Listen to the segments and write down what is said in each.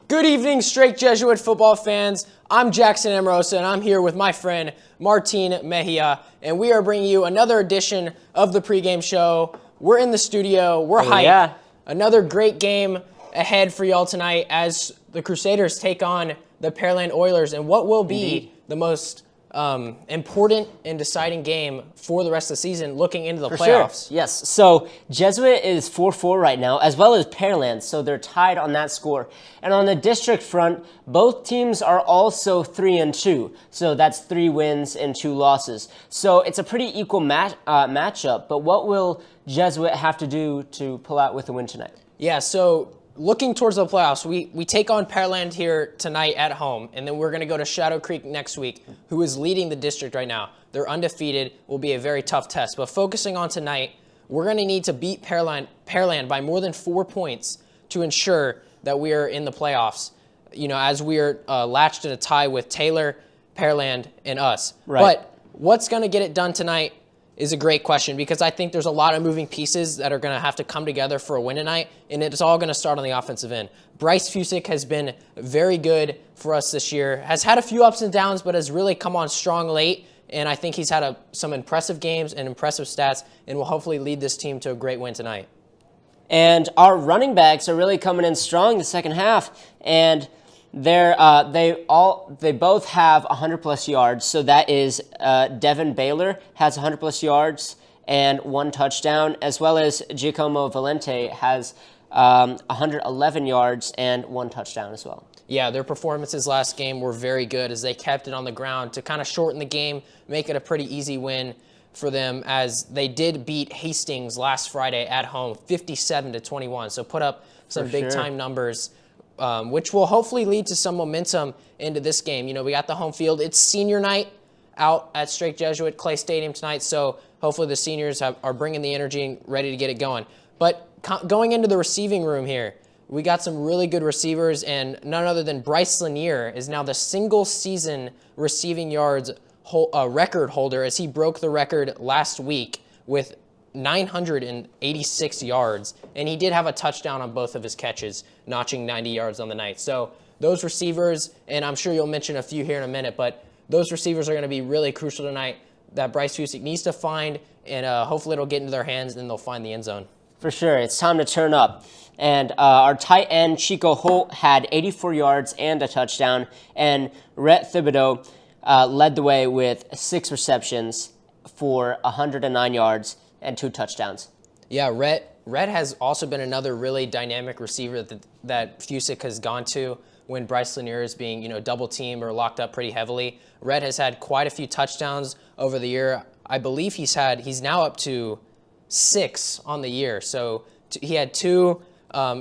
Good evening, Straight Jesuit football fans. I'm Jackson Amorosa, and I'm here with my friend Martin Mejia, and we are bringing you another edition of the pregame show. We're in the studio. We're hyped. Yeah. Another great game ahead for y'all tonight as the Crusaders take on the Pearland Oilers, and what will be the most important and deciding game for the rest of the season looking into the playoffs. Sure. Yes. So Jesuit is 4-4 right now, as well as Pearland, so they're tied on that score. And on the district front, both teams are also 3-2, so that's 3 wins and 2 losses. So it's a pretty equal matchup, but what will Jesuit have to do to pull out with a win tonight? Yeah, so looking towards the playoffs, we take on Pearland here tonight at home, and then we're going to go to Shadow Creek next week, who is leading the district right now. They're undefeated, will be a very tough test. But focusing on tonight, we're going to need to beat Pearland by more than 4 points to ensure that we are in the playoffs, you know, as we are latched in a tie with Taylor, Pearland, and us. Right. But what's going to get it done tonight is a great question, because I think there's a lot of moving pieces that are going to have to come together for a win tonight, and it's all going to start on the offensive end. Bryce Fusick has been very good for us this year, has had a few ups and downs, but has really come on strong late, and I think he's had some impressive games and impressive stats, and will hopefully lead this team to a great win tonight. And our running backs are really coming in strong the second half, and they both have 100-plus yards. So that is Devin Baylor has 100-plus yards and 1 touchdown, as well as Giacomo Valente has 111 yards and 1 touchdown as well. Yeah, their performances last game were very good as they kept it on the ground to kind of shorten the game, make it a pretty easy win for them, as they did beat Hastings last Friday at home 57-21. So put up some big-time numbers, which will hopefully lead to some momentum into this game. You know, we got the home field. It's senior night out at Straight Jesuit Clay Stadium tonight, so hopefully the seniors are bringing the energy and ready to get it going. But going into the receiving room here, we got some really good receivers, and none other than Bryce Lanier is now the single-season receiving yards record holder, as he broke the record last week with 986 yards, and he did have a touchdown on both of his catches, notching 90 yards on the night. So those receivers, and I'm sure you'll mention a few here in a minute, but those receivers are going to be really crucial tonight that Bryce Fusick needs to find, and hopefully it'll get into their hands and they'll find the end zone. For sure. It's time to turn up. And our tight end, Chico Holt, had 84 yards and a touchdown, and Rhett Thibodeau led the way with 6 receptions for 109 yards and 2 touchdowns. Yeah, Rhett has also been another really dynamic receiver that Fusick has gone to when Bryce Lanier is being, you know, double teamed or locked up pretty heavily. Rhett has had quite a few touchdowns over the year. I believe he's now up to 6 on the year. So he had 2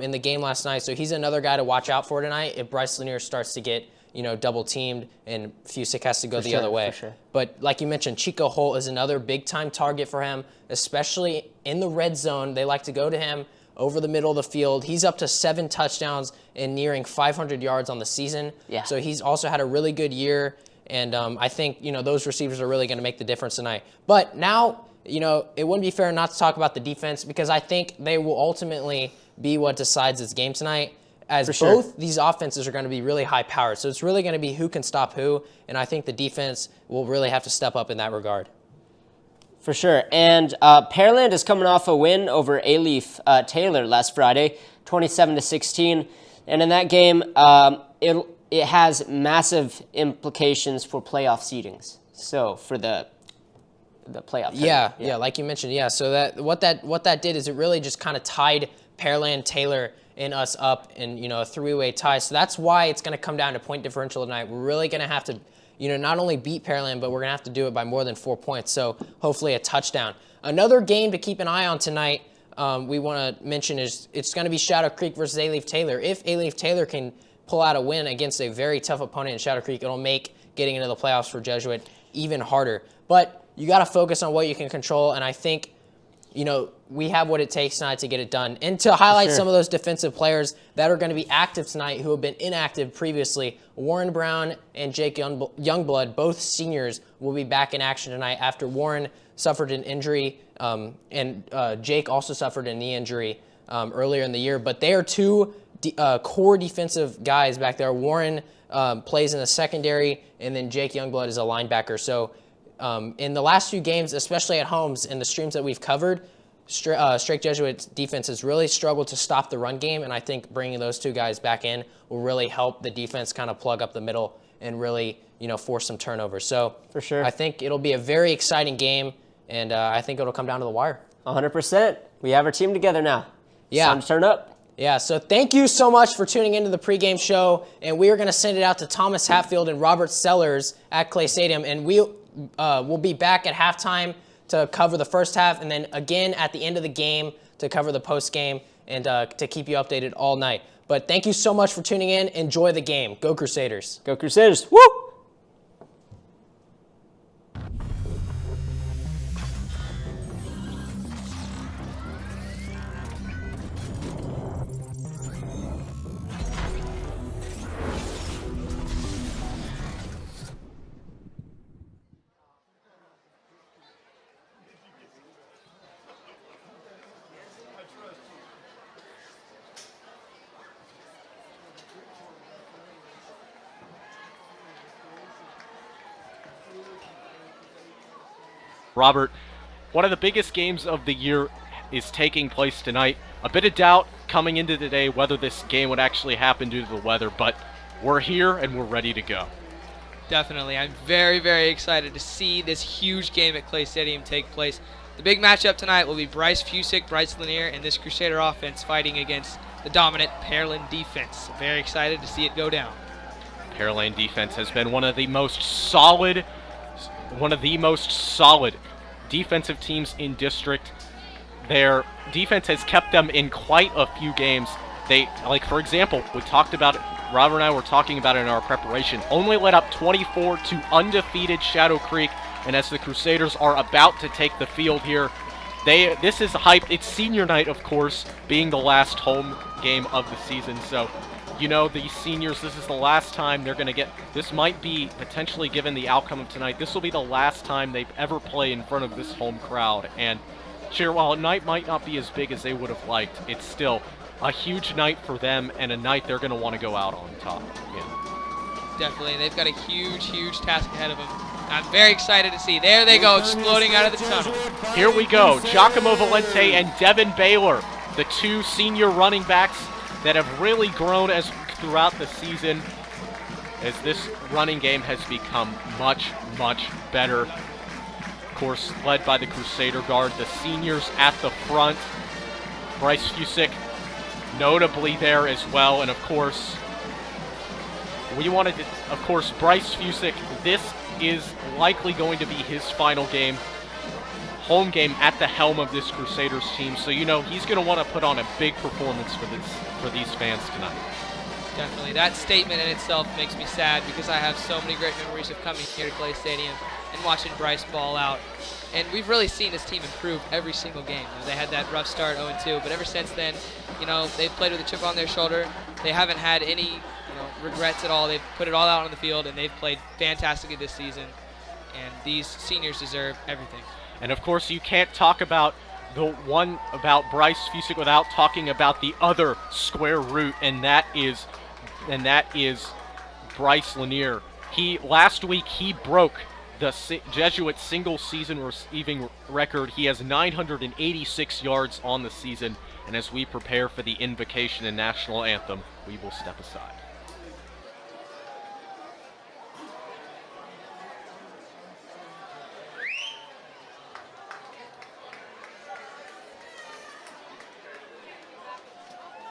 in the game last night. So he's another guy to watch out for tonight if Bryce Lanier starts to get, you know, double teamed and Fusick has to go the other way. But like you mentioned, Chico Holt is another big time target for him, especially in the red zone. They like to go to him over the middle of the field. He's up to 7 touchdowns and nearing 500 yards on the season. Yeah. So he's also had a really good year, and I think, you know, those receivers are really going to make the difference tonight. But now, you know, it wouldn't be fair not to talk about the defense, because I think they will ultimately be what decides this game tonight, as both these offenses are going to be really high-powered. So it's really going to be who can stop who, and I think the defense will really have to step up in that regard. For sure. And Pearland is coming off a win over A-Leaf Taylor last Friday, 27-16. And in that game, it has massive implications for playoff seedings. So for the playoff. Yeah, like you mentioned. Yeah, so what that did is it really just kind of tied Pearland, Taylor, and us up in, you know, a 3-way tie. So that's why it's going to come down to point differential tonight. We're really going to have to, you know, not only beat Pearland, but we're going to have to do it by more than 4 points. So hopefully a touchdown. Another game to keep an eye on tonight, we want to mention, is it's going to be Shadow Creek versus A-Leaf Taylor. If A-Leaf Taylor can pull out a win against a very tough opponent in Shadow Creek, it'll make getting into the playoffs for Jesuit even harder. But you got to focus on what you can control, and I think, you know, we have what it takes tonight to get it done. And to highlight some of those defensive players that are going to be active tonight who have been inactive previously, Warren Brown and Jake Youngblood, both seniors, will be back in action tonight after Warren suffered an injury and Jake also suffered a knee injury earlier in the year. But they are 2 core defensive guys back there. Warren plays in the secondary, and then Jake Youngblood is a linebacker. So in the last few games, especially at homes, in the streams that we've covered, Strake Jesuits defense has really struggled to stop the run game, and I think bringing those two guys back in will really help the defense kind of plug up the middle and really, force some turnovers. So for sure, I think it'll be a very exciting game, and I think it'll come down to the wire. 100%. We have our team together now. Yeah. Time to turn up. Yeah, so thank you so much for tuning into the pregame show, and we are going to send it out to Thomas Hatfield and Robert Sellers at Clay Stadium, and we'll be back at halftime to cover the first half, and then again at the end of the game to cover the post game and to keep you updated all night. But thank you so much for tuning in. Enjoy the game. Go Crusaders. Go Crusaders. Woo! Robert, one of the biggest games of the year is taking place tonight. A bit of doubt coming into today whether this game would actually happen due to the weather, but we're here and we're ready to go. Definitely. I'm very, very excited to see this huge game at Clay Stadium take place. The big matchup tonight will be Bryce Fusick, Bryce Lanier, and this Crusader offense fighting against the dominant Pearland defense. Very excited to see it go down. Pearland defense has been one of the most solid defensive teams in district. Their defense has kept them in quite a few games. They, for example, we talked about it, Robert and I were talking about it in our preparation, only let up 24 to undefeated Shadow Creek, and as the Crusaders are about to take the field here, this is hype. It's senior night, of course, being the last home game of the season, so these seniors, this is the last time they're going to get, this might be potentially, given the outcome of tonight, this will be the last time they've ever played in front of this home crowd. And while a night might not be as big as they would have liked, it's still a huge night for them and a night they're going to want to go out on top. Yeah. Definitely. They've got a huge, huge task ahead of them. I'm very excited to see. There they go, exploding out of the tunnel. Here we go. Giacomo Valente and Devin Baylor, the two senior running backs that have really grown throughout the season as this running game has become much, much better. Of course, led by the Crusader guard, the seniors at the front. Bryce Fusick notably there as well, and of course, Bryce Fusick, this is likely going to be his final game, home game at the helm of this Crusaders team, so he's going to want to put on a big performance for these fans tonight. Definitely. That statement in itself makes me sad because I have so many great memories of coming here to Clay Stadium and watching Bryce ball out. And we've really seen this team improve every single game. They had that rough start 0-2, but ever since then, they've played with a chip on their shoulder. They haven't had any regrets at all. They've put it all out on the field, and they've played fantastically this season. And these seniors deserve everything. And of course, you can't talk about the one about Bryce Fusick without talking about the other square root, and that is Bryce Lanier. Last week he broke the Jesuit single season receiving record. He has 986 yards on the season, and as we prepare for the Invocation and National Anthem, we will step aside.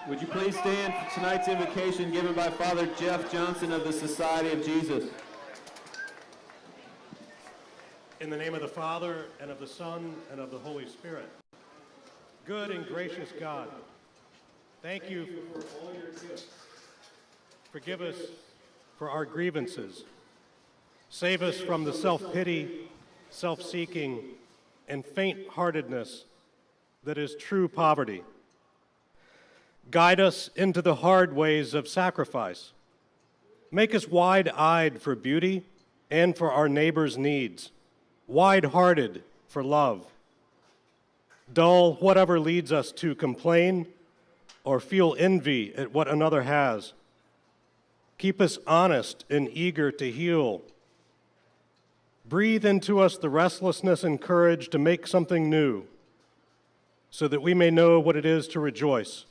Would you please stand for tonight's invocation given by Father Jeff Johnson of the Society of Jesus. In the name of the Father, and of the Son, and of the Holy Spirit. Good and gracious God, thank you for all your gifts. Forgive us for our grievances. Save us from the self-pity, self-seeking, and faint-heartedness that is true poverty. Guide us into the hard ways of sacrifice. Make us wide-eyed for beauty and for our neighbor's needs, wide-hearted for love. Dull whatever leads us to complain, or feel envy at what another has. Keep us honest and eager to heal. Breathe into us the restlessness and courage to make something new, so that we may know what it is to rejoice.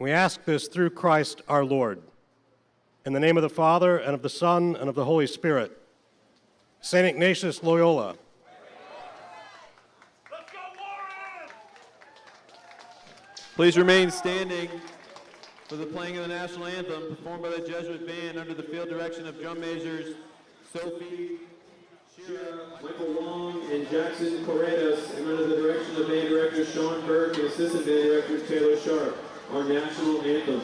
We ask this through Christ our Lord. In the name of the Father, and of the Son, and of the Holy Spirit. St. Ignatius Loyola. Please remain standing for the playing of the national anthem performed by the Jesuit band under the field direction of drum majors Sophie Shira, Michael Long, and Jackson Corredas, and under the direction of band director Sean Burke and assistant band director Taylor Sharp. Our national anthem.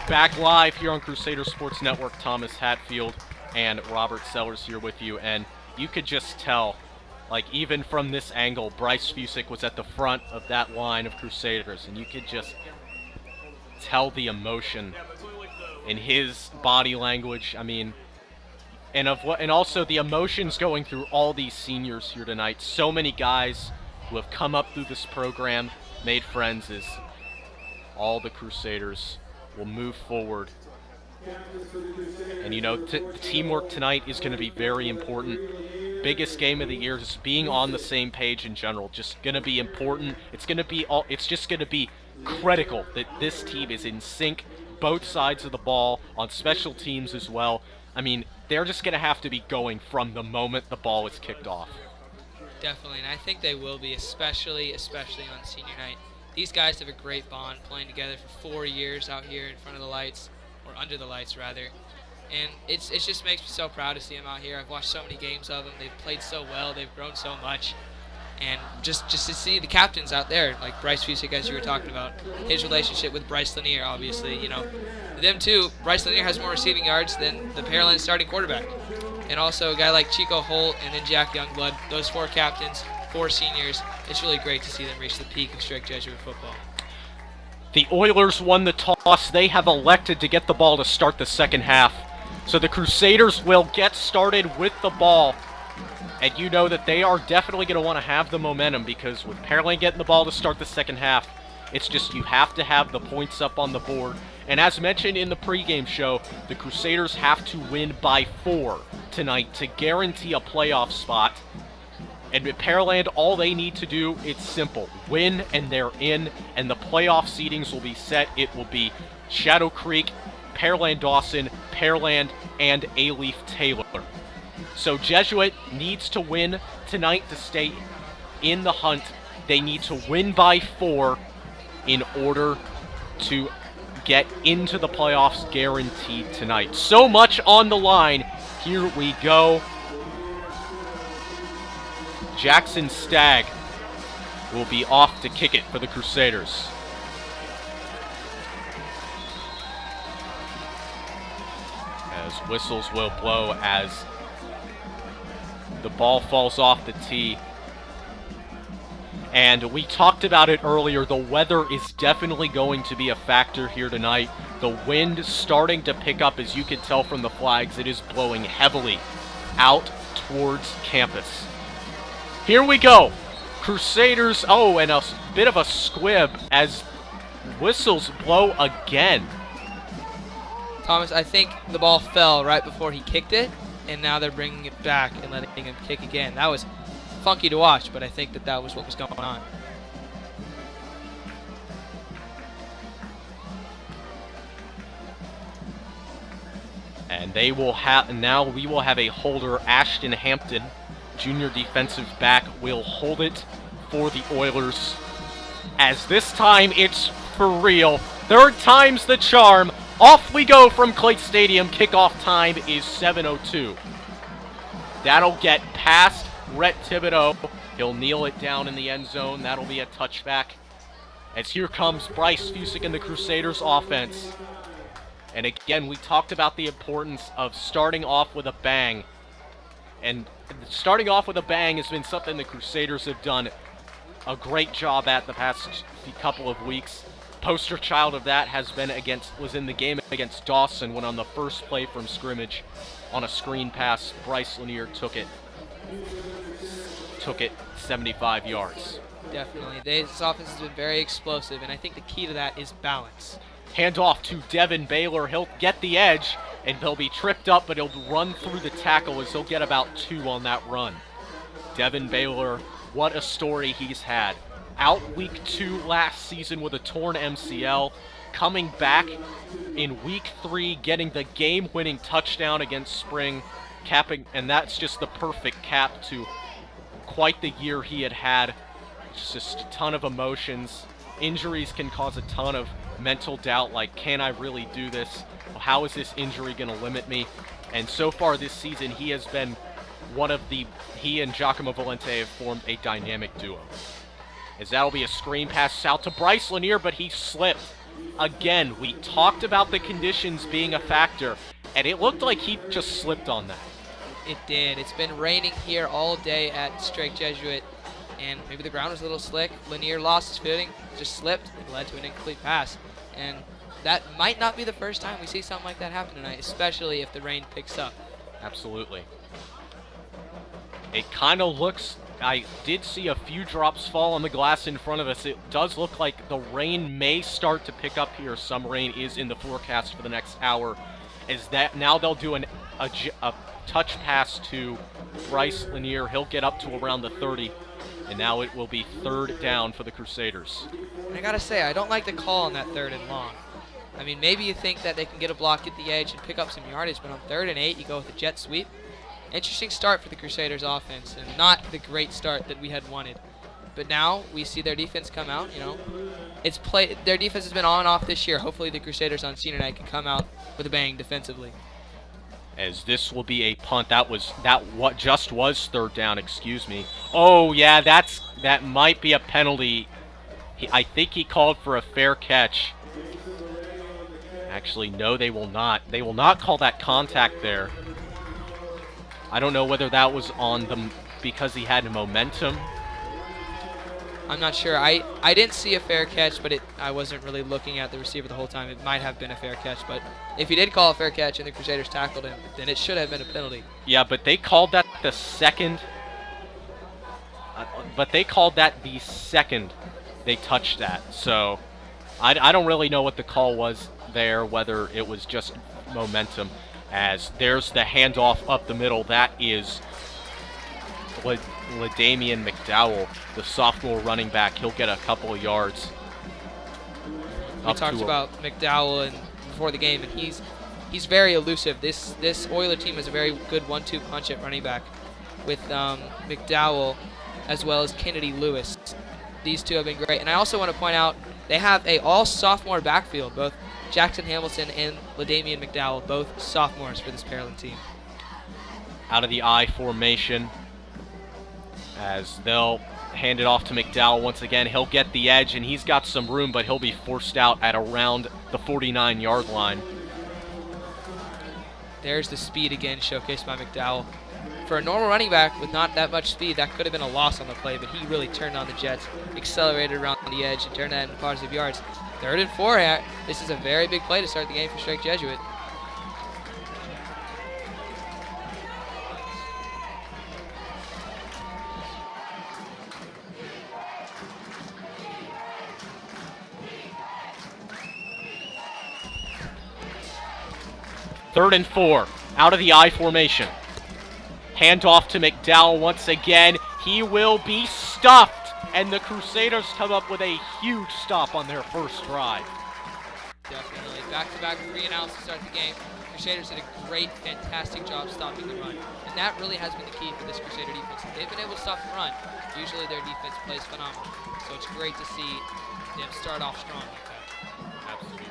Back live here on Crusader Sports Network. Thomas Hatfield and Robert Sellers here with you, and you could just tell, like, even from this angle, Bryce Fusick was at the front of that line of Crusaders, and you could just tell the emotion in his body language. I mean, and also the emotions going through all these seniors here tonight. So many guys who have come up through this program, made friends, as all the Crusaders will move forward. And you know, teamwork tonight is going to be very important. Biggest game of the year, just being on the same page in general, just going to be important. It's just going to be critical that this team is in sync, both sides of the ball, on special teams as well. I mean, they're just going to have to be going from the moment the ball is kicked off. Definitely, and I think they will be, especially on senior night. These guys have a great bond playing together for 4 years out here in front of the lights, or under the lights rather. And it just makes me so proud to see them out here. I've watched so many games of them. They've played so well. They've grown so much. And just to see the captains out there, like Bryce Fusick, as you were talking about, his relationship with Bryce Lanier, obviously, you know. Them too, Bryce Lanier has more receiving yards than the Pearland starting quarterback. And also a guy like Chico Holt and then Jack Youngblood, those 4 captains, 4 seniors. It's really great to see them reach the peak of strict Jesuit football. The Oilers won the toss. They have elected to get the ball to start the second half. So the Crusaders will get started with the ball. And you know that they are definitely going to want to have the momentum, because with Pearland getting the ball to start the second half, it's just you have to have the points up on the board. And as mentioned in the pregame show, the Crusaders have to win by 4 tonight to guarantee a playoff spot. And with Pearland, all they need to do, it's simple. Win, and they're in, and the playoff seedings will be set. It will be Shadow Creek, Pearland Dawson, Pearland, and A-Leaf Taylor. So Jesuit needs to win tonight to stay in the hunt. They need to win by 4 in order to get into the playoffs guaranteed tonight. So much on the line. Here we go. Jackson Stagg will be off to kick it for the Crusaders. As whistles will blow as the ball falls off the tee. And we talked about it earlier, the weather is definitely going to be a factor here tonight. The wind starting to pick up, as you can tell from the flags. It is blowing heavily out towards campus. Here we go. Crusaders, oh, and a bit of a squib as whistles blow again. Thomas, I think the ball fell right before he kicked it, and now they're bringing it back and letting him kick again. That was funky to watch, but I think that was what was going on. And they will have, now we will have a holder. Ashton Hampton, junior defensive back, will hold it for the Oilers. As this time it's for real. Third time's the charm. Off we go from Clay Stadium. Kickoff time is 7:02. That'll get past Rhett Thibodeau. He'll kneel it down in the end zone. That'll be a touchback. As here comes Bryce Fusick and the Crusaders offense. And again, we talked about the importance of starting off with a bang. And starting off with a bang has been something the Crusaders have done a great job at the past couple of weeks. Poster child of that was in the game against Dawson when on the first play from scrimmage on a screen pass, Bryce Lanier took it 75 yards. Definitely. This offense has been very explosive, and I think the key to that is balance. Hand off to Devin Baylor. He'll get the edge, and he'll be tripped up, but he'll run through the tackle as he'll get about 2 on that run. Devin Baylor, what a story he's had. Out week 2 last season with a torn MCL, coming back in week 3, getting the game-winning touchdown against Spring, capping, and that's just the perfect cap to quite the year he had. It's just a ton of emotions. Injuries can cause a ton of mental doubt, like, can I really do this? How is this injury going to limit me? And so far this season, he has been he and Giacomo Valente have formed a dynamic duo. As that'll be a screen pass out to Bryce Lanier, but he slipped. Again, we talked about the conditions being a factor, and it looked like he just slipped on that. It did. It's been raining here all day at Strake Jesuit, and maybe the ground was a little slick. Lanier lost his footing, just slipped, and led to an incomplete pass. And that might not be the first time we see something like that happen tonight, especially if the rain picks up. Absolutely. It kind of looks, I did see a few drops fall on the glass in front of us. It does look like the rain may start to pick up here. Some rain is in the forecast for the next hour. Now they'll do a touch pass to Bryce Lanier. He'll get up to around the 30. And now it will be 3rd down for the Crusaders. And I gotta say, I don't like the call on that 3rd and long. I mean, maybe you think that they can get a block at the edge and pick up some yardage, but on 3rd and 8, you go with a jet sweep. Interesting start for the Crusaders offense, and not the great start that we had wanted. But now we see their defense come out. You know, their defense has been on and off this year. Hopefully the Crusaders on senior night can come out with a bang defensively. As this will be a punt. What just was 3rd down, excuse me. Oh yeah, that might be a penalty. I think he called for a fair catch. Actually, no, they will not. They will not call that contact there. I don't know whether that was on them because he had momentum. I'm not sure. I didn't see a fair catch, but I wasn't really looking at the receiver the whole time. It might have been a fair catch, but if he did call a fair catch and the Crusaders tackled him, then it should have been a penalty. Yeah, but they called that the second. They touched that. So I don't really know what the call was there, whether it was just momentum. As there's the handoff up the middle. That is LaDamian McDowell, the sophomore running back. He'll get a couple of yards. We talked about McDowell before the game, and he's very elusive. This Oiler team is a very good 1-2 punch at running back with McDowell as well as Kennedy Lewis. These two have been great. And I also want to point out they have a all-sophomore backfield, both Jackson Hamilton and LaDamian McDowell, both sophomores for this Pearland team. Out of the I formation, as they'll hand it off to McDowell once again. He'll get the edge, and he's got some room, but he'll be forced out at around the 49-yard line. There's the speed again showcased by McDowell. for a normal running back with not that much speed, that could have been a loss on the play, but he really turned on the Jets, accelerated around the edge, and turned that into positive yards. 3rd and 4 here. This is a very big play to start the game for Strike Jesuit. Third and 4, out of the I formation. Handoff to McDowell once again. He will be stuffed, and the Crusaders come up with a huge stop on their first drive. Definitely. Back-to-back 3-and-outs to start the game. Crusaders did a great, fantastic job stopping the run. And that really has been the key for this Crusader defense. They've been able to stop the run. Usually their defense plays phenomenal. So it's great to see them start off strong like that. Absolutely.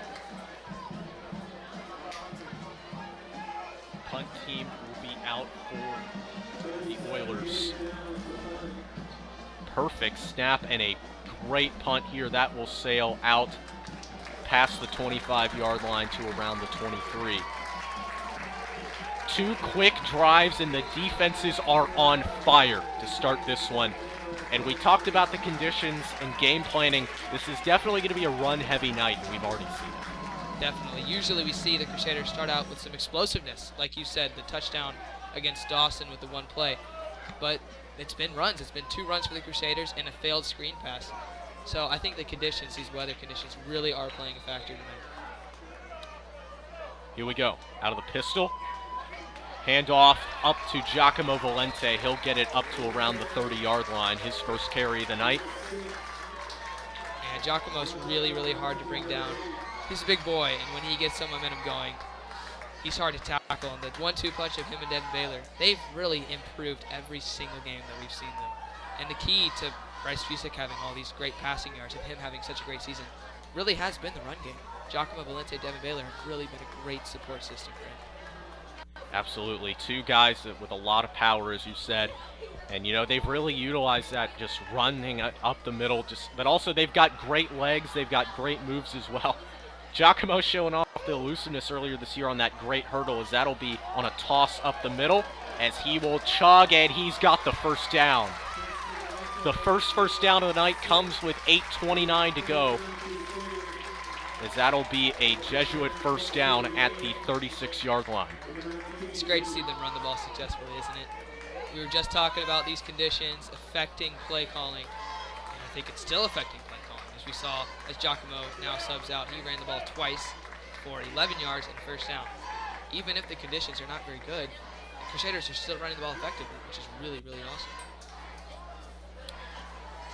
Punt team will be out for the Oilers. Perfect snap and a great punt here. That will sail out past the 25-yard line to around the 23. 2 quick drives and the defenses are on fire to start this one. And we talked about the conditions and game planning. This is definitely going to be a run-heavy night, and we've already seen it. Definitely. Usually we see the Crusaders start out with some explosiveness. Like you said, the touchdown against Dawson with the 1 play. But it's been runs. It's been 2 runs for the Crusaders and a failed screen pass. So I think the conditions, these weather conditions, really are playing a factor tonight. Here we go. Out of the pistol. Handoff up to Giacomo Valente. He'll get it up to around the 30-yard line. His first carry of the night. Yeah, Giacomo's really, really hard to bring down. He's a big boy, and when he gets some momentum going, he's hard to tackle. And the 1-2 punch of him and Devin Baylor, they've really improved every single game that we've seen them. And the key to Bryce Fusick having all these great passing yards and him having such a great season really has been the run game. Giacomo Valente, Devin Baylor have really been a great support system for him. Absolutely. 2 guys with a lot of power, as you said. And, you know, they've really utilized that just running up the middle. But also they've got great legs. They've got great moves as well. Giacomo showing off the elusiveness earlier this year on that great hurdle, as that'll be on a toss up the middle, as he will chug, and he's got the first down. The first down of the night comes with 8:29 to go, as that'll be a Jesuit first down at the 36-yard line. It's great to see them run the ball successfully, isn't it? We were just talking about these conditions affecting play calling, and I think it's still affecting play calling. As we saw, as Giacomo now subs out, he ran the ball twice for 11 yards and first down. Even if the conditions are not very good, the Crusaders are still running the ball effectively, which is really, really awesome.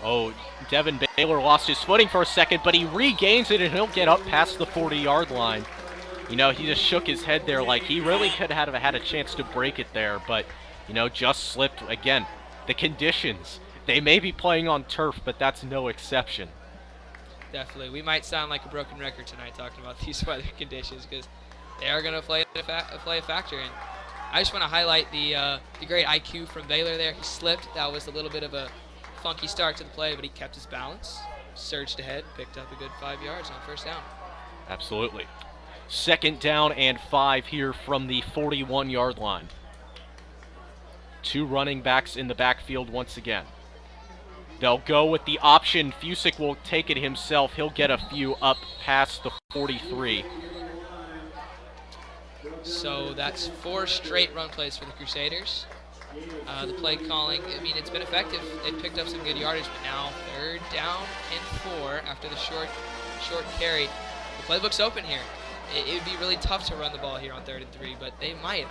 Oh, Devin Baylor lost his footing for a second, but he regains it and he'll get up past the 40-yard line. You know, he just shook his head there like he really could have had a chance to break it there, but, you know, just slipped. Again, the conditions. They may be playing on turf, but that's no exception. Definitely. We might sound like a broken record tonight talking about these weather conditions because they are going to play a factor. And I just want to highlight the great IQ from Baylor there. He slipped. That was a little bit of a funky start to the play, but he kept his balance, surged ahead, picked up a good 5 yards on first down. Absolutely. 2nd down and 5 here from the 41-yard line. 2 running backs in the backfield once again. They'll go with the option. Fusick will take it himself. He'll get a few up past the 43. So that's 4 straight run plays for the Crusaders. The play calling, I mean, it's been effective. They've picked up some good yardage, but now 3rd down and 4 after the short carry. The playbook's open here. It would be really tough to run the ball here on 3rd and 3, but they might.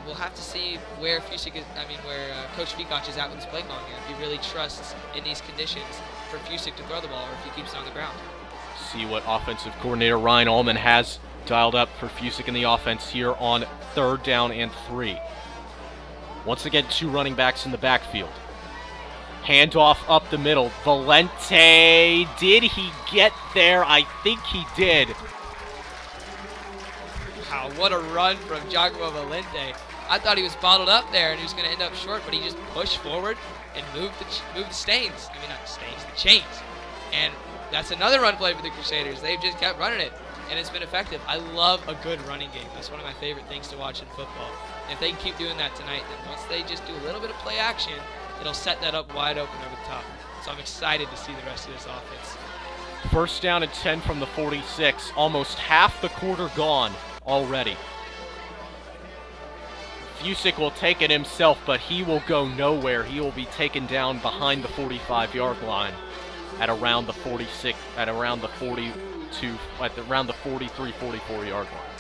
We'll have to see where Fusick is, where Coach Vikoch is at with his play calling here. If he really trusts in these conditions for Fusick to throw the ball, or if he keeps it on the ground. See what offensive coordinator Ryan Allman has dialed up for Fusick in the offense here on 3rd down and 3. Once again, 2 running backs in the backfield. Handoff up the middle. Valente, did he get there? I think he did. Wow, what a run from Giacomo Valente. I thought he was bottled up there and he was going to end up short, but he just pushed forward and moved the stains. I mean, not stains, the chains. And that's another run play for the Crusaders. They've just kept running it. and it's been effective. I love a good running game. That's one of my favorite things to watch in football. And if they can keep doing that tonight, then once they just do a little bit of play action, it'll set that up wide open over the top. So I'm excited to see the rest of this offense. First down and 10 from the 46. Almost half the quarter gone already. Fusick will take it himself, but he will go nowhere. He will be taken down behind the 45-yard line at around the 46, at around the 42, around the 43, 44-yard line.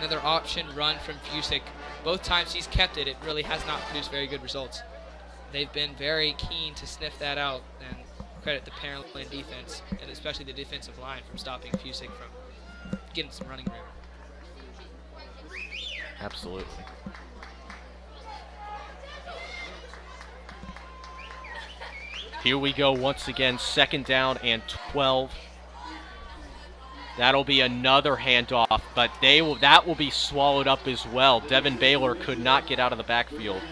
Another option run from Fusick. Both times he's kept it, it really has not produced very good results. They've been very keen to sniff that out, and credit the Pearland defense, and especially the defensive line, from stopping Fusick from getting some running room. Absolutely. Here we go once again, second down and 12. That'll be another handoff, but that will be swallowed up as well. Devin Baylor could not get out of the backfield.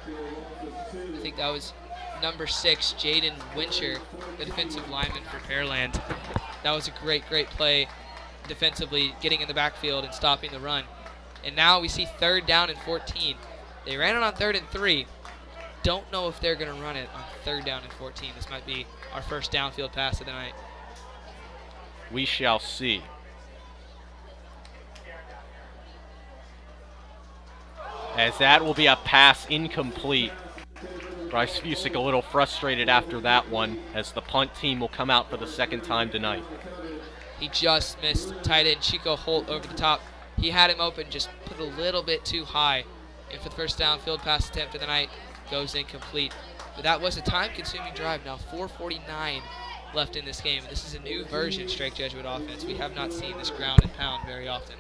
I think that was number 6, Jaden Wincher, the defensive lineman for Pearland. That was a great play defensively, getting in the backfield and stopping the run. And now we see third down and 14. They ran it on 3rd and 3. Don't know if they're going to run it on 3rd down and 14. This might be our first downfield pass of the night. We shall see. As that will be a pass incomplete. Bryce Fusick a little frustrated after that one, as the punt team will come out for the second time tonight. He just missed tight end Chico Holt over the top. He had him open, just put a little bit too high. And for the first downfield pass attempt of the night, goes incomplete. But that was a time-consuming drive. Now 4:49 left in this game. This is a new version Strake Jesuit offense. We have not seen this ground and pound very often.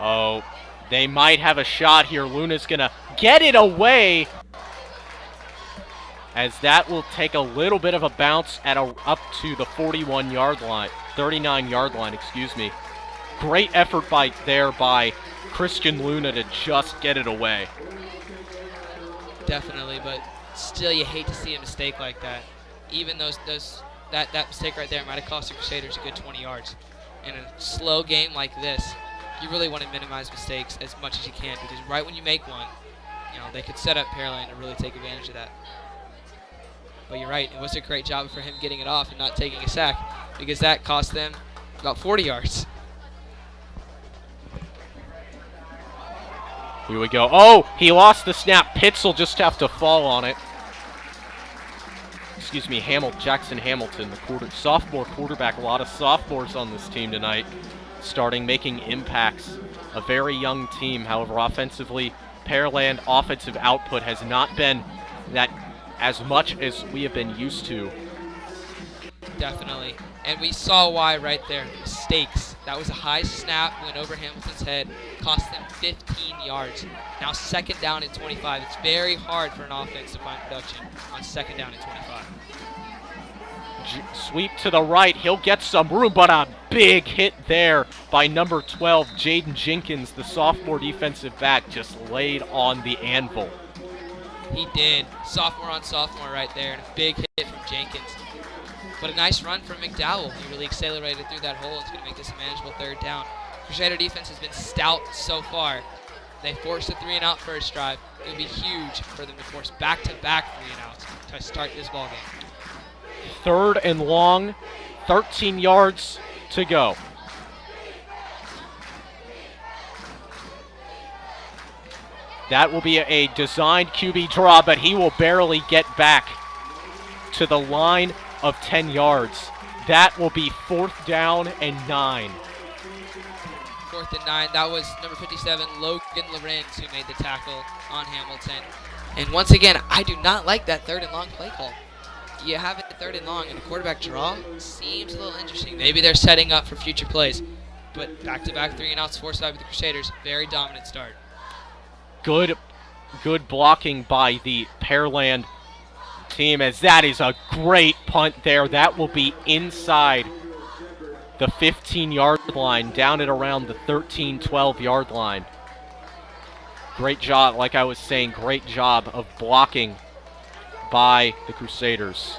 Oh, they might have a shot here. Luna's going to get it away, as that will take a little bit of a bounce at up to the 41-yard line, 39-yard line, excuse me. Great effort by Christian Luna to just get it away. Definitely, but still you hate to see a mistake like that. Even that mistake right there might have cost the Crusaders a good 20 yards. In a slow game like this, you really want to minimize mistakes as much as you can, because right when you make one, they could set up Pearland to really take advantage of that. But you're right, it was a great job for him getting it off and not taking a sack, because that cost them about 40 yards. Here we go. Oh, he lost the snap. Pitts will just have to fall on it. Excuse me, Jackson Hamilton, the sophomore quarterback. A lot of sophomores on this team tonight, making impacts. A very young team, however, offensively, Pearland offensive output has not been that as much as we have been used to. Definitely. And we saw why right there. Mistakes. That was a high snap, went over Hamilton's head, cost them 15 yards. Now second down and 25. It's very hard for an offense to find production on second down and 25. Sweep to the right. He'll get some room, but a big hit there by number 12, Jaden Jenkins, the sophomore defensive back, just laid on the anvil. He did. Sophomore on sophomore right there, and a big hit from Jenkins. But a nice run from McDowell. He really accelerated through that hole. It's going to make this a manageable third down. Crusader defense has been stout so far. They forced a 3-and-out first drive. It would be huge for them to force back-to-back 3-and-outs to start this ball game. Third and long, 13 yards to go. That will be a designed QB draw, but he will barely get back to the line of 10 yards. That will be 4th down and 9. 4th and 9. That was number 57, Logan Lorenz, who made the tackle on Hamilton. And once again, I do not like that 3rd and long play call. You have it 3rd and long, and a quarterback draw seems a little interesting. Maybe they're setting up for future plays. But back-to-back 3-and-outs forced by the Crusaders. Very dominant start. Good blocking by the Pearland team, as that is a great punt there. That will be inside the 15-yard line, down at around the 13, 12-yard line. Great job, like I was saying, great job of blocking by the Crusaders.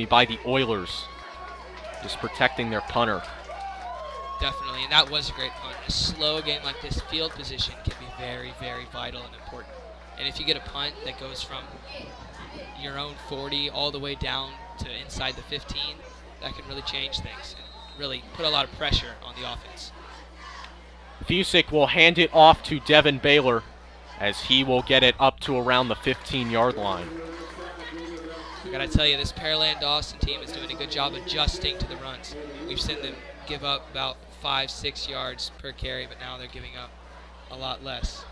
by the Oilers. Just protecting their punter. Definitely, and that was a great punt. A slow game like this, field position can be very, very vital and important. And if you get a punt that goes from your own 40 all the way down to inside the 15, that can really change things and really put a lot of pressure on the offense. Fusick will hand it off to Devin Baylor as he will get it up to around the 15-yard line. I gotta tell you, this Pearland Dawson team is doing a good job adjusting to the runs. We've seen them give up about 5-6 yards per carry, but now they're giving up a lot less.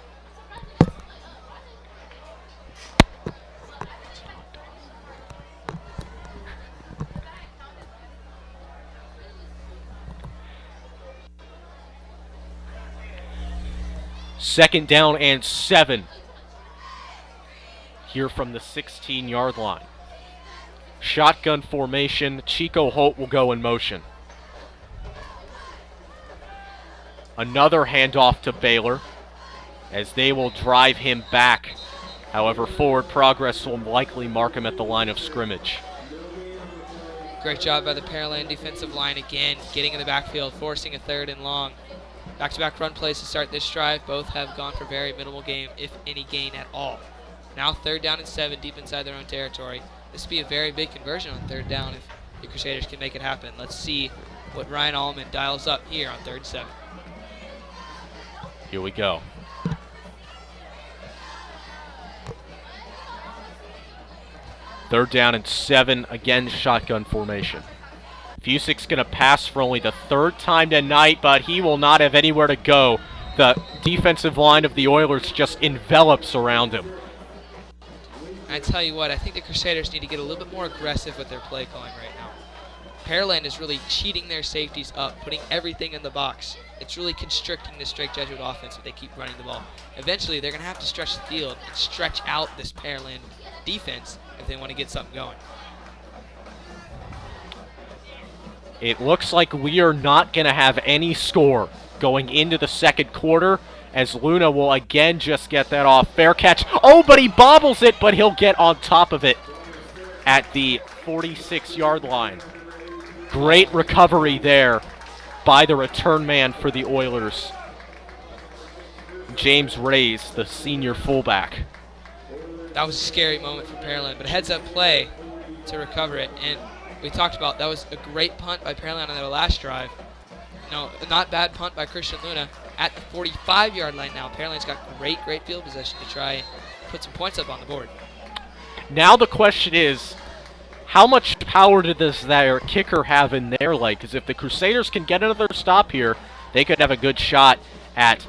Second down and 7 here from the 16-yard line. Shotgun formation. Chico Holt will go in motion. Another handoff to Baylor as they will drive him back. However, forward progress will likely mark him at the line of scrimmage. Great job by the Pearland defensive line again, getting in the backfield, forcing a 3rd and long. Back-to-back run plays to start this drive. Both have gone for very minimal gain, if any gain at all. Now 3rd down and 7 deep inside their own territory. This would be a very big conversion on 3rd down if the Crusaders can make it happen. Let's see what Ryan Allman dials up here on 3rd and 7. Here we go. Third down and 7, again shotgun formation. Fusick's going to pass for only the 3rd time tonight, but he will not have anywhere to go. The defensive line of the Oilers just envelops around him. I tell you what, I think the Crusaders need to get a little bit more aggressive with their play calling right now. Pearland is really cheating their safeties up, putting everything in the box. It's really constricting the Drake Jesuit offense if they keep running the ball. Eventually, they're going to have to stretch the field and stretch out this Pearland defense if they want to get something going. It looks like we are not going to have any score going into the second quarter, as Luna will again just get that off. Fair catch. Oh, but he bobbles it, but he'll get on top of it at the 46-yard line. Great recovery there by the return man for the Oilers. James Reyes, the senior fullback. That was a scary moment for Pearland, but heads-up play to recover it. And we talked about that was a great punt by Pearland on their last drive. No, not bad punt by Christian Luna at the 45-yard line now. Pearland's got great field possession to try and put some points up on the board. Now the question is, how much power does their kicker have in their leg? Because if the Crusaders can get another stop here, they could have a good shot at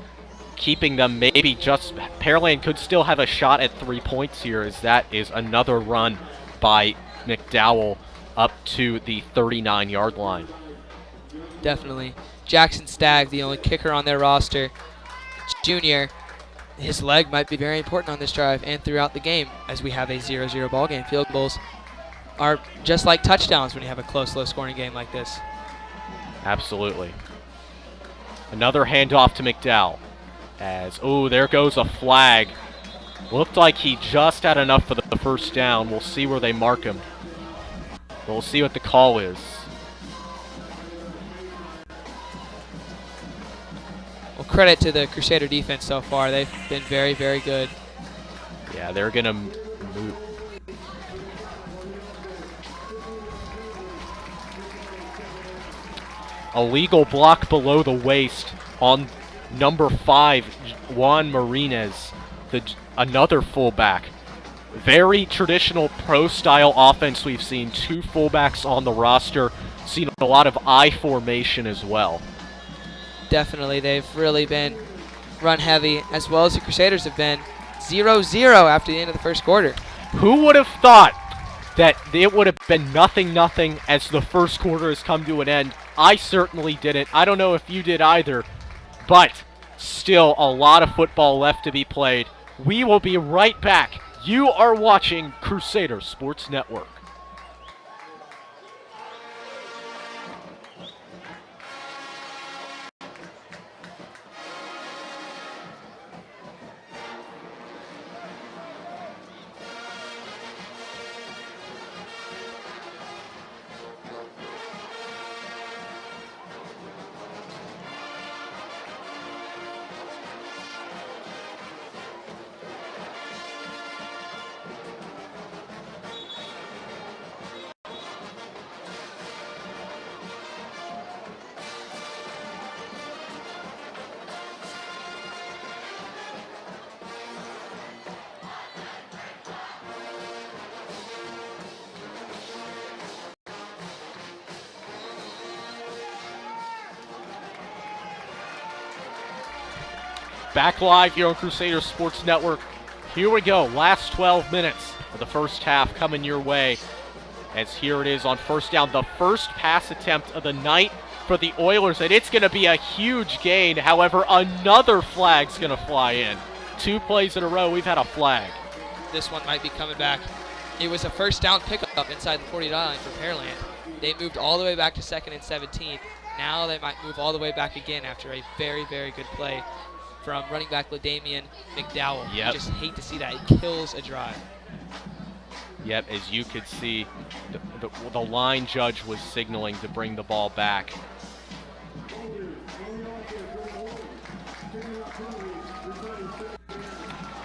keeping them maybe just... Pearland could still have a shot at 3 points here, as that is another run by McDowell up to the 39-yard line. Definitely. Jackson Stagg, the only kicker on their roster, junior. His leg might be very important on this drive and throughout the game, as we have a 0-0 ball game. Field goals are just like touchdowns when you have a close, low-scoring game like this. Absolutely. Another handoff to McDowell. As, oh, there goes a flag. Looked like he just had enough for the first down. We'll see where they mark him. We'll see what the call is. Well, credit to the Crusader defense so far. They've been very, very good. Yeah, they're going to move. A legal block below the waist on number 5, Juan Martinez, another fullback. Very traditional pro-style offense we've seen. 2 fullbacks on the roster. Seen a lot of I formation as well. Definitely, they've really been run heavy, as well as the Crusaders have been 0-0 after the end of the first quarter. Who would have thought that it would have been 0-0 as the first quarter has come to an end? I certainly didn't. I don't know if you did either, but still a lot of football left to be played. We will be right back. You are watching Crusader Sports Network. Back live here on Crusader Sports Network. Here we go. Last 12 minutes of the first half coming your way. As here it is on first down. The first pass attempt of the night for the Oilers, and it's going to be a huge gain. However, another flag's going to fly in. 2 plays in a row, we've had a flag. This one might be coming back. It was a first down pickup inside the 40 line for Pearland. They moved all the way back to 2nd and 17. Now they might move all the way back again after a very, very good play from running back LaDamian McDowell. Yep. You just hate to see that. It kills a drive. Yep, as you could see, the line judge was signaling to bring the ball back.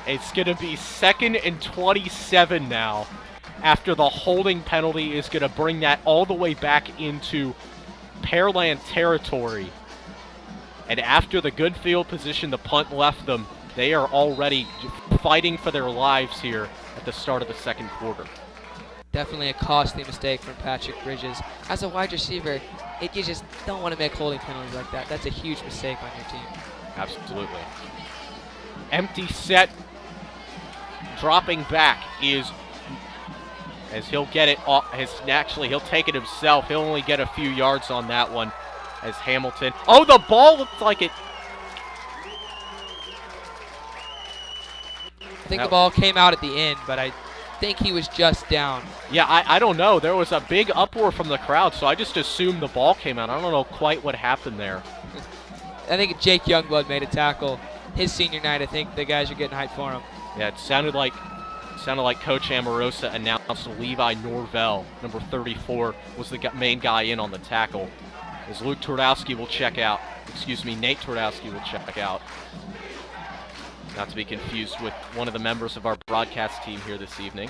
It's going to be 2nd and 27 now, after the holding penalty is going to bring that all the way back into Pearland territory. And after the good field position the punt left them, they are already fighting for their lives here at the start of the second quarter. Definitely a costly mistake from Patrick Bridges. As a wide receiver, you just don't want to make holding penalties like that. That's a huge mistake on your team. Absolutely. Empty set. Dropping back is, as he'll get it, actually he'll take it himself. He'll only get a few yards on that one as Hamilton. Oh, the ball looks like it. I think the ball came out at the end, but I think he was just down. Yeah, I don't know. There was a big uproar from the crowd, so I just assumed the ball came out. I don't know quite what happened there. I think Jake Youngblood made a tackle. His senior night, I think the guys are getting hyped for him. Yeah, it sounded like Coach Amorosa announced Levi Norvell, number 34, was the main guy in on the tackle. As Nate Twardowski will check out. Not to be confused with one of the members of our broadcast team here this evening.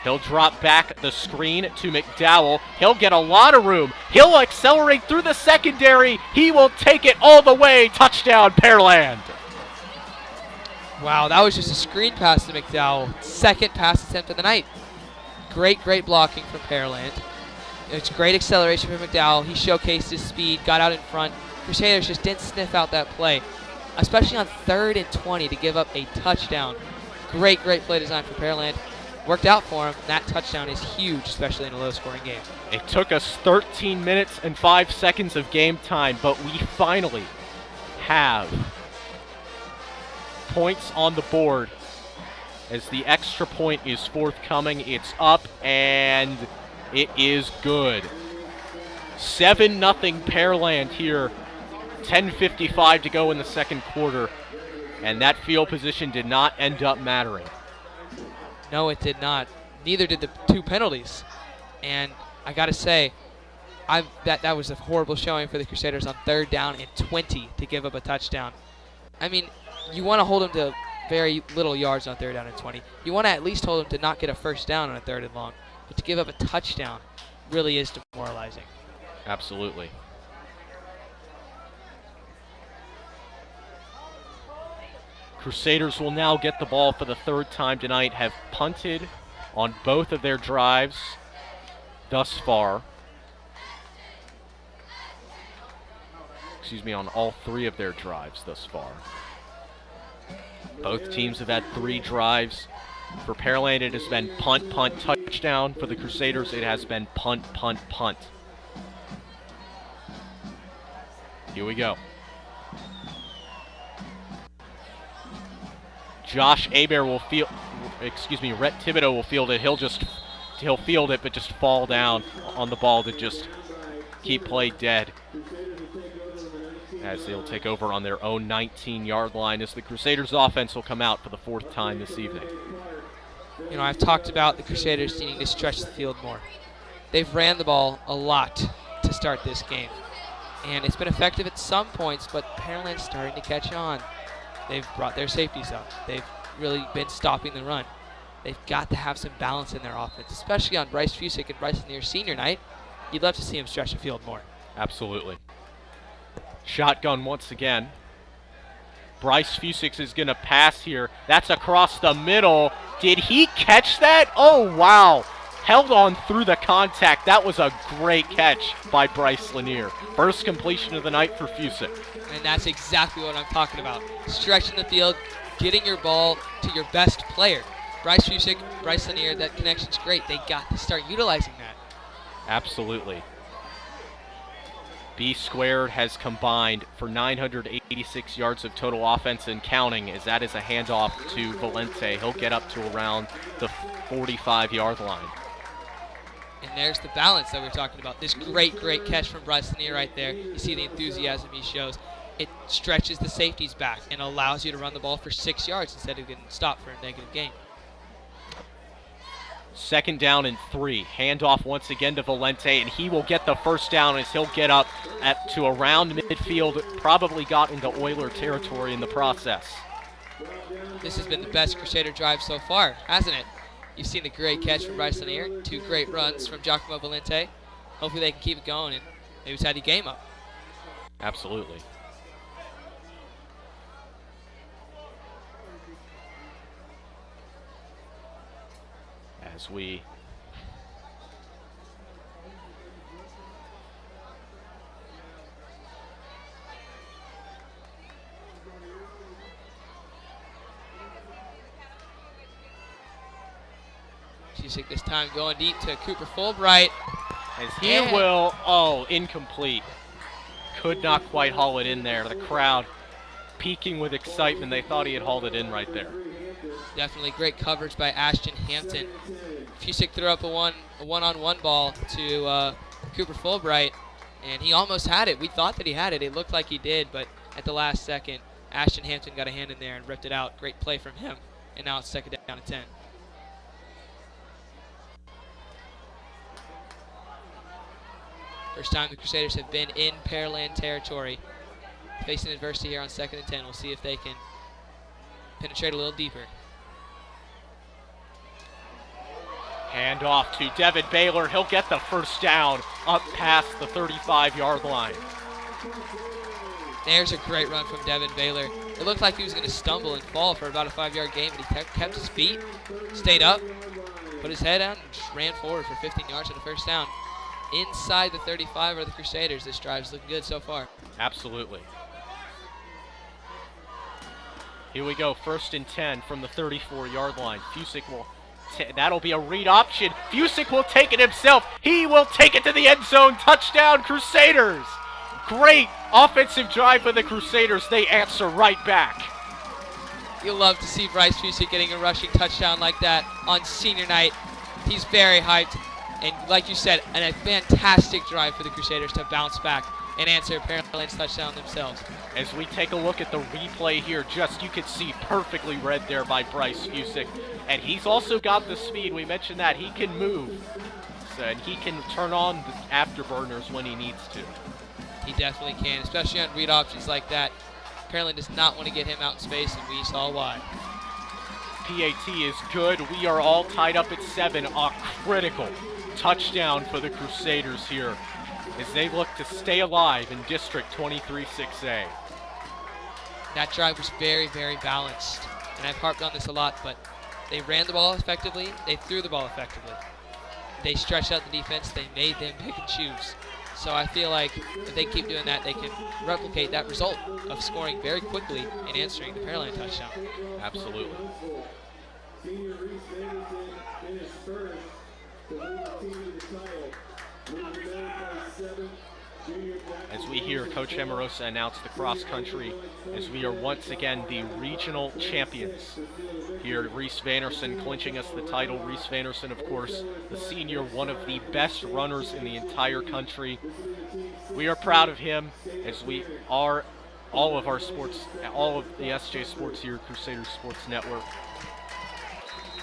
He'll drop back the screen to McDowell. He'll get a lot of room. He'll accelerate through the secondary. He will take it all the way. Touchdown, Pearland. Wow, that was just a screen pass to McDowell. Second pass attempt of the night. Great blocking from Pearland. It's great acceleration from McDowell. He showcased his speed, got out in front. Crusaders just didn't sniff out that play, especially on 3rd and 20 to give up a touchdown. Great play design for Pearland. Worked out for him. That touchdown is huge, especially in a low-scoring game. It took us 13 minutes and 5 seconds of game time, but we finally have points on the board as the extra point is forthcoming. It's up, and it is good. 7-0 Pearland here. 10:55 to go in the second quarter, and that field position did not end up mattering. No, it did not. Neither did the 2 penalties. And I got to say, that was a horrible showing for the Crusaders on 3rd down and 20 to give up a touchdown. I mean, you want to hold them to very little yards on 3rd down and 20. You want to at least hold them to not get a first down on a 3rd and long. But to give up a touchdown really is demoralizing. Absolutely. Crusaders will now get the ball for the 3rd time tonight, have punted on both of their drives thus far. On all 3 of their drives thus far. Both teams have had 3 drives. For Pearland, it has been punt, touchdown. For the Crusaders, it has been punt. Here we go. Josh Hebert will field, Rhett Thibodeau will field it. He'll field it, but just fall down on the ball to just keep play dead. As they'll take over on their own 19-yard line as the Crusaders offense will come out for the 4th time this evening. You know, I've talked about the Crusaders needing to stretch the field more. They've ran the ball a lot to start this game, and it's been effective at some points, but Pearland's starting to catch on. They've brought their safeties up. They've really been stopping the run. They've got to have some balance in their offense, especially on Bryce Fusick and Bryce Neer's senior night. You'd love to see him stretch the field more. Absolutely. Shotgun once again. Bryce Fusick is going to pass here. That's across the middle. Did he catch that? Oh, wow. held on through the contact. That was a great catch by Bryce Lanier. First completion of the night for Fusick. And that's exactly what I'm talking about. Stretching the field, getting your ball to your best player. Bryce Fusick, Bryce Lanier, that connection's great. They got to start utilizing that. Absolutely. B squared has combined for 986 yards of total offense and counting, as that is a handoff to Valente. He'll get up to around the 45-yard line. And there's the balance that we're talking about. This great catch from Bryce Lanier right there. You see the enthusiasm he shows. It stretches the safeties back and allows you to run the ball for 6 yards instead of getting stopped for a negative gain. 2nd down and 3. Handoff once again to Valente, and he will get the first down as he'll get up to around midfield. Probably got into Oiler territory in the process. This has been the best Crusader drive so far, hasn't it? You've seen the great catch from Bryce Lanier, 2 great runs from Giacomo Valente. Hopefully they can keep it going and maybe tie the game up. Absolutely. As we Fusick this time going deep to Cooper Fulbright. As he will, incomplete. Could not quite haul it in there. The crowd peaking with excitement. They thought he had hauled it in right there. Definitely great coverage by Ashton Hampton. Fusick threw up a one-on-one ball to Cooper Fulbright, and he almost had it. We thought that he had it. It looked like he did, but at the last second, Ashton Hampton got a hand in there and ripped it out. Great play from him, and now it's 2nd down and 10. First time the Crusaders have been in Pearland territory. Facing adversity here on 2nd and 10. We'll see if they can penetrate a little deeper. Hand off to Devin Baylor. He'll get the first down up past the 35-yard line. There's a great run from Devin Baylor. It looked like he was going to stumble and fall for about a 5-yard gain, but he kept his feet, stayed up, put his head out, and just ran forward for 15 yards for the first down. Inside the 35 are the Crusaders. This drive's looking good so far. Absolutely. Here we go, 1st and 10 from the 34-yard line. Fusick will, that'll be a read option. Fusick will take it himself. He will take it to the end zone. Touchdown, Crusaders. Great offensive drive for the Crusaders. They answer right back. You'll love to see Bryce Fusick getting a rushing touchdown like that on senior night. He's very hyped. And like you said, a fantastic drive for the Crusaders to bounce back and answer Pearland's touchdown themselves. As we take a look at the replay here, you can see perfectly read there by Bryce Fusick. And he's also got the speed. We mentioned that. He can move. And he can turn on the afterburners when he needs to. He definitely can, especially on read options like that. Pearland does not want to get him out in space, and we saw why. PAT is good. We are all tied up at 7. A critical touchdown for the Crusaders here as they look to stay alive in District 23-6A. That drive was very, very balanced, and I've harped on this a lot, but they ran the ball effectively, they threw the ball effectively. They stretched out the defense, they made them pick and choose. So I feel like if they keep doing that, they can replicate that result of scoring very quickly and answering the Pearland touchdown. Absolutely. As we hear Coach Emarosa announce the cross country, as we are once again the regional champions. Here, Reese Vanderson clinching us the title. Reese Vanderson, of course, the senior, one of the best runners in the entire country. We are proud of him, as we are all of our sports, all of the SJ Sports here, Crusader Sports Network.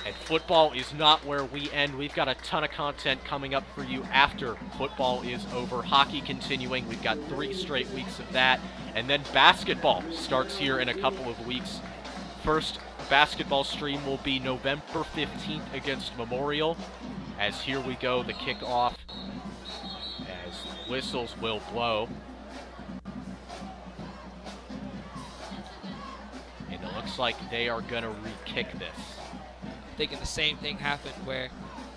And football is not where we end. We've got a ton of content coming up for you after football is over. Hockey continuing. We've got 3 straight weeks of that. And then basketball starts here in a couple of weeks. First basketball stream will be November 15th against Memorial. As here we go, the kickoff, as whistles will blow. And it looks like they are going to re-kick this. Thinking the same thing happened where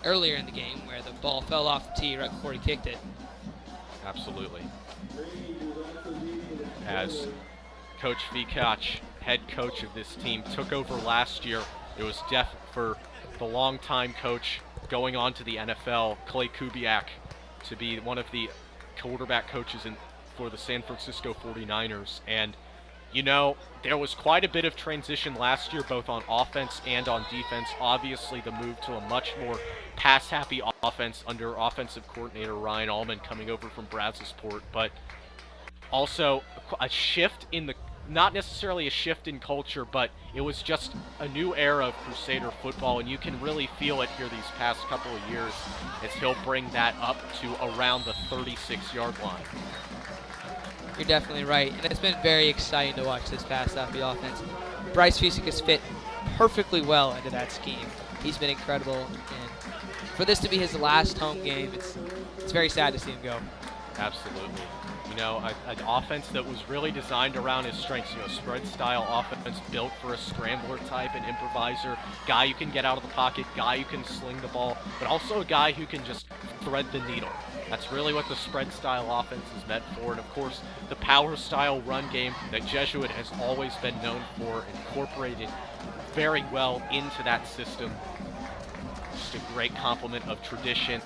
earlier in the game where the ball fell off the tee right before he kicked it. Absolutely. As Coach Vikac, head coach of this team, took over last year, it was for the longtime coach going on to the NFL, Clay Kubiak, to be one of the quarterback coaches for the San Francisco 49ers. And, you know, there was quite a bit of transition last year, both on offense and on defense. Obviously, the move to a much more pass-happy offense under offensive coordinator Ryan Allman coming over from Brazosport, but also a shift in the, not necessarily a shift in culture, but it was just a new era of Crusader football, and you can really feel it here these past couple of years as he'll bring that up to around the 36-yard line. You're definitely right, and it's been very exciting to watch this pass-happy offense. Bryce Fusick has fit perfectly well into that scheme. He's been incredible, and for this to be his last home game, it's very sad to see him go. Absolutely. You know, an offense that was really designed around his strengths, you know, spread-style offense built for a scrambler type, an improviser, guy who can get out of the pocket, guy who can sling the ball, but also a guy who can just thread the needle. That's really what the spread-style offense is meant for, and of course, the power-style run game that Jesuit has always been known for, incorporated very well into that system. Just a great complement of tradition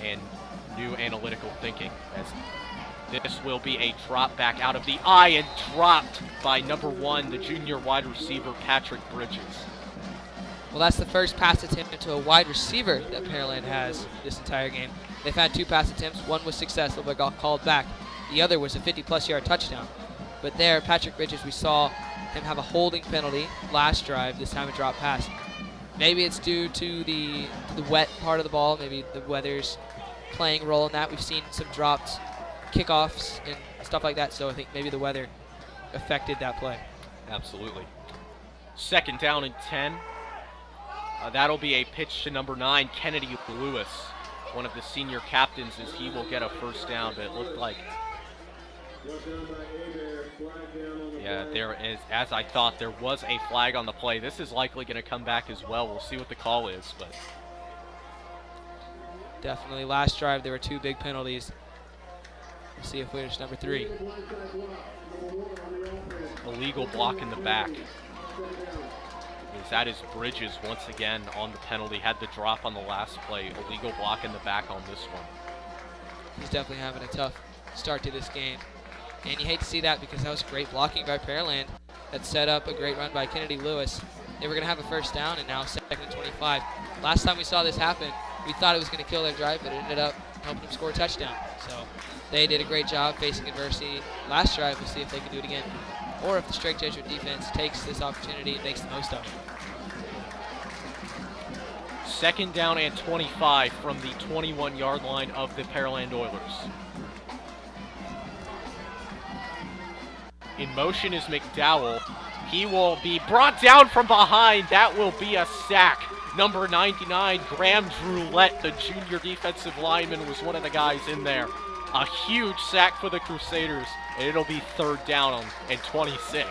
and new analytical thinking, as this will be a drop back out of the eye and dropped by number 1, the junior wide receiver, Patrick Bridges. Well, that's the first pass attempt to a wide receiver that Pearland has this entire game. They've had 2 pass attempts. One was successful but got called back. The other was a 50-plus yard touchdown. But there, Patrick Bridges, we saw him have a holding penalty last drive, this time a drop pass. Maybe it's due to the wet part of the ball. Maybe the weather's playing a role in that. We've seen some dropped kickoffs and stuff like that, so I think maybe the weather affected that play. Absolutely. 2nd down and 10. That'll be a pitch to number 9, Kennedy Lewis, one of the senior captains, as he will get a first down, but it looked like, yeah, there is, as I thought, there was a flag on the play. This is likely going to come back as well. We'll see what the call is, but definitely last drive there were 2 big penalties. We'll see if there's number 3. Illegal block in the back. That is Bridges once again on the penalty. Had the drop on the last play. Illegal block in the back on this one. He's definitely having a tough start to this game. And you hate to see that because that was great blocking by Pearland that set up a great run by Kennedy Lewis. They were going to have a first down, and now 2nd and 25. Last time we saw this happen, we thought it was going to kill their drive, but it ended up helping them score a touchdown. So they did a great job facing adversity last drive. We'll see if they can do it again, or if the Strake Jesuit defense takes this opportunity and makes the most of it. 2nd down and 25 from the 21-yard line of the Pearland Oilers. In motion is McDowell. He will be brought down from behind. That will be a sack. Number 99, Graham Droulette, the junior defensive lineman, was one of the guys in there. A huge sack for the Crusaders, and it'll be 3rd down and 26.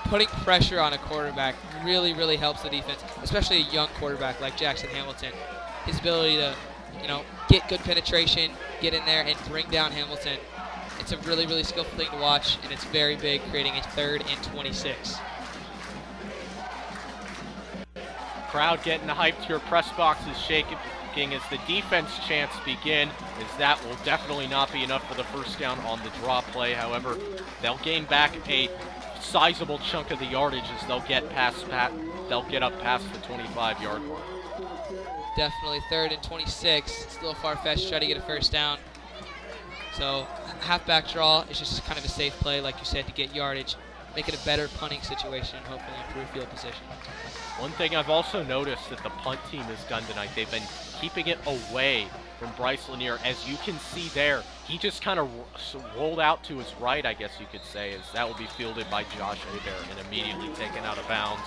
Putting pressure on a quarterback really, really helps the defense, especially a young quarterback like Jackson Hamilton. His ability to, get good penetration, get in there, and bring down Hamilton. It's a really, really skillful thing to watch, and it's very big, creating a 3rd and 26. Crowd getting hyped here. Press box is shaking as the defense chants begin, as that will definitely not be enough for the first down on the draw play. However, they'll gain back a sizable chunk of the yardage as they'll get up past the 25-yard mark. Definitely 3rd and 26. It's a little far-fetched to try to get a first down. So halfback draw is just kind of a safe play, like you said, to get yardage, make it a better punting situation, and hopefully improve field position. One thing I've also noticed that the punt team has done tonight, they've been keeping it away from Bryce Lanier. As you can see there, he just kind of rolled out to his right, I guess you could say, as that will be fielded by Josh Hebert and immediately taken out of bounds.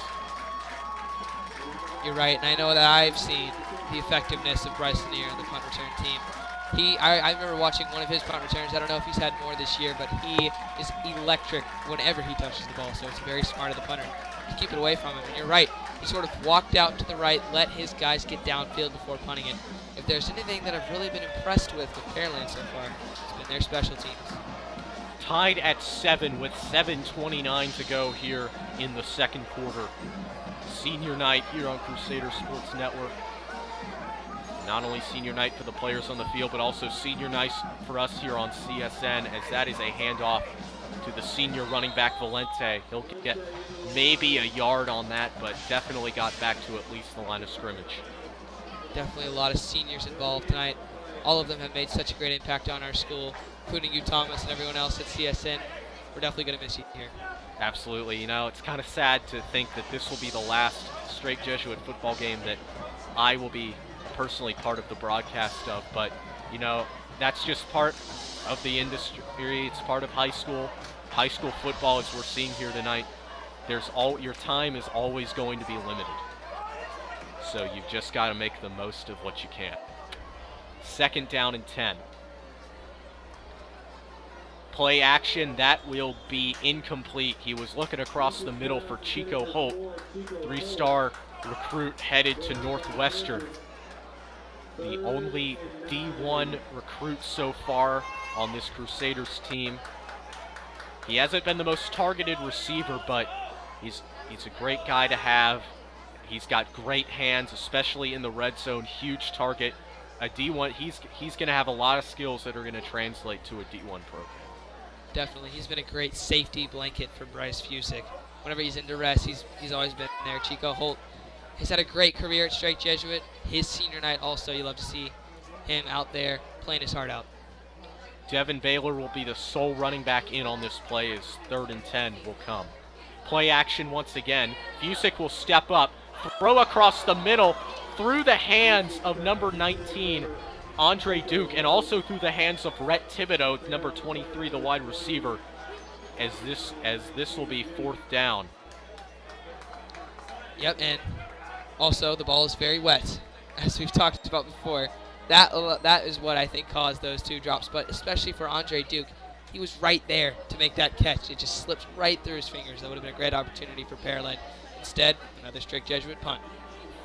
You're right, and I know that I've seen the effectiveness of Bryce Lanier and the punt return team. I remember watching one of his punt returns. I don't know if he's had more this year, but he is electric whenever he touches the ball, so it's very smart of the punter to keep it away from him. And you're right, He sort of walked out to the right, let his guys get downfield before punting it. If there's anything that I've really been impressed with Pearland so far, it's been their special teams. Tied at 7 with 7:29 to go here in the second quarter. Senior night here on Crusader Sports Network. Not only senior night for the players on the field, but also senior night for us here on CSN, as that is a handoff to the senior running back Valente. He'll get maybe a yard on that, but definitely got back to at least the line of scrimmage. Definitely a lot of seniors involved tonight. All of them have made such a great impact on our school, including you, Thomas, and everyone else at CSN. We're definitely going to miss you here. Absolutely. You know, it's kind of sad to think that this will be the last straight Jesuit football game that I will be personally part of the broadcast of, but you know, that's just part of the industry. It's part of high school football, as we're seeing here tonight. Your time is always going to be limited, so you've just got to make the most of what you can. Second down and 10. Play action, that will be incomplete. He was looking across the middle for Chico Holt, 3-star recruit headed to Northwestern. The only D1 recruit so far on this Crusaders team. He hasn't been the most targeted receiver, but he's a great guy to have. He's got great hands, especially in the red zone, huge target. A D1, he's going to have a lot of skills that are going to translate to a D1 program. Definitely. He's been a great safety blanket for Bryce Fusick. Whenever he's in duress, he's always been there. Chico Holt has had a great career at Straight Jesuit. His senior night also, you love to see him out there playing his heart out. Devin Baylor will be the sole running back in on this play as 3rd and 10 will come. Play action once again. Fusick will step up, throw across the middle, through the hands of number 19, Andre Duke, and also through the hands of Rhett Thibodeau, number 23, the wide receiver, as this will be 4th down. Yep, and also the ball is very wet, as we've talked about before. That is what I think caused those 2 drops, but especially for Andre Duke, he was right there to make that catch. It just slipped right through his fingers. That would have been a great opportunity for Pearland. Instead, another strict Jesuit punt.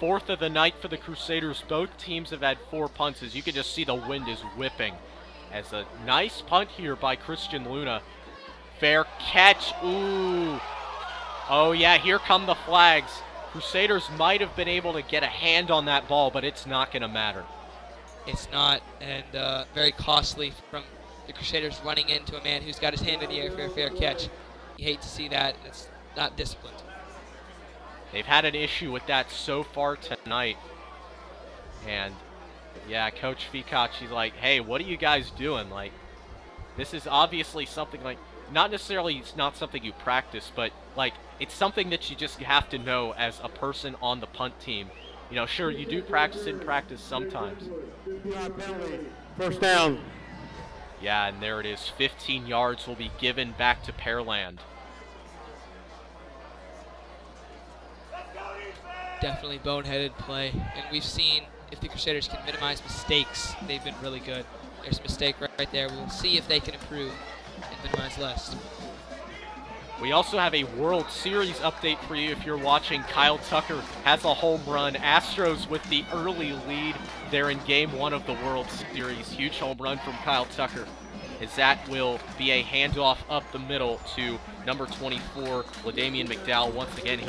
4th of the night for the Crusaders. Both teams have had 4 punts, as you can just see the wind is whipping. As a nice punt here by Christian Luna. Fair catch. Ooh. Oh yeah, here come the flags. Crusaders might have been able to get a hand on that ball, but it's not going to matter. It's not, and very costly from the Crusaders running into a man who's got his hand in the air for a fair catch. You hate to see that. It's not disciplined. They've had an issue with that so far tonight. And yeah, Coach Feacock, she's like, hey, what are you guys doing? Like, this is obviously something like, not necessarily it's not something you practice, but like it's something that you just have to know as a person on the punt team. You know, sure, you do practice in practice sometimes. 1st down. Yeah, and there it is. 15 yards will be given back to Pearland. Definitely boneheaded play, and we've seen if the Crusaders can minimize mistakes, they've been really good. There's a mistake right there. We'll see if they can improve and minimize less. We also have a World Series update for you if you're watching. Kyle Tucker has a home run. Astros with the early lead there in Game 1 of the World Series. Huge home run from Kyle Tucker, as that will be a handoff up the middle to number 24, LaDamian McDowell. Once again,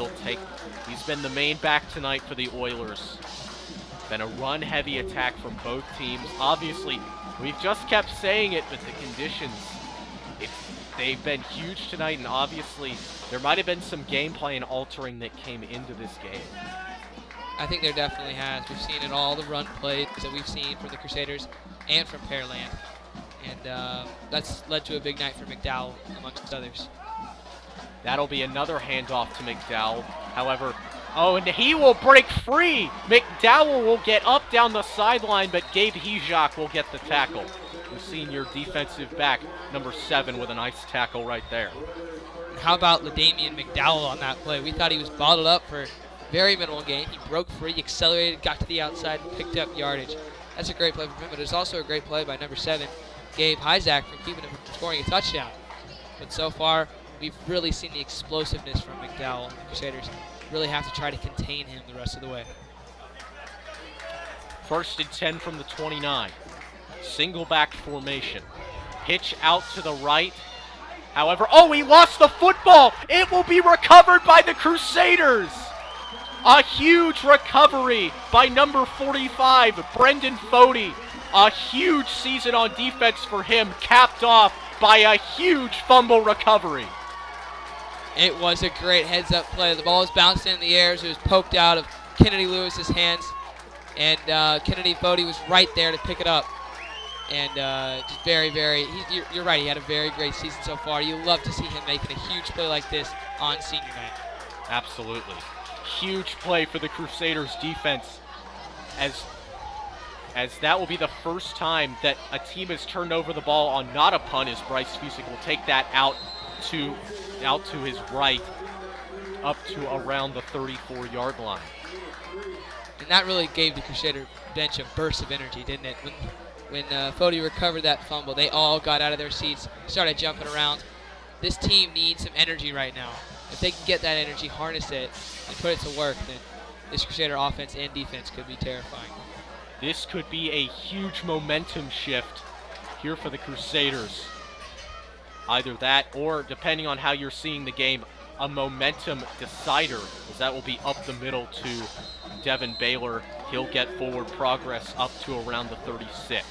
he's been the main back tonight for the Oilers. Been a run-heavy attack from both teams. Obviously, we've just kept saying it, but the conditions, they've been huge tonight, and obviously there might have been some game plan altering that came into this game. I think there definitely has. We've seen it all, the run plays that we've seen from the Crusaders and from Pearland. And that's led to a big night for McDowell, amongst others. That'll be another handoff to McDowell. However, oh, and he will break free. McDowell will get up down the sideline, but Gabe Hejak will get the tackle. The senior defensive back, number 7, with a nice tackle right there. How about LaDamian McDowell on that play? We thought he was bottled up for very minimal gain. He broke free, accelerated, got to the outside, and picked up yardage. That's a great play from him, but it's also a great play by number 7, Gabe Hejak, for keeping him from scoring a touchdown. But so far, we've really seen the explosiveness from McDowell and the Crusaders really have to try to contain him the rest of the way. 1st and 10 from the 29. Single back formation. Pitch out to the right. However, oh, he lost the football. It will be recovered by the Crusaders. A huge recovery by number 45, Brendan Fody. A huge season on defense for him, capped off by a huge fumble recovery. It was a great heads-up play. The ball was bouncing in the air as it was poked out of Kennedy Lewis's hands, and Kennedy Fody was right there to pick it up. And just you're right, he had a very great season so far. You love to see him making a huge play like this on senior night. Absolutely. Huge play for the Crusaders defense, as that will be the first time that a team has turned over the ball on not a punt, as Bryce Fusick will take that out to his right, up to around the 34-yard line. And that really gave the Crusader bench a burst of energy, didn't it? When Fody recovered that fumble, they all got out of their seats, started jumping around. This team needs some energy right now. If they can get that energy, harness it, and put it to work, then this Crusader offense and defense could be terrifying. This could be a huge momentum shift here for the Crusaders. Either that, or depending on how you're seeing the game, a momentum decider, as that will be up the middle to Devin Baylor. He'll get forward progress up to around the 36.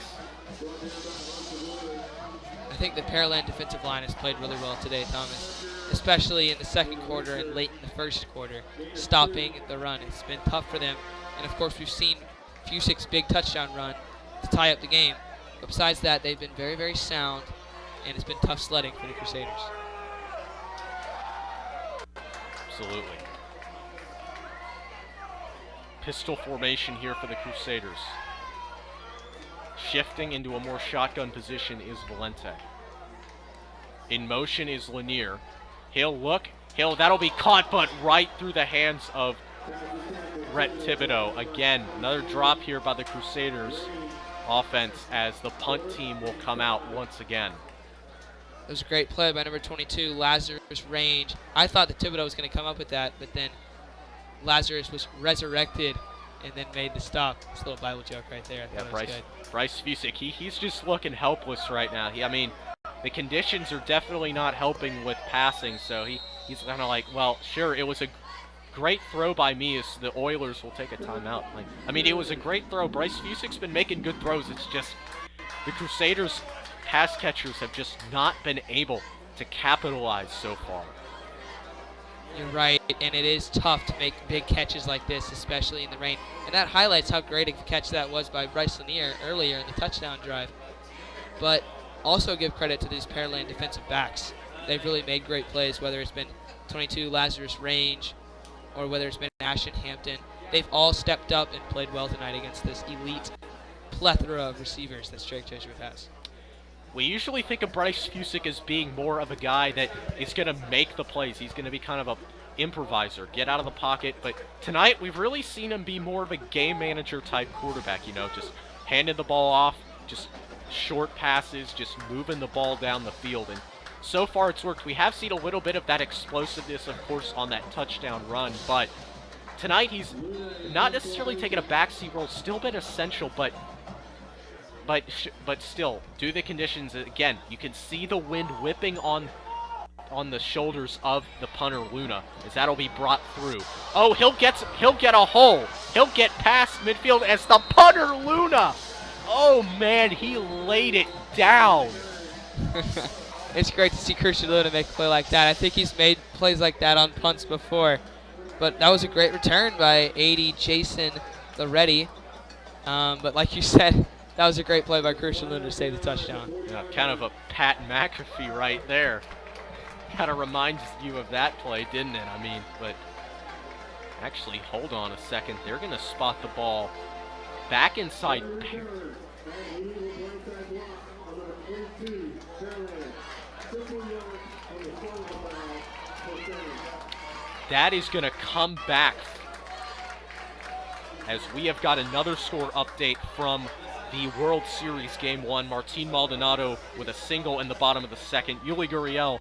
I think the Pearland defensive line has played really well today, Thomas, especially in the second quarter and late in the first quarter, stopping the run. It's been tough for them, and of course we've seen Fusick's big touchdown run to tie up the game. But besides that, they've been very, very sound, and it's been tough sledding for the Crusaders. Absolutely. Pistol formation here for the Crusaders. Shifting into a more shotgun position is Valente. In motion is Lanier. He'll look. That'll be caught, but right through the hands of Brett Thibodeau. Again, another drop here by the Crusaders offense as the punt team will come out once again. It was a great play by number 22, Lazarus Range. I thought that Thibodeau was going to come up with that, but then Lazarus was resurrected and then made the stop. It's a little Bible joke right there. I thought it was good. Bryce Fusick, he's just looking helpless right now. I mean, the conditions are definitely not helping with passing, so he's kind of like, well, sure, it was a great throw by me as the Oilers will take a timeout. I mean, it was a great throw. Bryce Fusick's been making good throws. It's just the Crusaders pass catchers have just not been able to capitalize so far. You're right, and it is tough to make big catches like this, especially in the rain. And that highlights how great a catch that was by Bryce Lanier earlier in the touchdown drive. But also give credit to these Pearland defensive backs. They've really made great plays, whether it's been 22 Lazarus Range or whether it's been Ashton Hampton. They've all stepped up and played well tonight against this elite plethora of receivers that Drake Jesuit has. We usually think of Bryce Fusick as being more of a guy that is going to make the plays. He's going to be kind of an improviser, get out of the pocket. But tonight, we've really seen him be more of a game manager type quarterback, just handing the ball off, just short passes, just moving the ball down the field. And so far, it's worked. We have seen a little bit of that explosiveness, of course, on that touchdown run. But tonight, he's not necessarily taking a backseat role, still been essential, but still, due to the conditions, again, you can see the wind whipping on the shoulders of the punter Luna, as that'll be brought through. Oh, he'll get a hole. He'll get past midfield as the punter Luna. Oh man, he laid it down. It's great to see Christian Luna make a play like that. I think he's made plays like that on punts before, but that was a great return by 80 Jason Loretti. But like you said, that was a great play by Christian Luna to save the touchdown. Yeah, kind of a Pat McAfee right there. Kind of reminds you of that play, didn't it? I mean, but actually, hold on a second. They're going to spot the ball back inside. That is going to come back, as we have got another score update from the World Series Game 1. Martin Maldonado with a single in the bottom of the second. Yuli Gurriel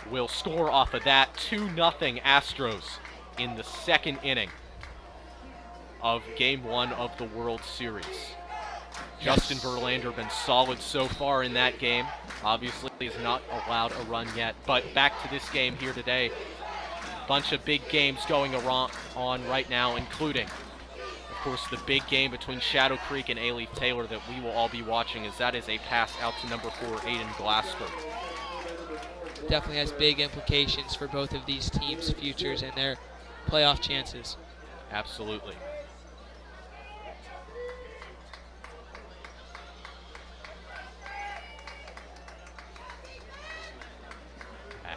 will score off of that. 2-0 Astros in the second inning of Game 1 of the World Series. Justin Verlander been solid so far in that game. Obviously, he's not allowed a run yet. But back to this game here today. Bunch of big games going on right now, including, of course, the big game between Shadow Creek and A-Leaf Taylor that we will all be watching, as that is a pass out to number 4, Aiden Glasper. Definitely has big implications for both of these teams' futures and their playoff chances. Absolutely.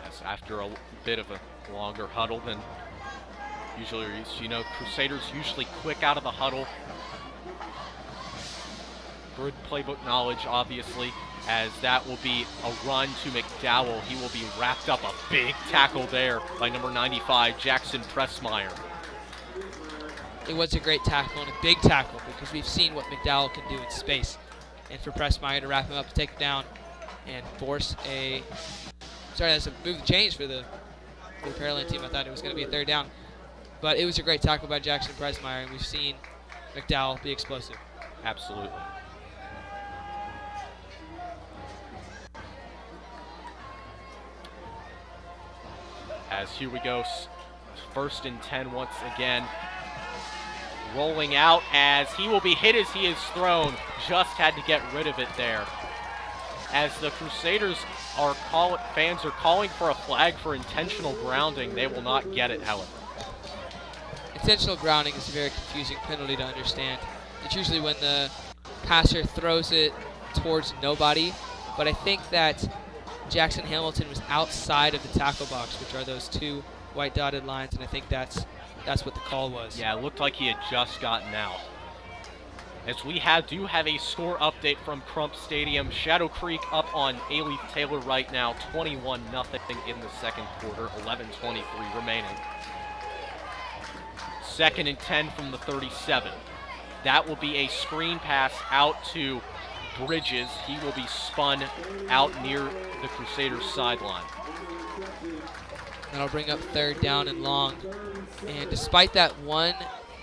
As after a bit of a longer huddle than usually are used, you know, Crusaders usually quick out of the huddle. Good playbook knowledge, obviously, as that will be a run to McDowell. He will be wrapped up. A big tackle there by number 95, Jackson Pressmeyer. It was a great tackle and a big tackle, because we've seen what McDowell can do in space. And for Pressmeyer to wrap him up, take him down, and force a... Sorry, that's a move change for the Pearland team. I thought it was going to be a third down. But it was a great tackle by Jackson Pressmeyer, and we've seen McDowell be explosive. Absolutely. As here we go, 1st and 10 once again. Rolling out as he will be hit as he is thrown. Just had to get rid of it there. As the Crusaders fans are calling for a flag for intentional grounding, they will not get it, however. Intentional grounding is a very confusing penalty to understand. It's usually when the passer throws it towards nobody, but I think that Jackson Hamilton was outside of the tackle box, which are those 2 white dotted lines, and I think that's what the call was. Yeah, it looked like he had just gotten out. As we do have a score update from Crump Stadium. Shadow Creek up on A-Leaf Taylor right now, 21-0 in the second quarter, 11:23 remaining. 2nd and 10 from the 37. That will be a screen pass out to Bridges. He will be spun out near the Crusaders sideline. That'll bring up 3rd down and long. And despite that one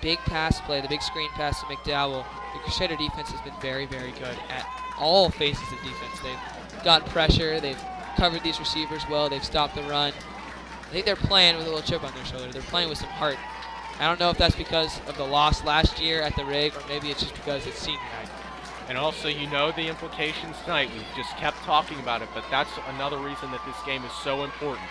big pass play, the big screen pass to McDowell, the Crusader defense has been very, very good at all phases of defense. They've got pressure, they've covered these receivers well, they've stopped the run. I think they're playing with a little chip on their shoulder. They're playing with some heart. I don't know if that's because of the loss last year at the Rig, or maybe it's just because it's senior night. And also, you know the implications tonight. We've just kept talking about it, but that's another reason that this game is so important.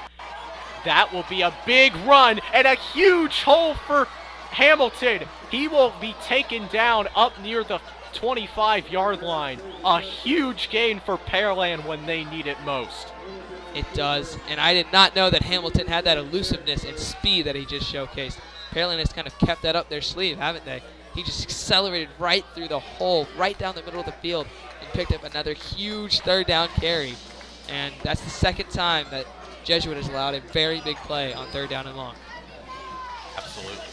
That will be a big run and a huge hole for Hamilton. He will be taken down up near the 25-yard line. A huge gain for Pearland when they need it most. It does, and I did not know that Hamilton had that elusiveness and speed that he just showcased. Pearland has kind of kept that up their sleeve, haven't they? He just accelerated right through the hole, right down the middle of the field, and picked up another huge 3rd down carry. And that's the 2nd time that Jesuit has allowed a very big play on 3rd down and long. Absolutely.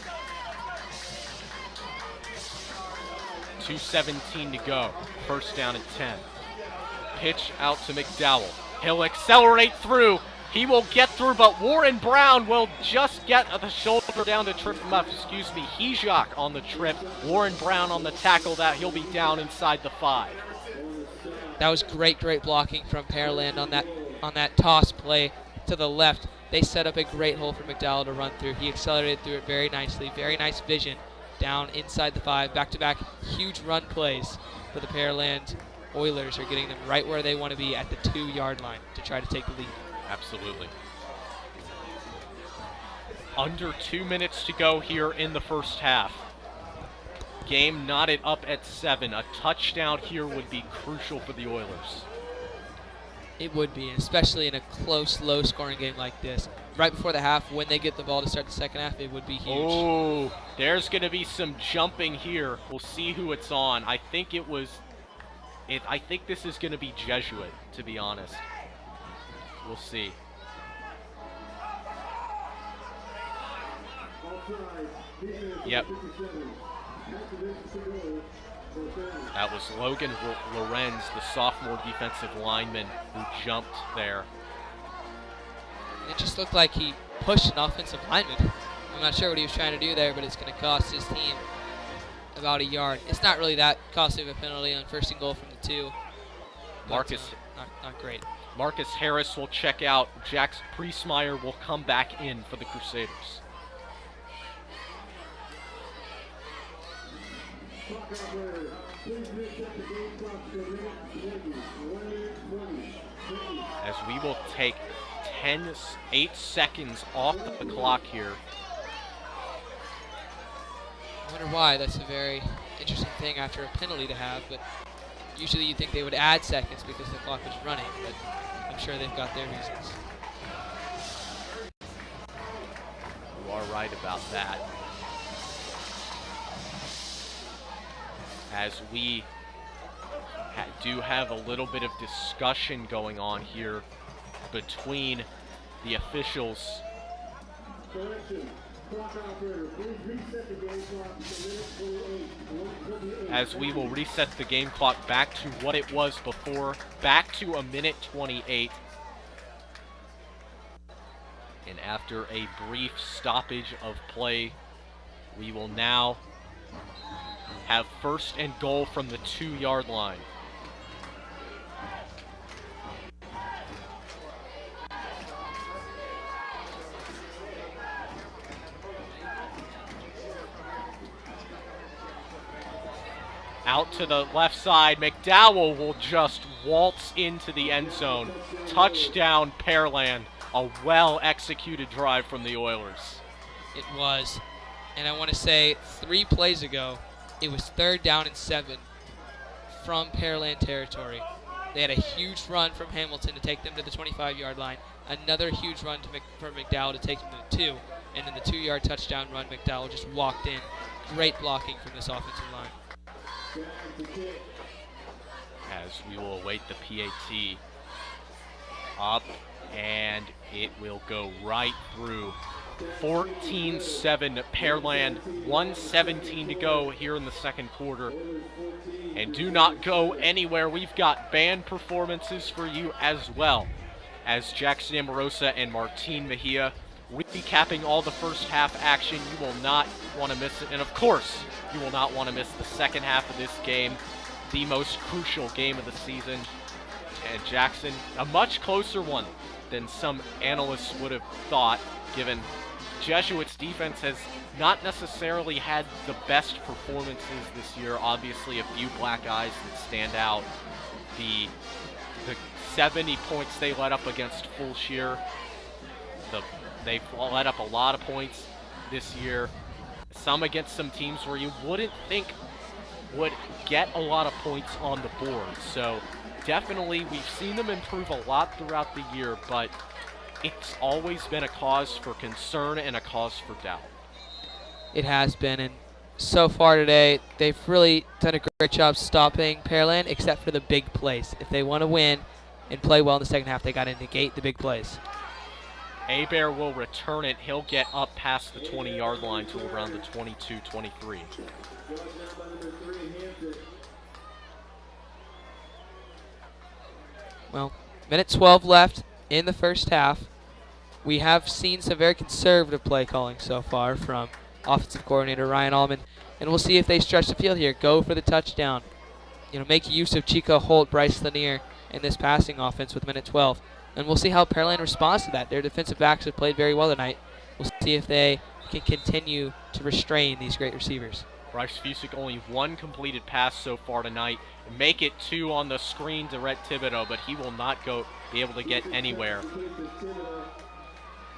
2:17 to go. 1st down and 10. Pitch out to McDowell. He'll accelerate through. He will get through, but Warren Brown will just get the shoulder down to trip him up. Hejak on the trip. Warren Brown on the tackle. That he'll be down inside the 5. That was great blocking from Pearland on that toss play to the left. They set up a great hole for McDowell to run through. He accelerated through it very nicely. Very nice vision down inside the 5. Back-to-back huge run plays for the Pearland Oilers are getting them right where they want to be at the 2-yard line to try to take the lead. Absolutely. Under 2 minutes to go here in the first half. Game knotted up at 7. A touchdown here would be crucial for the Oilers. It would be, especially in a close, low-scoring game like this. Right before the half, when they get the ball to start the second half, it would be huge. Oh, there's going to be some jumping here. We'll see who it's on. I think I think this is going to be Jesuit, to be honest. We'll see. Yep. That was Logan Lorenz, the sophomore defensive lineman, who jumped there. It just looked like he pushed an offensive lineman I'm not sure what he was trying to do there, but it's going to cost his team about a yard. It's not really that costly of a penalty on 1st and goal from the 2. Marcus, not great. Marcus Harris will check out. Jax Priestmeyer will come back in for the Crusaders. As we will take 8 seconds off the clock here. I wonder why. That's a very interesting thing after a penalty to have, but usually you'd think they would add seconds because the clock was running, but I'm sure they've got their reasons. You are right about that. As we do have a little bit of discussion going on here between the officials. As we will reset the game clock back to what it was before, back to a minute 28. And after a brief stoppage of play, we will now have 1st and goal from the 2-yard line. Out to the left side, McDowell will just waltz into the end zone. Touchdown, Pearland. A well-executed drive from the Oilers. It was. And I want to say 3 plays ago, it was 3rd down and 7 from Pearland territory. They had a huge run from Hamilton to take them to the 25-yard line. Another huge run from McDowell to take them to the 2. And then the 2-yard touchdown run, McDowell just walked in. Great blocking from this offensive line. As we will await the PAT. Up, and it will go right through. 14-7 Pearland, 1:17 to go here in the 2nd quarter. And do not go anywhere. We've got band performances for you as well, as Jackson Amorosa and Martin Mejia recapping all the first half action. You will not want to miss it. And of course, you will not want to miss the second half of this game, the most crucial game of the season. And Jackson, a much closer one than some analysts would have thought, given Jesuits' defense has not necessarily had the best performances this year. Obviously, a few black eyes that stand out. The 70 points they let up against Full Shear. They've let up a lot of points this year. Some against some teams where you wouldn't think would get a lot of points on the board. So definitely we've seen them improve a lot throughout the year, but it's always been a cause for concern and a cause for doubt. It has been, and so far today, they've really done a great job stopping Pearland, except for the big plays. If they want to win and play well in the second half, they got to negate the big plays. Abear will return it. He'll get up past the 20-yard line to around the 22-23. Well, minute 12 left in the first half. We have seen some very conservative play calling so far from offensive coordinator Ryan Allman, and we'll see if they stretch the field here. Go for the touchdown. Make use of Chico Holt, Bryce Lanier in this passing offense with minute 12. And we'll see how Pearland responds to that. Their defensive backs have played very well tonight. We'll see if they can continue to restrain these great receivers. Bryce Fusick only 1 completed pass so far tonight. Make it 2 on the screen to Rhett Thibodeau, but he will not be able to get anywhere.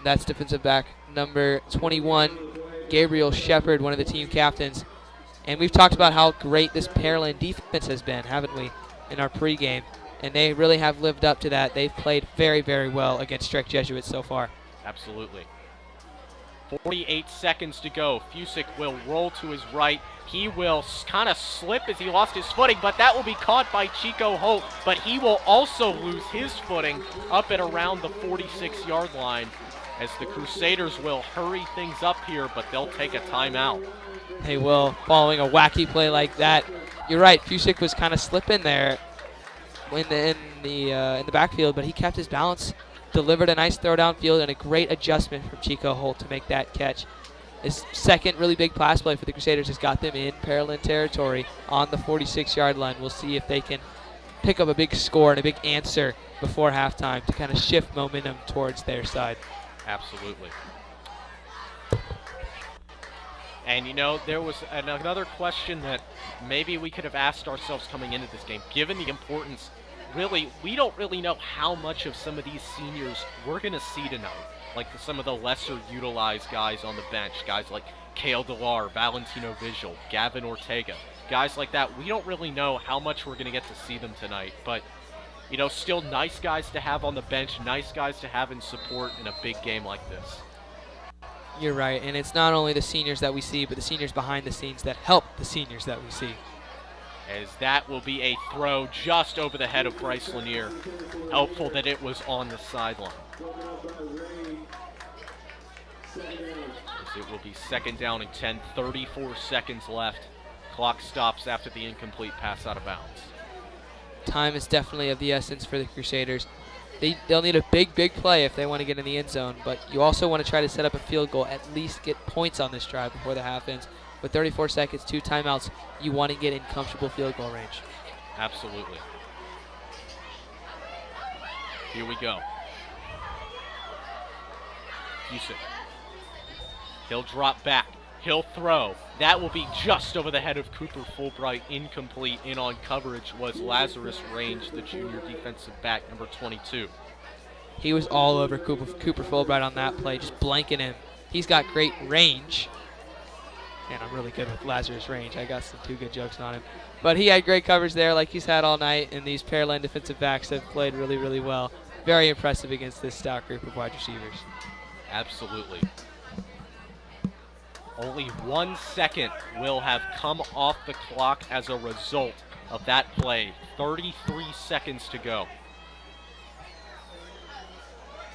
That's defensive back number 21, Gabriel Shepard, one of the team captains. And we've talked about how great this Pearland defense has been, haven't we, in our pregame. And they really have lived up to that. They've played very, very well against strict Jesuits so far. Absolutely. 48 seconds to go. Fusick will roll to his right. He will kind of slip as he lost his footing, but that will be caught by Chico Holt. But he will also lose his footing up at around the 46-yard line, as the Crusaders will hurry things up here, but they'll take a timeout. They will, following a wacky play like that. You're right, Fusick was kind of slipping there in the backfield, but he kept his balance, delivered a nice throw downfield, and a great adjustment from Chico Holt to make that catch. His second really big pass play for the Crusaders has got them in Pearland territory on the 46-yard line. We'll see if they can pick up a big score and a big answer before halftime to kind of shift momentum towards their side. Absolutely. And, you know, there was another question that maybe we could have asked ourselves coming into this game. Given the importance, really, we don't really know how much of some of these seniors we're going to see tonight. Like some of the lesser utilized guys on the bench, guys like Kale Delar, Valentino Vigil, Gavin Ortega, guys like that. We don't really know how much we're going to get to see them tonight, but, you know, still nice guys to have on the bench, nice guys to have in support in a big game like this. You're right, and it's not only the seniors that we see, but the seniors behind the scenes that help the seniors that we see. As that will be a throw just over the head of Bryce Lanier. Helpful that it was on the sideline. As it will be 2nd down and 10, 34 seconds left. Clock stops after the incomplete pass out of bounds. Time is definitely of the essence for the Crusaders. They'll need a big play if they want to get in the end zone, but you also want to try to set up a field goal, at least get points on this drive before the half ends. With 34 seconds, 2 timeouts, you want to get in comfortable field goal range. Absolutely. Here we go. Houston. He'll drop back. He'll throw. That will be just over the head of Cooper Fulbright. Incomplete. In on coverage was Lazarus Range, the junior defensive back, number 22. He was all over Cooper Fulbright on that play, just blanking him. He's got great range. And I'm really good with Lazarus Range. I got some 2 good jokes on him. But he had great coverage there like he's had all night, and these Pearland defensive backs have played really well. Very impressive against this stout group of wide receivers. Absolutely. Only 1 second will have come off the clock as a result of that play. 33 seconds to go.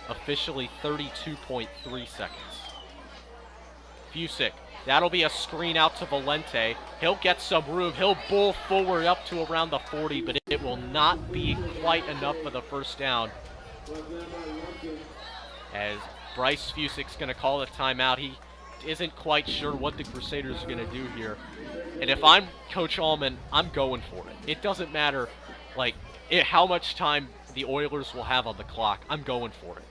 Officially 32.3 seconds. Fusick. That'll be a screen out to Valente. He'll get some room. He'll bull forward up to around the 40, but it will not be quite enough for the first down. As Bryce Fusick's going to call a timeout. He isn't quite sure what the Crusaders are going to do here. And if I'm Coach Allman, I'm going for it. It doesn't matter how much time the Oilers will have on the clock. I'm going for it.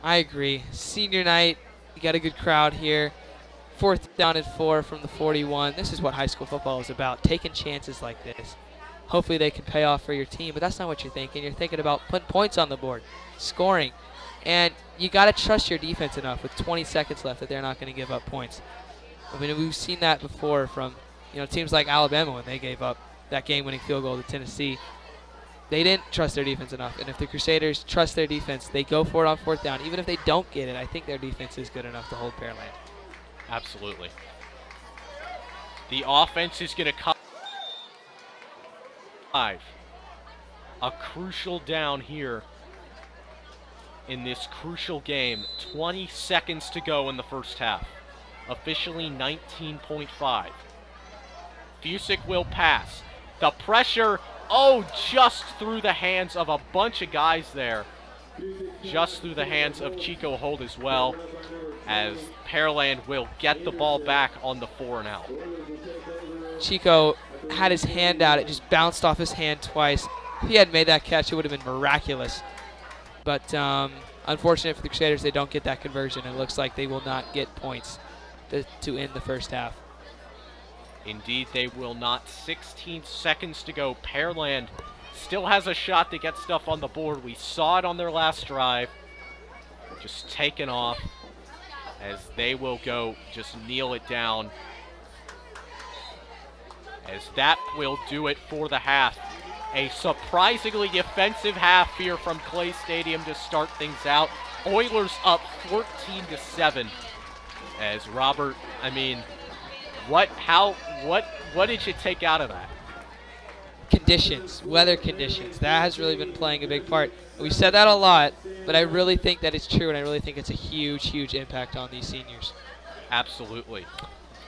I agree. Senior night, you got a good crowd here. 4th down and 4 from the 41. This is what high school football is about, taking chances like this. Hopefully they can pay off for your team, but that's not what you're thinking. You're thinking about putting points on the board, scoring. And you got to trust your defense enough with 20 seconds left that they're not going to give up points. I mean, we've seen that before from, teams like Alabama when they gave up that game-winning field goal to Tennessee. They didn't trust their defense enough. And if the Crusaders trust their defense, they go for it on 4th down. Even if they don't get it, I think their defense is good enough to hold Pearland. Absolutely. The offense is going to come. 5. A crucial down here in this crucial game. 20 seconds to go in the first half. Officially 19.5. Fusick will pass. The pressure, just through the hands of a bunch of guys there. Just through the hands of Chico Holt as well, as Pearland will get the ball back on the 4 and out. Chico had his hand out. It just bounced off his hand twice. If he had made that catch, it would have been miraculous. But unfortunate for the Crusaders, they don't get that conversion. It looks like they will not get points to end the first half. Indeed, they will not. 16 seconds to go. Pearland still has a shot to get stuff on the board. We saw it on their last drive. Just taken off as they will go just kneel it down. As that will do it for the half. A surprisingly defensive half here from Clay Stadium to start things out. Oilers up 14-7. As Robert, what did you take out of that? Conditions, weather conditions. That has really been playing a big part. We said that a lot, but I really think that it's true, and I really think it's a huge impact on these seniors. Absolutely.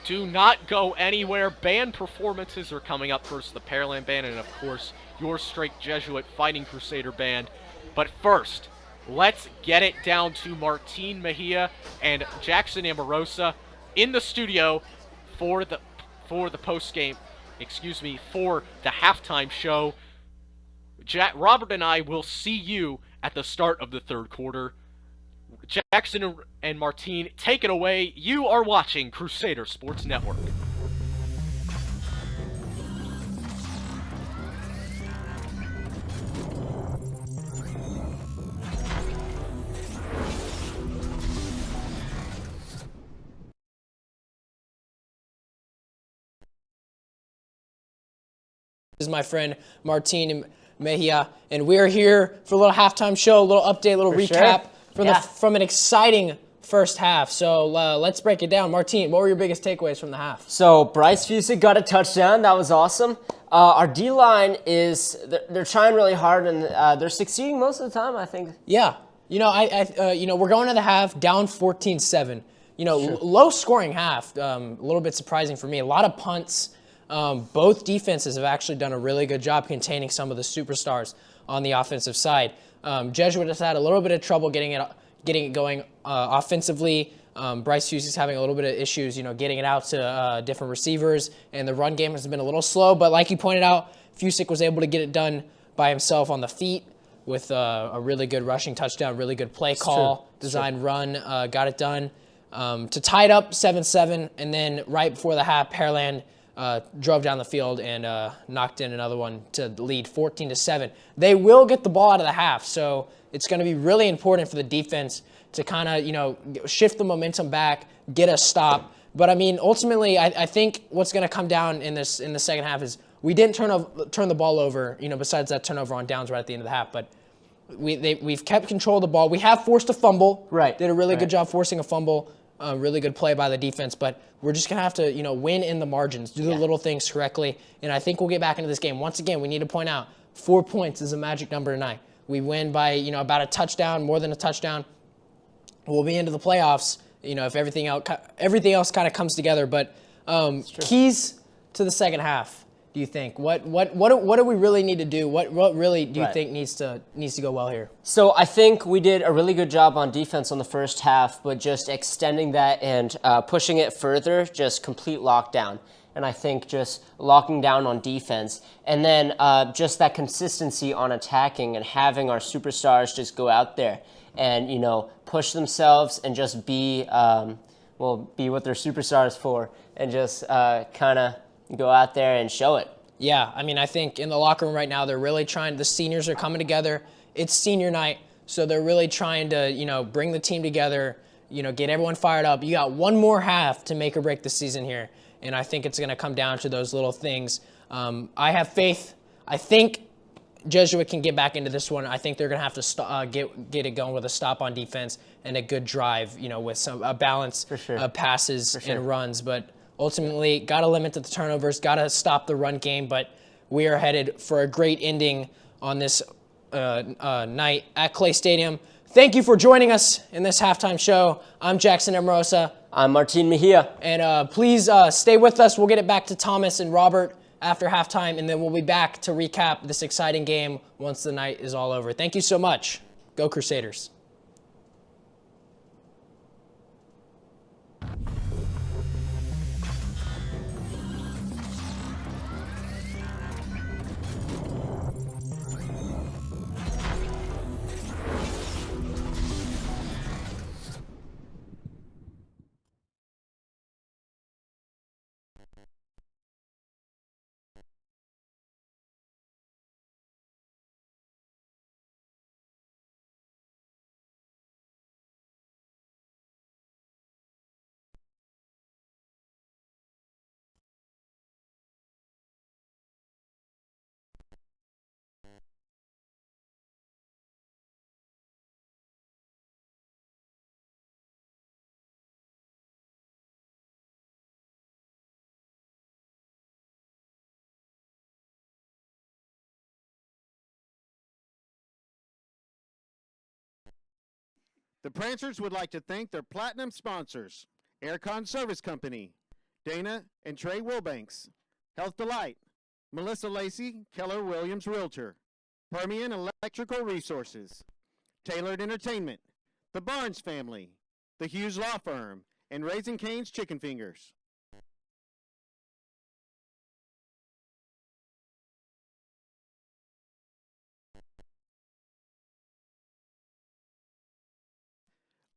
Do not go anywhere. Band performances are coming up first. The Pearland Band and, of course, your Strake Jesuit Fighting Crusader Band. But first, let's get it down to Martine Mejia and Jackson Amorosa. in the studio for the post game, for the halftime show. Robert and I will see you at the start of the third quarter. Jackson and Martine, take it away. You are watching Crusader Sports Network. This is my friend Martine Mejia, and we're here for a little halftime show, a little update, a little recap from an exciting first half. So let's break it down. Martine, what were your biggest takeaways from the half? So Bryce Fusick got a touchdown. That was awesome. Our D-line they're trying really hard, and they're succeeding most of the time, I think. Yeah. We're going to the half down 14-7. Low scoring half, a little bit surprising for me. A lot of punts. Both defenses have actually done a really good job containing some of the superstars on the offensive side. Jesuit has had a little bit of trouble getting it going offensively. Bryce Fusick's having a little bit of issues, getting it out to different receivers, and the run game has been a little slow. But like you pointed out, Fusick was able to get it done by himself on the feet with a really good rushing touchdown, really good play call, design run, got it done to tie it up 7-7, and then right before the half, Pearland drove down the field and knocked in another one to lead 14-7. They will get the ball out of the half, so it's going to be really important for the defense to kind of, shift the momentum back, get a stop. But I mean, ultimately, I think what's going to come down in the second half is we didn't turn the ball over, besides that turnover on downs right at the end of the half, but we've kept control of the ball. We have forced a fumble. Right. Did a really good job forcing a fumble. Really good play by the defense, but we're just going to have to, win in the margins, do the little things correctly, and I think we'll get back into this game. Once again, we need to point out 4 points is a magic number tonight. We win by, about a touchdown, more than a touchdown. We'll be into the playoffs, if everything else kind of comes together. But keys to the second half, do you think? What do we really need to do? What really do you think needs to go well here? So I think we did a really good job on defense on the first half, but just extending that and pushing it further, just complete lockdown. And I think just locking down on defense, and then just that consistency on attacking and having our superstars just go out there and push themselves and just be what they're superstars for, and just kind of go out there and show it. Yeah, I mean, I think in the locker room right now, they're really trying. The seniors are coming together. It's senior night, so they're really trying to bring the team together, get everyone fired up. You got one more half to make or break the season here, and I think it's going to come down to those little things. I have faith. I think Jesuit can get back into this one. I think they're going to have to get it going with a stop on defense and a good drive, with some balance of passes and runs. But ultimately, got to limit the turnovers, got to stop the run game. But we are headed for a great ending on this night at Clay Stadium. Thank you for joining us in this halftime show. I'm Jackson Amorosa. I'm Martine Mejia. And please stay with us. We'll get it back to Thomas and Robert after halftime, and then we'll be back to recap this exciting game once the night is all over. Thank you so much. Go Crusaders. The Prancers would like to thank their platinum sponsors, Aircon Service Company, Dana and Trey Wilbanks, Health Delight, Melissa Lacey, Keller Williams Realtor, Permian Electrical Resources, Tailored Entertainment, the Barnes Family, the Hughes Law Firm, and Raising Cane's chicken fingers.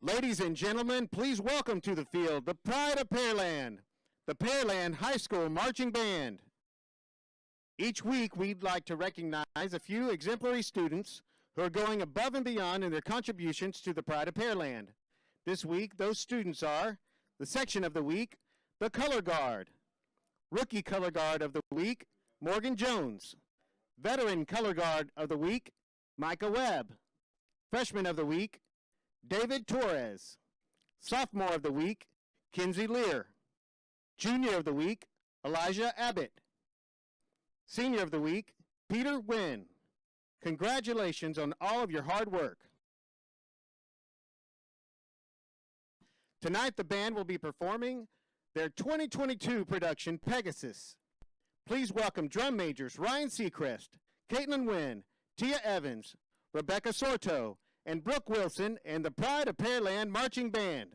Ladies and gentlemen, please welcome to the field the pride of Pearland, the Pearland High School Marching Band. Each week, we'd like to recognize a few exemplary students who are going above and beyond in their contributions to the pride of Pearland. This week, those students are the section of the week, the color guard. Rookie color guard of the week, Morgan Jones. Veteran color guard of the week, Micah Webb. Freshman of the week, David Torres. Sophomore of the week, Kinsey Lear. Junior of the week, Elijah Abbott. Senior of the week, Peter Wynn. Congratulations on all of your hard work. Tonight, the band will be performing their 2022 production, Pegasus. Please welcome drum majors Ryan Seacrest, Caitlin Wynn, Tia Evans, Rebecca Sorto, and Brooke Wilson, and the Pride of Pearland Marching Band.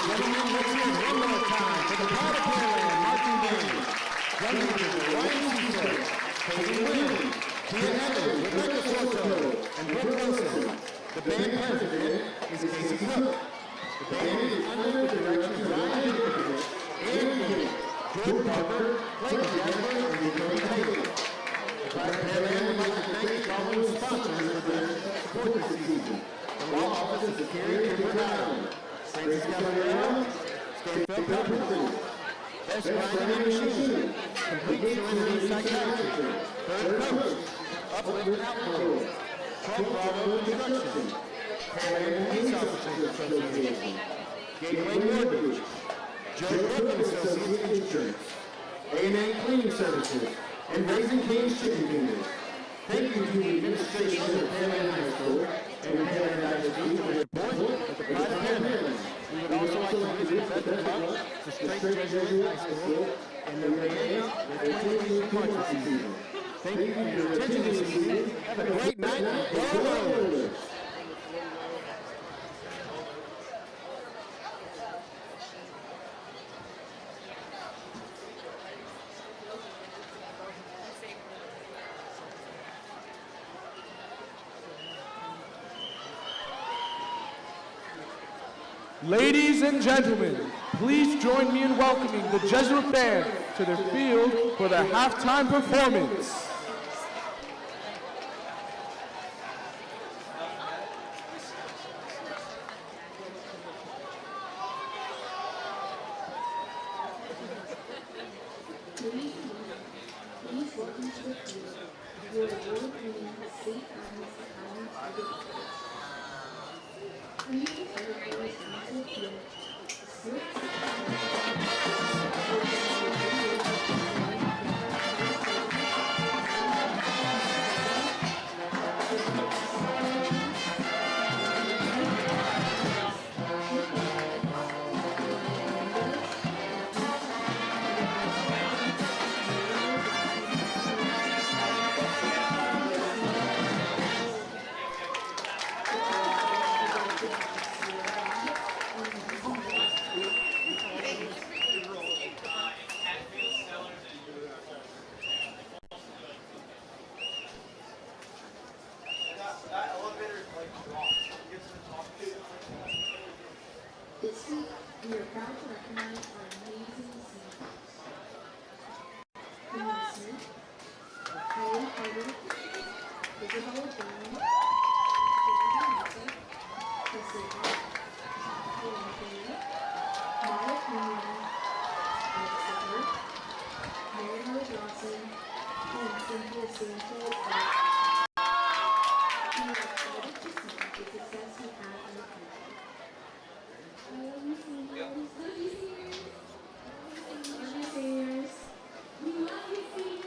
gentlemen, let's hear it one more time for the Pride of Pearland marching band. Drum majors Ryan Cecil, Peyton Wynn, Tia Evans, Rebecca Soto, and Brooke Wilson. The band president is Casey Cook. The band is under the direction of Ryan Dickovich, Ann King, George Parker, Blake Jasper, and Dakota Taylor. The Pride of Pearland would like to thank the following sponsors for their support this season. The law office of Carrie Kimber Island, Francis Caballero, Stanfield Pepperton, Best Grinding and Machinery, Complete Serenity Psychiatry, Third Coast, Uplift Outdoor, Trump Bravo Construction, Pearland Police Officers Association, Gateway Mortgage, Joe Brooklyn Associates Insurance, A&A Cleaning Services, and Raising Cane's Chicken Fingers. Thank you to the administration of Pearland High School and Pearland ISD for their support of the Pride of Pearland. We would also like to wish the best of luck to Straight Jesuit High School and their band, their 2022 marching season. Thank you for your attention this evening. Have a great night. Go Rollers! Ladies and gentlemen, please join me in welcoming the Jesuit Band to their field for their halftime performance. Please welcome to the field your award-winning St. Agnes Island Target. Please everybody onto the field. This week, we are proud to recognize our amazing singers. Queen Smith, Kylie Carter, Isabella Brown, Crusader, Pearland Taylor, Maya Conrad, Alex Edward, Mary Howard Dawson, and Cynthia Sanchez. We are excited to see the success we have in the future. I love you, seniors. Love you, seniors. Love you, seniors. We love you, seniors.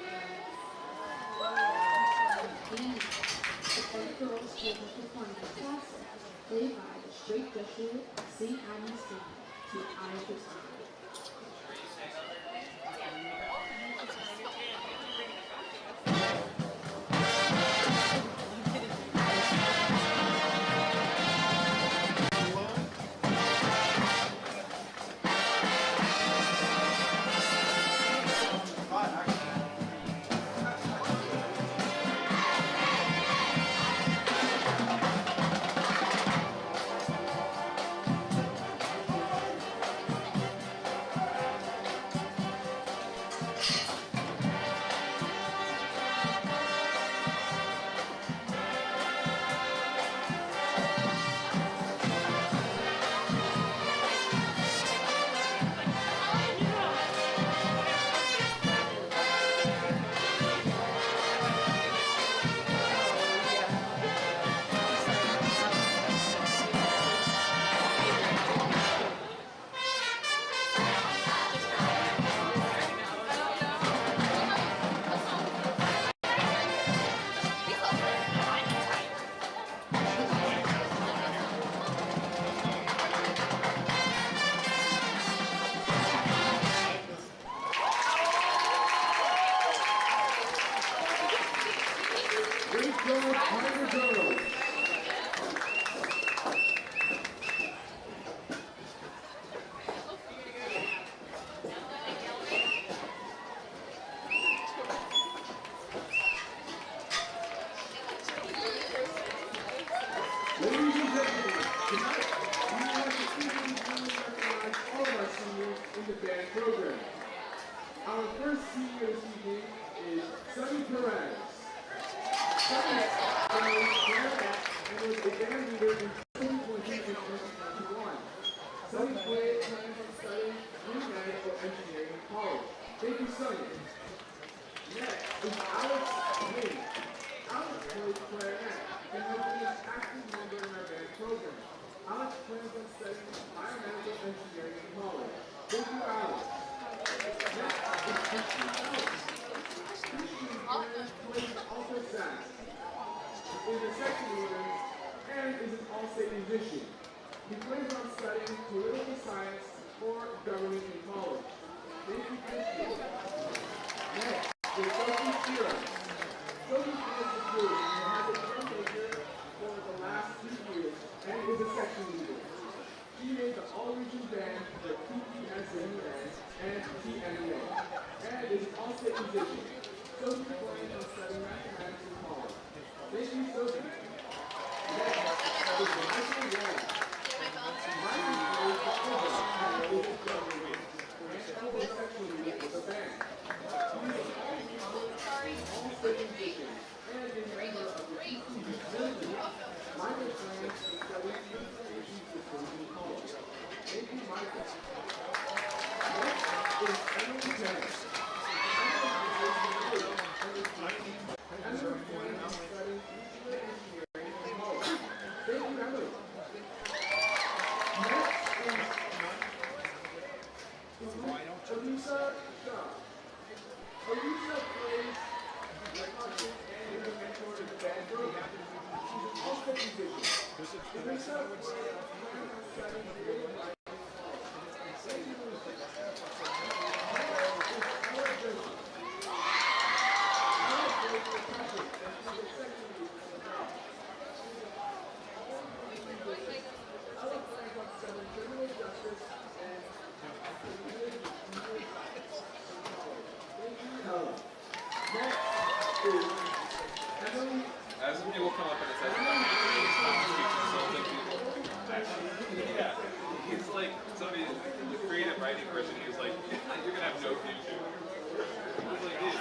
The Fed Girls Children's Performance Classic, played by the Straight Jesuit St. Agnes Band to honor the song. Ladies and gentlemen, tonight we want to recognize all of our seniors in the band program. Our first senior this evening is Sunny Perez. Sunny plays clarinet and was a band leader in 2020 and 2021. Sunny plans on studying mechanical engineering in college. Thank you, Sunny. Next is Alex Lee. Alex plays clarinet and has been an active member in our band program. Alex plans on studying biomedical engineering in college. Thank you, Alex. Next is Christian Alex. Christian plays alto sax, is a section leader, and is an all-state musician. He plans on studying political science or government in college. Thank you, Christian. Next is Sophie Shira. Sophie plays the flute and has a drum major for the last 2 years and is a section leader. She made the all-region band for TPSN band and TMA, and is an all-state musician. Sophie plans on studying mathematics in college. Thank you, Sophie. Next is Michael Wall. Michael plays the elbow and is a drum major and elbow section leader for the band. All-state musician and is a member of the TPSN. Michael plans to study communication systems in college. Thank you, Michael. Next is Emily Tennis. Emily plans to study nuclear engineering in college. Thank you, Emily. Next is Elisa Shaw. Elisa plays percussion and is a mentor to the band program. She's an all-state musician. Elisa plans on studying creative writing in college. Thank you, Elisa. Next is Ella Joseph. Ella plays percussion and she's a section leader for the band. Ella plans on studying criminal justice and next is Emily. As somebody will come up and it says, yeah, he's like somebody, the creative writing person. He was like, you're gonna have no future. I was like, dude.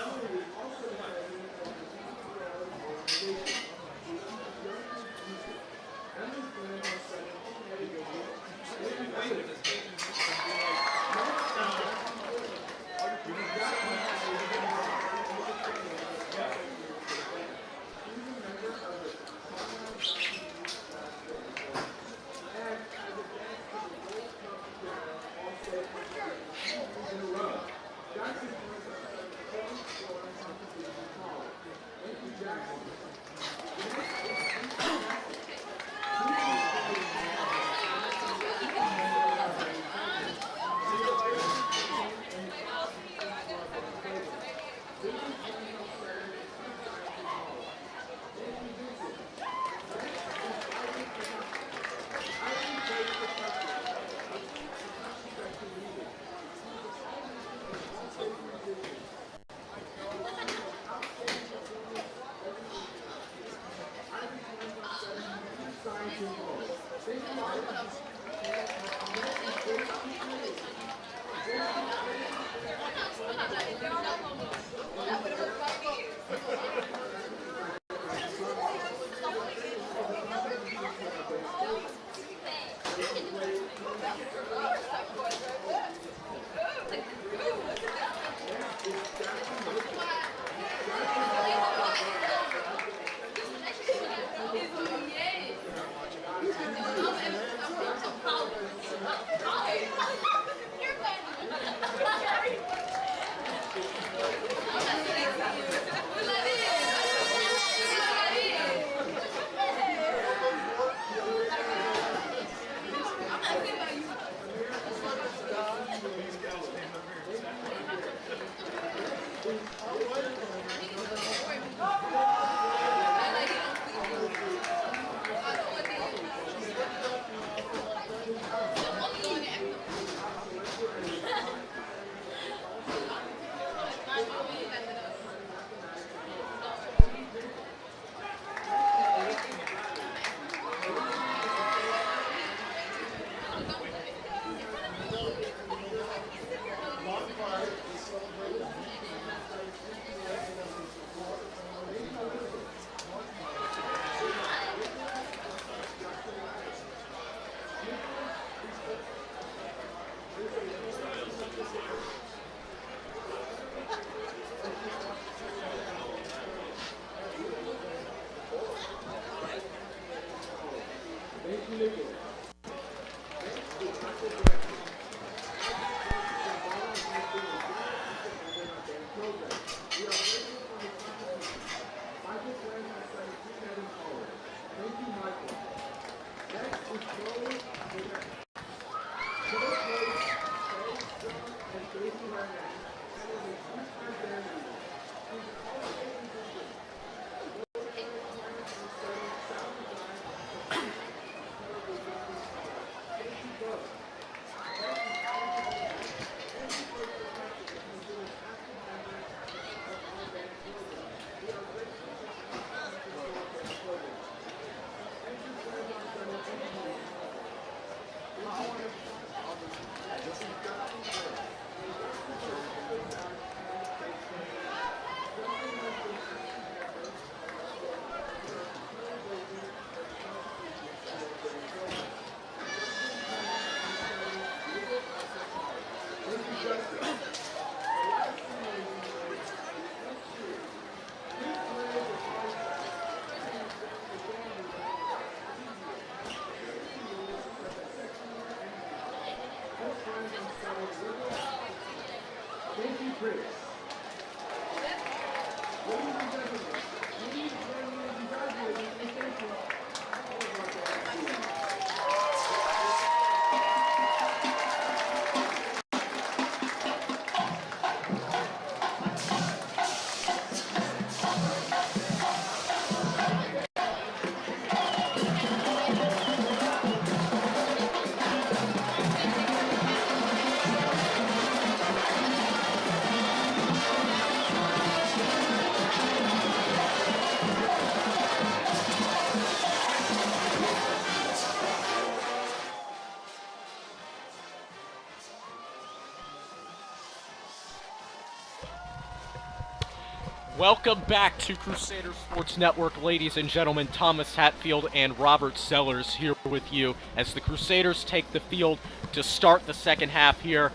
Welcome back to Crusader Sports Network, ladies and gentlemen. Thomas Hatfield and Robert Sellers here with you as the Crusaders take the field to start the second half here.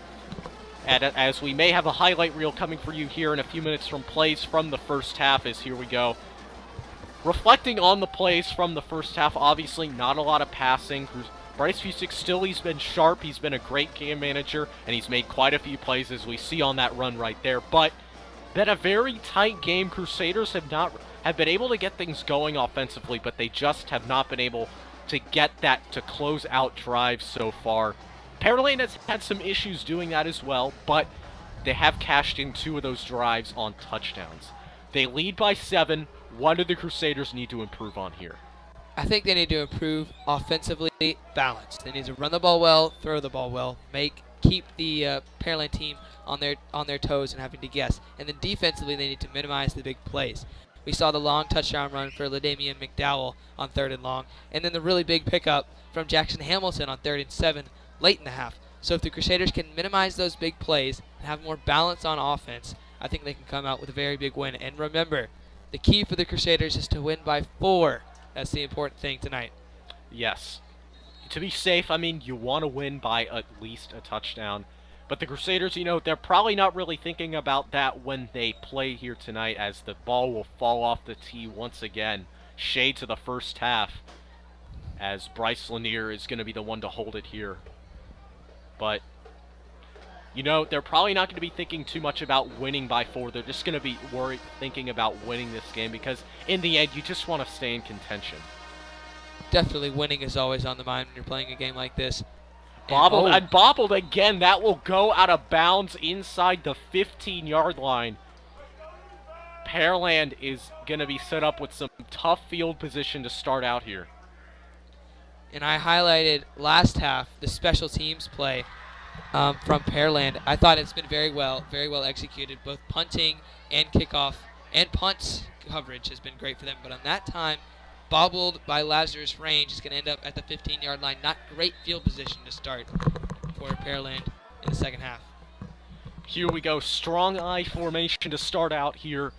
And as we may have a highlight reel coming for you here in a few minutes from plays from the first half, as here we go. Reflecting on the plays from the first half, obviously not a lot of passing. Bryce Fusick still, he's been sharp, he's been a great game manager, and he's made quite a few plays as we see on that run right there. But been a very tight game. Crusaders have been able to get things going offensively, but they just have not been able to get that to close out drives so far. Pearland has had some issues doing that as well, but they have cashed in 2 of those drives on touchdowns. They lead by 7. What do the Crusaders need to improve on here? I think they need to improve offensively balance. They need to run the ball well, throw the ball well, keep the Pearland team on their toes and having to guess. And then defensively, they need to minimize the big plays. We saw the long touchdown run for LaDamian McDowell on 3rd and long, and then the really big pickup from Jackson Hamilton on 3rd and 7 late in the half. So if the Crusaders can minimize those big plays and have more balance on offense, I think they can come out with a very big win. And remember, the key for the Crusaders is to win by 4. That's the important thing tonight. Yes. To be safe, I mean, you want to win by at least a touchdown. But the Crusaders, they're probably not really thinking about that when they play here tonight, as the ball will fall off the tee once again. Shade to the first half, as Bryce Lanier is going to be the one to hold it here. But, they're probably not going to be thinking too much about winning by 4. They're just going to be thinking about winning this game, because in the end, you just want to stay in contention. Definitely winning is always on the mind when you're playing a game like this. Bobbled again. That will go out of bounds inside the 15-yard line. Pearland is going to be set up with some tough field position to start out here. And I highlighted last half the special teams play from Pearland. I thought it's been very well executed. Both punting and kickoff and punt coverage has been great for them. But on that time, bobbled by Lazarus Range is going to end up at the 15-yard line. Not great field position to start for Pearland in the second half. Here we go. Strong eye formation to start out here.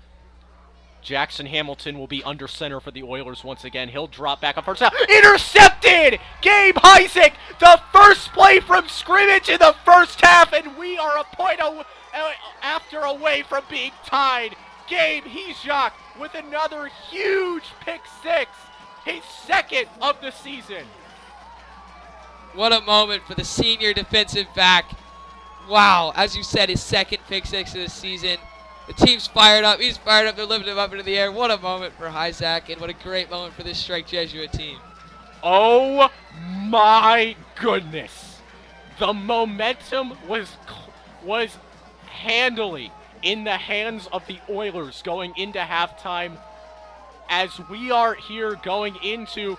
Jackson Hamilton will be under center for the Oilers once again. He'll drop back on first down. Intercepted! Gabe Heisek, the first play from scrimmage in the first half, and we are a point away from being tied. Gabe Heisek with another huge pick 6, his 2nd of the season. What a moment for the senior defensive back. Wow, as you said, his 2nd pick 6 of the season. The team's fired up. He's fired up. They're lifting him up into the air. What a moment for Heisek, and what a great moment for this Strike Jesuit team. Oh my goodness. The momentum was handily in the hands of the Oilers going into halftime, as we are here going into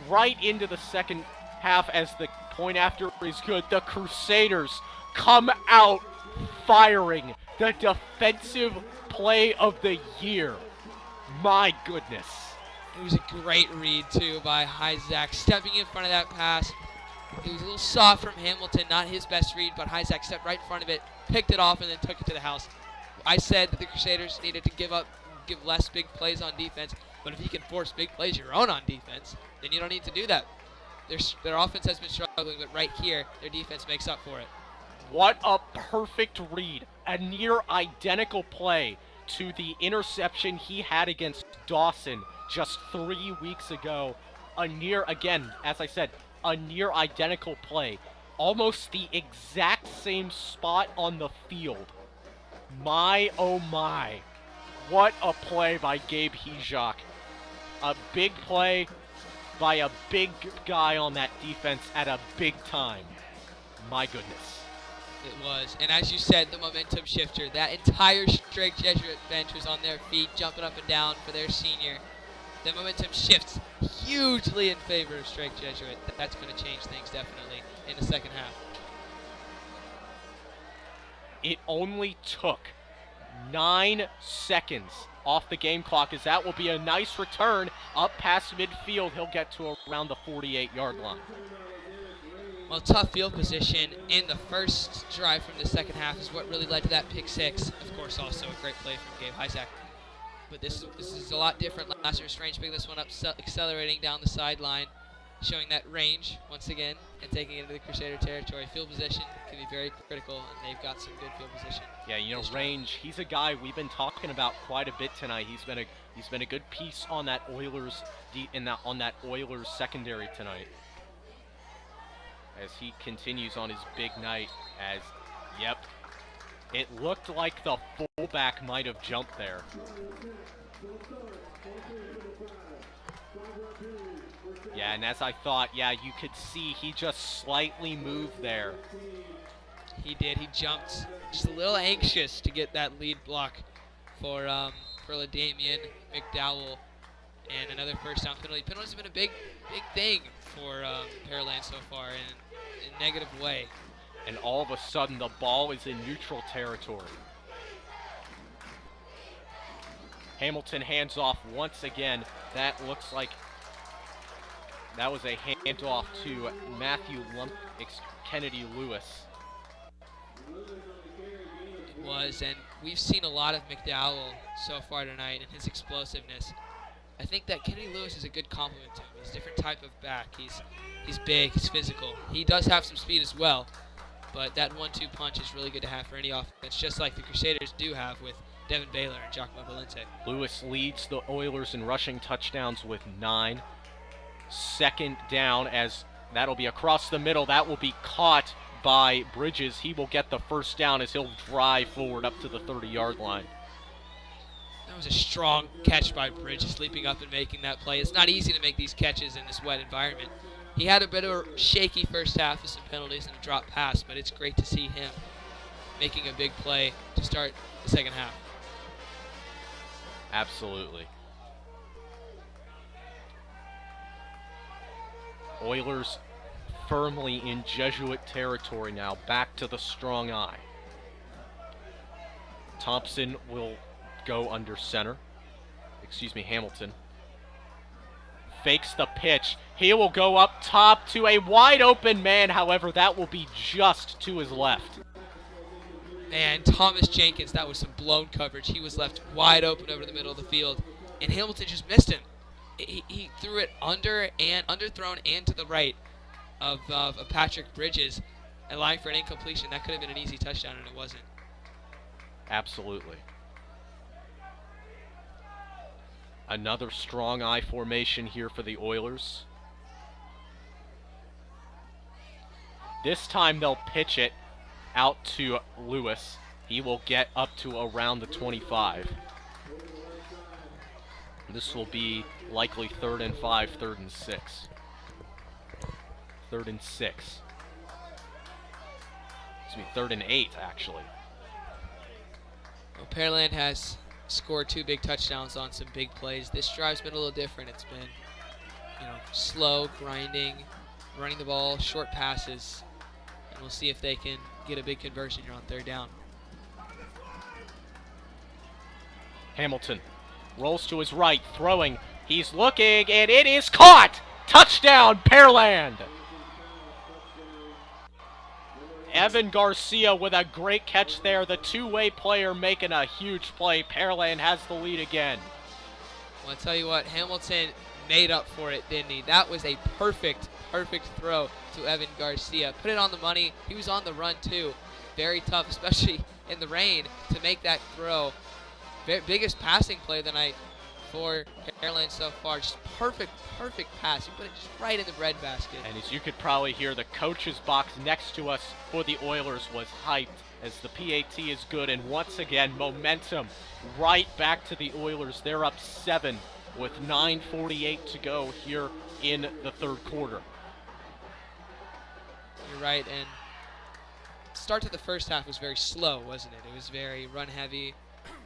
right into the second half, as the point after is good. The Crusaders come out firing the defensive play of the year. My goodness. It was a great read, too, by Heisek, stepping in front of that pass. It was a little soft from Hamilton, not his best read, but Heisek stepped right in front of it, picked it off, and then took it to the house. I said that the Crusaders needed to give less big plays on defense, but if you can force big plays of your own on defense, then you don't need to do that. Their offense has been struggling, but right here, their defense makes up for it. What a perfect read. A near identical play to the interception he had against Dawson just 3 weeks ago. Again, as I said, a near identical play. Almost the exact same spot on the field. My, oh my. What a play by Gabe Heisek. A big play by a big guy on that defense at a big time. My goodness. It was. And as you said, the momentum shifter. That entire Strike Jesuit bench was on their feet, jumping up and down for their senior. The momentum shifts hugely in favor of Strike Jesuit. That's going to change things definitely in the second half. It only took 9 seconds off the game clock, as that will be a nice return up past midfield. He'll get to around the 48-yard line. Well, tough field position in the first drive from the second half is what really led to that pick six. Of course, also a great play from Gabe Hyzak. But this is a lot different. Last year, Strange picked this one up, accelerating down the sideline, showing that range once again, and taking it into the Crusader territory. Field position can be very critical, and they've got some good field position. Yeah, you know, range. He's a guy we've been talking about quite a bit tonight. He's been a good piece on that Oilers on that Oilers secondary tonight. As he continues on his big night, as yep, it looked like the fullback might have jumped there. Yeah, and as I thought, yeah, you could see he just slightly moved there. He did. He jumped just a little anxious to get that lead block for LaDamian McDowell, and another first down penalty. Penalties have been a big thing for Pearland so far in a negative way. And all of a sudden, the ball is in neutral territory. Hamilton hands off once again. That looks like that was a handoff to Kennedy Lewis. It was, and we've seen a lot of McDowell so far tonight and his explosiveness. I think that Kennedy Lewis is a good complement to him. He's a different type of back. He's big, he's physical. He does have some speed as well, but that 1-2 punch is really good to have for any offense, just like the Crusaders do have with Devin Baylor and Giacomo Valente. Lewis leads the Oilers in rushing touchdowns with 9. Second down, as that'll be across the middle. That will be caught by Bridges. He will get the first down as he'll drive forward up to the 30-yard line. That was a strong catch by Bridges, leaping up and making that play. It's not easy to make these catches in this wet environment. He had a bit of a shaky first half with some penalties and a drop pass, but it's great to see him making a big play to start the second half. Absolutely. Oilers firmly in Jesuit territory now, back to the strong eye. Thompson will go under center. Hamilton. Fakes the pitch. He will go up top to a wide open man, however, that will be just to his left. And Thomas Jenkins, that was some blown coverage. He was left wide open over the middle of the field, and Hamilton just missed him. He threw it underthrown and to the right of Patrick Bridges, allowing for an incompletion. That could have been an easy touchdown, and it wasn't. Absolutely. Another strong eye formation here for the Oilers. This time they'll pitch it out to Lewis. He will get up to around the 25. This will be likely 3rd and 5, 3rd and 6. 3rd and 6. 3rd and 8, actually. Well, Pearland has scored 2 big touchdowns on some big plays. This drive's been a little different. It's been, slow, grinding, running the ball, short passes, and we'll see if they can get a big conversion here on 3rd down. Hamilton rolls to his right, throwing. He's looking, and it is caught! Touchdown, Pearland! Evan Garcia with a great catch there. The two-way player making a huge play. Pearland has the lead again. Well, I'll tell you what, Hamilton made up for it, didn't he? That was a perfect throw to Evan Garcia. Put it on the money. He was on the run, too. Very tough, especially in the rain, to make that throw. Biggest passing play of the night for Pearland so far. Just perfect pass. He put it just right in the breadbasket. And as you could probably hear, the coach's box next to us for the Oilers was hyped as the PAT is good. And once again, momentum right back to the Oilers. They're up 7 with 9:48 to go here in the 3rd quarter. You're right, and start to the first half was very slow, wasn't it? It was very run heavy,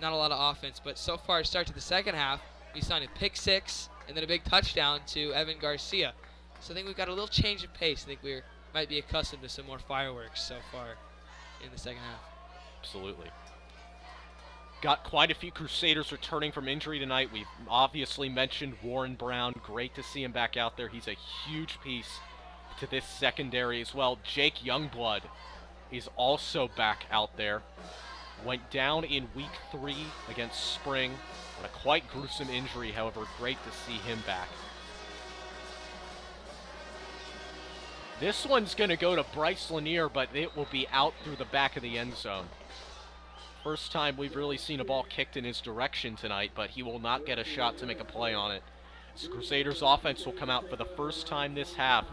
not a lot of offense. But so far, start to the second half, we signed a pick 6 and then a big touchdown to Evan Garcia. So I think we've got a little change of pace. I think we might be accustomed to some more fireworks so far in the second half. Absolutely. Got quite a few Crusaders returning from injury tonight. We've obviously mentioned Warren Brown. Great to see him back out there. He's a huge piece to this secondary as well. Jake Youngblood is also back out there. Went down in week 3 against Spring. A quite gruesome injury, however, great to see him back. This one's going to go to Bryce Lanier, but it will be out through the back of the end zone. First time we've really seen a ball kicked in his direction tonight, but he will not get a shot to make a play on it. So Crusaders offense will come out for the first time this half.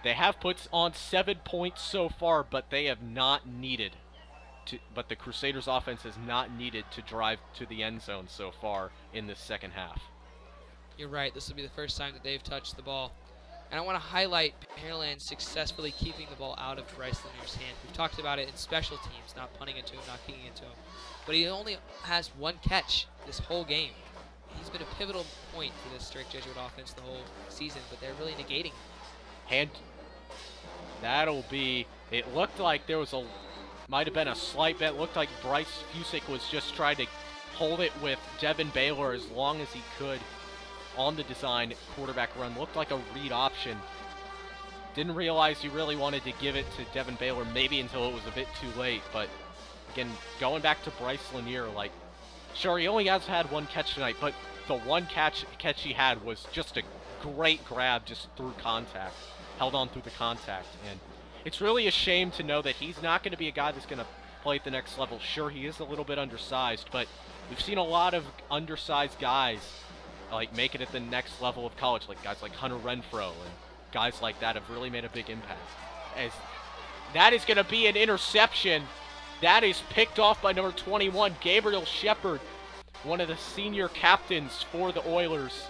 They have put on 7 points so far, but they have not needed to, but the Crusaders offense has not needed to drive to the end zone so far in this second half. You're right. This will be the first time that they've touched the ball. And I want to highlight Pearland successfully keeping the ball out of Bryce Lanier's hand. We've talked about it in special teams, not punting it to him, not kicking it to him. But he only has 1 catch this whole game. He's been a pivotal point for this strict Jesuit offense the whole season, but they're really negating him. That'll be, it looked like there was might have been a slight bet. Looked like Bryce Fusick was just trying to hold it with Devin Baylor as long as he could on the design quarterback run. Looked like a read option. Didn't realize he really wanted to give it to Devin Baylor maybe until it was a bit too late. But again, going back to Bryce Lanier, like, sure, he only has had 1 catch tonight, but the 1 catch he had was just a great grab just through contact. Held on through the contact. And it's really a shame to know that he's not going to be a guy that's going to play at the next level. Sure, he is a little bit undersized, but we've seen a lot of undersized guys like make it at the next level of college, like guys like Hunter Renfro and guys like that have really made a big impact. As that is going to be an interception. That is picked off by number 21, Gabriel Shepard, one of the senior captains for the Oilers,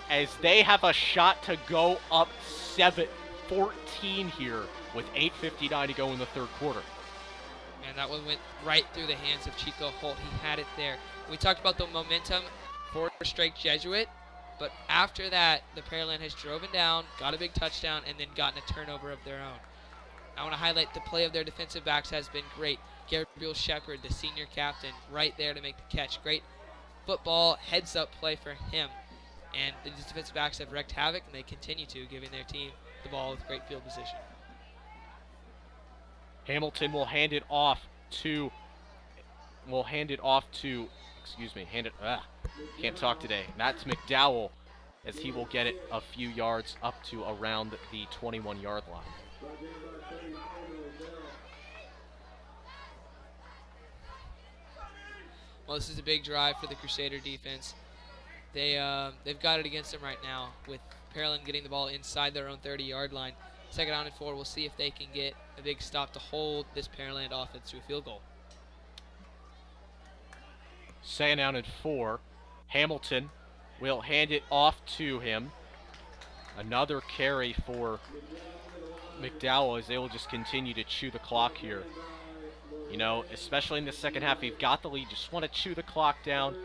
as they have a shot to go up 7-14 here with 8:59 to go in the third quarter. And that one went right through the hands of Chico Holt. He had it there. We talked about the momentum for Strike Jesuit, but after that, the Pearland has driven down, got a big touchdown, and then gotten a turnover of their own. I want to highlight the play of their defensive backs has been great. Gabriel Shepard, the senior captain, right there to make the catch. Great football, heads-up play for him. And the defensive backs have wreaked havoc, and they continue to, giving their team the ball with great field position. Hamilton will hand it off to, can't talk today. That's McDowell, as he will get it a few yards up to around the 21-yard line. Well, this is a big drive for the Crusader defense. They've got it against them right now with Pearland getting the ball inside their own 30-yard line. 2nd down and 4. We'll see if they can get a big stop to hold this Pearland offense to a field goal. 2nd down and 4. Hamilton will hand it off to him. Another carry for McDowell as they will just continue to chew the clock here. You know, especially in the second half, you've got the lead. You just want to chew the clock down.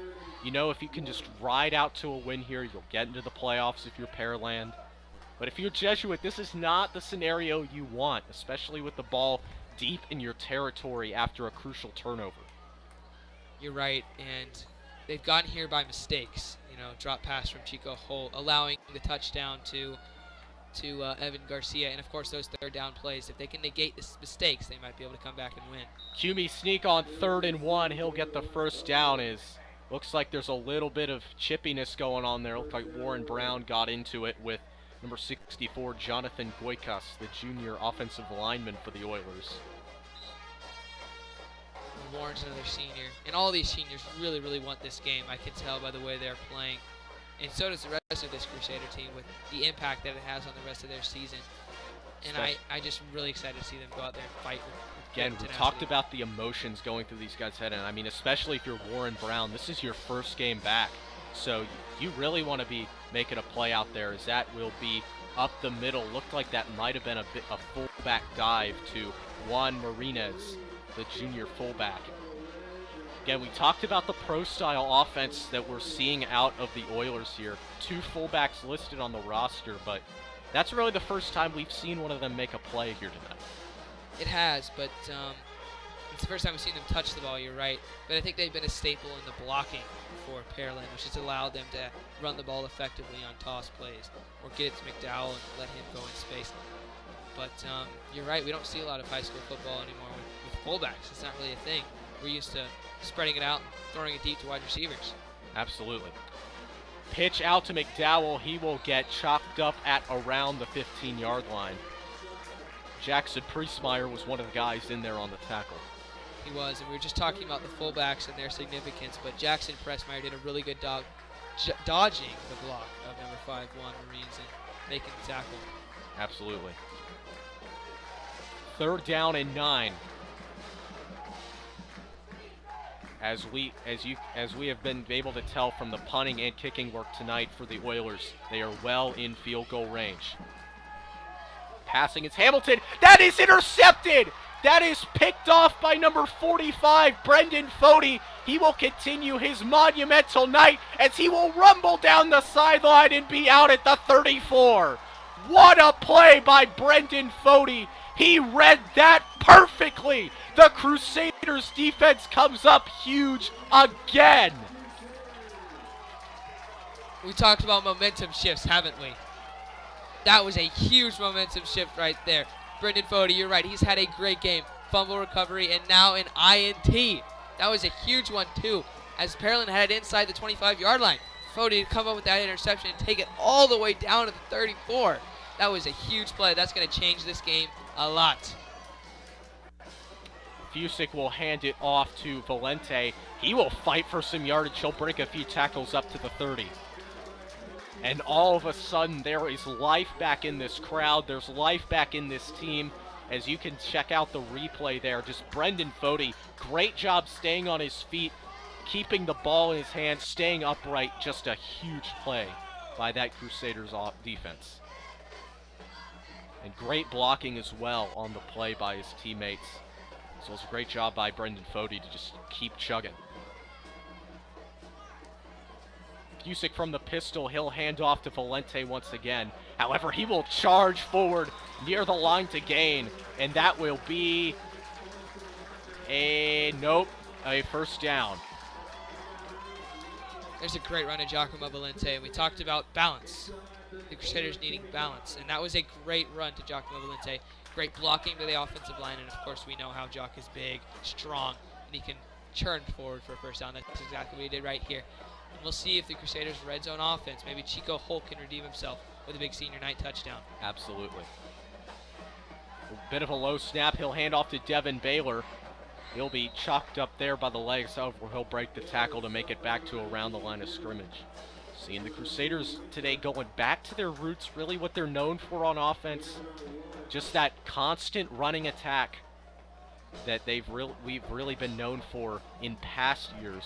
You know, if you can just ride out to a win here, you'll get into the playoffs if you're Pearland. But if you're Jesuit, this is not the scenario you want, especially with the ball deep in your territory after a crucial turnover. You're right, and they've gotten here by mistakes. You know, drop pass from Chico Holt, allowing the touchdown to Evan Garcia, and of course those 3rd down plays. If they can negate the mistakes, they might be able to come back and win. Cumey sneak on 3rd and 1. He'll get the first down. Looks like there's a little bit of chippiness going on there. Looks like Warren Brown got into it with number 64, Jonathan Goikas, the junior offensive lineman for the Oilers. And Warren's another senior. And all these seniors really, really want this game. I can tell by the way they're playing. And so does the rest of this Crusader team with the impact that it has on the rest of their season. And I just really excited to see them go out there and fight with Again, we talked about the emotions going through these guys' head, and I mean, especially if you're Warren Brown, this is your first game back. So you really want to be making a play out there, as that will be up the middle. Looked like that might have been a fullback dive to Juan Marinez, the junior fullback. Again, we talked about the pro-style offense that we're seeing out of the Oilers here. 2 fullbacks listed on the roster, but that's really the first time we've seen one of them make a play here tonight. It has, but It's the first time we've seen them touch the ball, you're right. But I think they've been a staple in the blocking for Pearland, which has allowed them to run the ball effectively on toss plays or get it to McDowell and let him go in space. But you're right, we don't see a lot of high school football anymore with fullbacks. It's not really a thing. We're used to spreading it out, throwing it deep to wide receivers. Absolutely. Pitch out to McDowell. He will get chopped up at around the 15-yard line. Jackson Priestmeyer was one of the guys in there on the tackle. He was, and we were just talking about the fullbacks and their significance, but Jackson Priestmeyer did a really good dodging the block of number 5-1 Marines and making the tackle. Absolutely. 3rd down and 9. As we have been able to tell from the punting and kicking work tonight for the Oilers, they are well in field goal range. Passing is Hamilton. That is intercepted. That is picked off by number 45, Brendan Fody. He will continue his monumental night as he will rumble down the sideline and be out at the 34. What a play by Brendan Fody. He read that perfectly. The Crusaders defense comes up huge again. We talked about momentum shifts, haven't we? That was a huge momentum shift right there. Brendan Fody, you're right. He's had a great game. Fumble recovery and now an INT. That was a huge one, too, as Pearland had it inside the 25-yard line. Fody to come up with that interception and take it all the way down to the 34. That was a huge play. That's going to change this game a lot. Fusick will hand it off to Valente. He will fight for some yardage. He'll break a few tackles up to the 30. And all of a sudden, there is life back in this crowd. There's life back in this team. As you can check out the replay there, just Brendan Fody, great job staying on his feet, keeping the ball in his hands, staying upright. Just a huge play by that Crusaders defense. And great blocking as well on the play by his teammates. So it's a great job by Brendan Fody to just keep chugging. Fusick from the pistol, he'll hand off to Valente once again. However, he will charge forward near the line to gain, and that will be a 1st down. There's a great run of Giacomo Valente, and we talked about balance. The Crusaders needing balance, and that was a great run to Giacomo Valente. Great blocking to the offensive line, and of course we know how Jock is big, strong, and he can churn forward for a 1st down. That's exactly what he did right here. And we'll see if the Crusaders' red zone offense, maybe Chico Holt can redeem himself with a big senior night touchdown. Absolutely. A bit of a low snap. He'll hand off to Devin Baylor. He'll be chalked up there by the legs. However, he'll break the tackle to make it back to around the line of scrimmage. Seeing the Crusaders today going back to their roots, really what they're known for on offense. Just that constant running attack that we've really been known for in past years.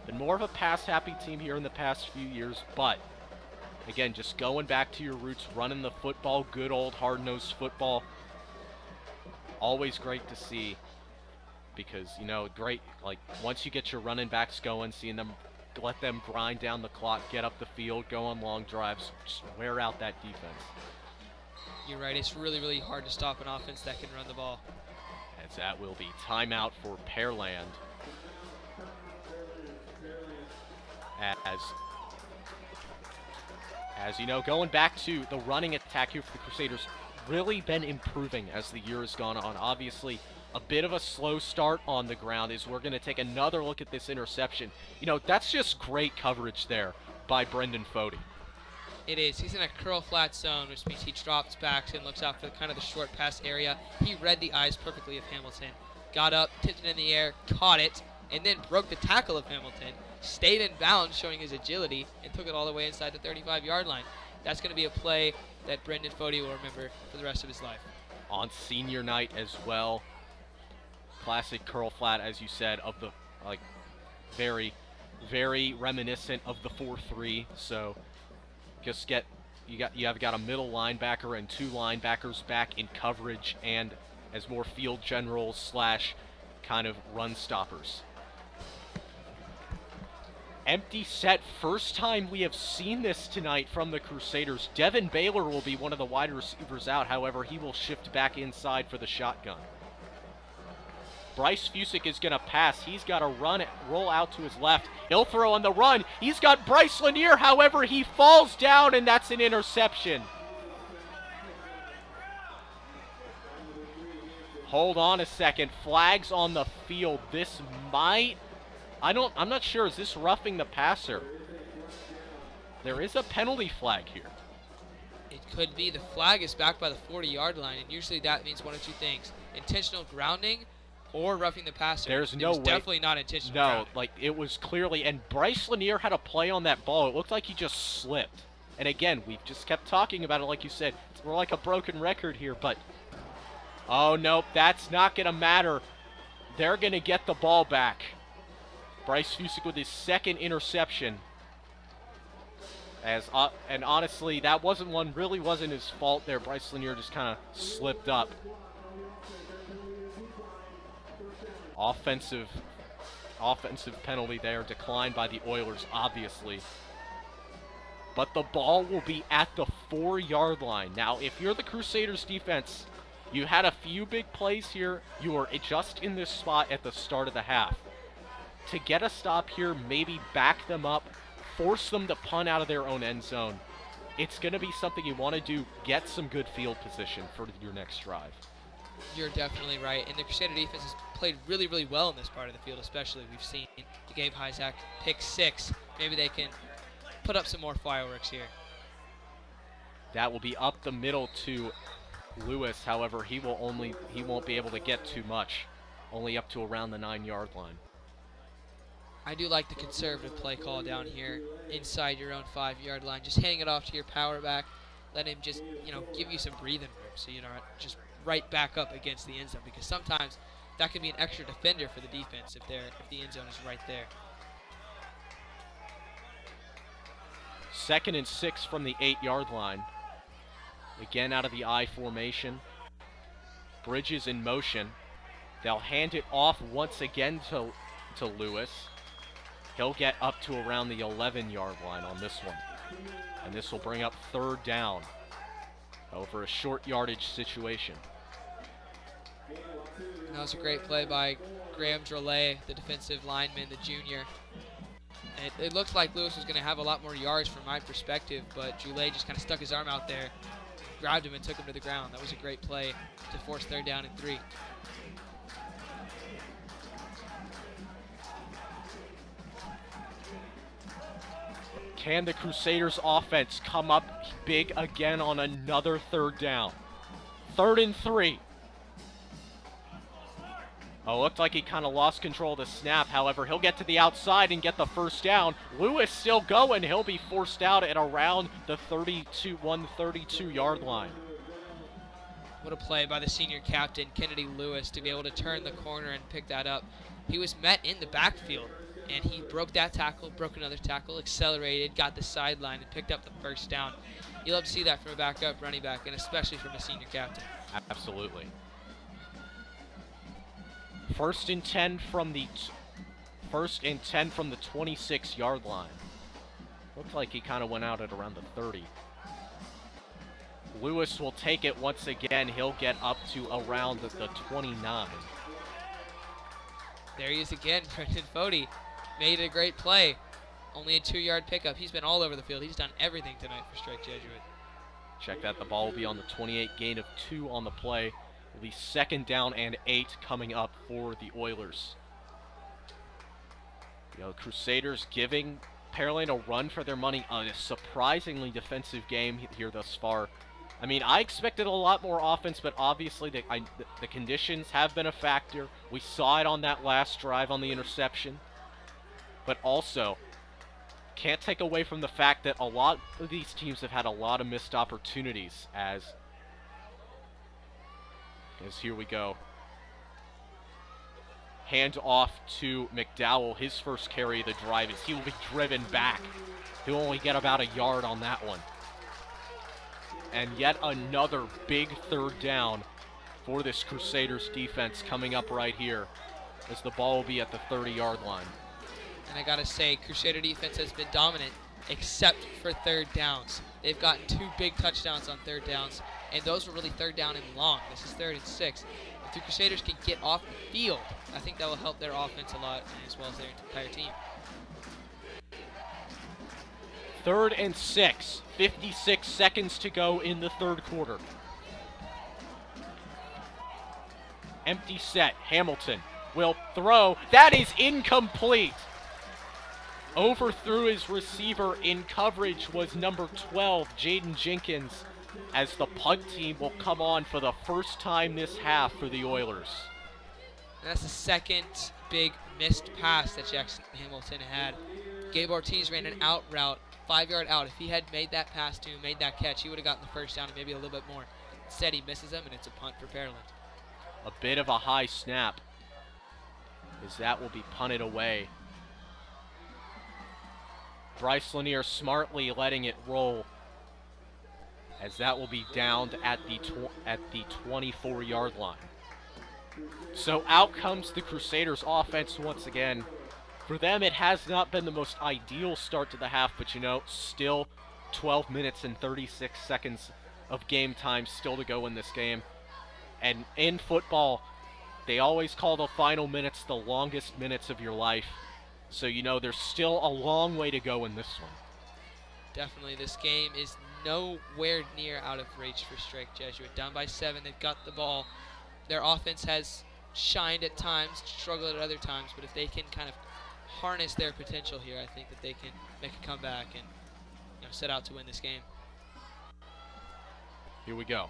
Been more of a pass-happy team here in the past few years, but again, just going back to your roots, running the football, good old hard-nosed football. Always great to see because, you know, great, like, once you get your running backs going, seeing them, let them grind down the clock, get up the field, go on long drives, just wear out that defense. You're right, it's really, really hard to stop an offense that can run the ball. As that will be timeout for Pearland. As you know, going back to the running attack here for the Crusaders, really been improving as the year has gone on. Obviously, a bit of a slow start on the ground as we're going to take another look at this interception. You know, that's just great coverage there by Brendan Fody. It is. He's in a curl flat zone, which means he drops back and looks out for kind of the short pass area. He read the eyes perfectly of Hamilton, got up, tipped it in the air, caught it, and then broke the tackle of Hamilton, stayed in bounds showing his agility, and took it all the way inside the 35-yard line. That's going to be a play that Brendan Fody will remember for the rest of his life. On senior night as well. Classic curl flat, as you said, of the, like, very, very reminiscent of the 4-3. So just you have got a middle linebacker and 2 linebackers back in coverage and as more field generals / kind of run stoppers. Empty set, first time we have seen this tonight from the Crusaders. Devin Baylor will be one of the wide receivers out. However, he will shift back inside for the shotgun. Bryce Fusick is going to pass. He's got to roll out to his left. He'll throw on the run. He's got Bryce Lanier. However, he falls down, and that's an interception. Hold on a second. Flags on the field. This might... I'm not sure. Is this roughing the passer? There is a penalty flag here. It could be. The flag is back by the 40-yard line, and usually that means one of two things: intentional grounding or roughing the passer. There's no way. Definitely not intentional No, grounding. like it was clearly, and Bryce Lanier had a play on that ball. It looked like he just slipped. And again, we've just kept talking about it, like you said. We're like a broken record here, but oh nope, that's not gonna matter. They're gonna get the ball back. Bryce Fusick with his second interception. And honestly, that really wasn't his fault there. Bryce Lanier just kind of slipped up. Offensive penalty there, declined by the Oilers, obviously. But the ball will be at the 4-yard line. Now, if you're the Crusaders defense, you had a few big plays here. You were just in this spot at the start of the half. To get a stop here, maybe back them up, force them to punt out of their own end zone. It's going to be something you want to do. Get some good field position for your next drive. You're definitely right. And the Crusader defense has played really, really well in this part of the field, especially. We've seen Gabe Hyzak pick 6. Maybe they can put up some more fireworks here. That will be up the middle to Lewis. However, he won't be able to get too much. Only up to around the 9-yard line. I do like the conservative play call down here inside your own 5-yard line. Just hang it off to your power back. Let him just, give you some breathing room so you're not just right back up against the end zone, because sometimes that can be an extra defender for the defense if the end zone is right there. 2nd and 6 from the 8-yard line. Again out of the I formation. Bridges in motion. They'll hand it off once again to Lewis. He'll get up to around the 11-yard line on this one. And this will bring up 3rd down over a short yardage situation. And that was a great play by Graham Drolet, the defensive lineman, the junior. And it looked like Lewis was going to have a lot more yards from my perspective, but Drolet just kind of stuck his arm out there, grabbed him, and took him to the ground. That was a great play to force 3rd down and 3. Can the Crusaders offense come up big again on another 3rd down? 3rd and 3. Oh, looked like he kind of lost control of the snap. However, he'll get to the outside and get the 1st down. Lewis still going. He'll be forced out at around the 32-yard line. What a play by the senior captain, Kennedy Lewis, to be able to turn the corner and pick that up. He was met in the backfield, and he broke that tackle, broke another tackle, accelerated, got the sideline, and picked up the 1st down. You love to see that from a backup running back, and especially from a senior captain. Absolutely. 1st and 10 from the 26-yard line. Looked like he kind of went out at around the 30. Lewis will take it once again. He'll get up to around the 29. There he is again. Brendan Fody made a great play. Only a 2-yard pickup. He's been all over the field. He's done everything tonight for Strike Jesuit. Check that. The ball will be on the 28, gain of 2 on the play. It'll be 2nd down and 8 coming up for the Oilers. Crusaders giving Pearland a run for their money on a surprisingly defensive game here thus far. I mean, I expected a lot more offense, but obviously the conditions have been a factor. We saw it on that last drive on the interception. But also, can't take away from the fact that a lot of these teams have had a lot of missed opportunities as here we go. Hand off to McDowell. His first carry of the drive is he will be driven back. He'll only get about a yard on that one. And yet another big 3rd down for this Crusaders defense coming up right here as the ball will be at the 30-yard line. And I got to say, Crusader defense has been dominant except for 3rd downs. They've gotten 2 big touchdowns on 3rd downs, and those were really 3rd down and long. This is 3rd and 6. if the Crusaders can get off the field, I think that will help their offense a lot, as well as their entire team. 3rd and 6, 56 seconds to go in the third quarter. Empty set, Hamilton will throw. That is incomplete. Overthrew his receiver in coverage was number 12, Jaden Jenkins, as the punt team will come on for the first time this half for the Oilers. And that's the second big missed pass that Jackson Hamilton had. Gabe Ortiz ran an out route, 5-yard out. If he had made that pass to him, made that catch, he would have gotten the first down and maybe a little bit more. Instead, he misses him, and it's a punt for Pearland. A bit of a high snap, as that will be punted away. Bryce Lanier smartly letting it roll, as that will be downed at the 24-yard line. So out comes the Crusaders offense once again. For them, it has not been the most ideal start to the half, but still 12 minutes and 36 seconds of game time still to go in this game. And in football, they always call the final minutes the longest minutes of your life. So there's still a long way to go in this one. Definitely, this game is nowhere near out of reach for Strake Jesuit. Down by 7, they've got the ball. Their offense has shined at times, struggled at other times, but if they can kind of harness their potential here, I think that they can make a comeback and set out to win this game. Here we go.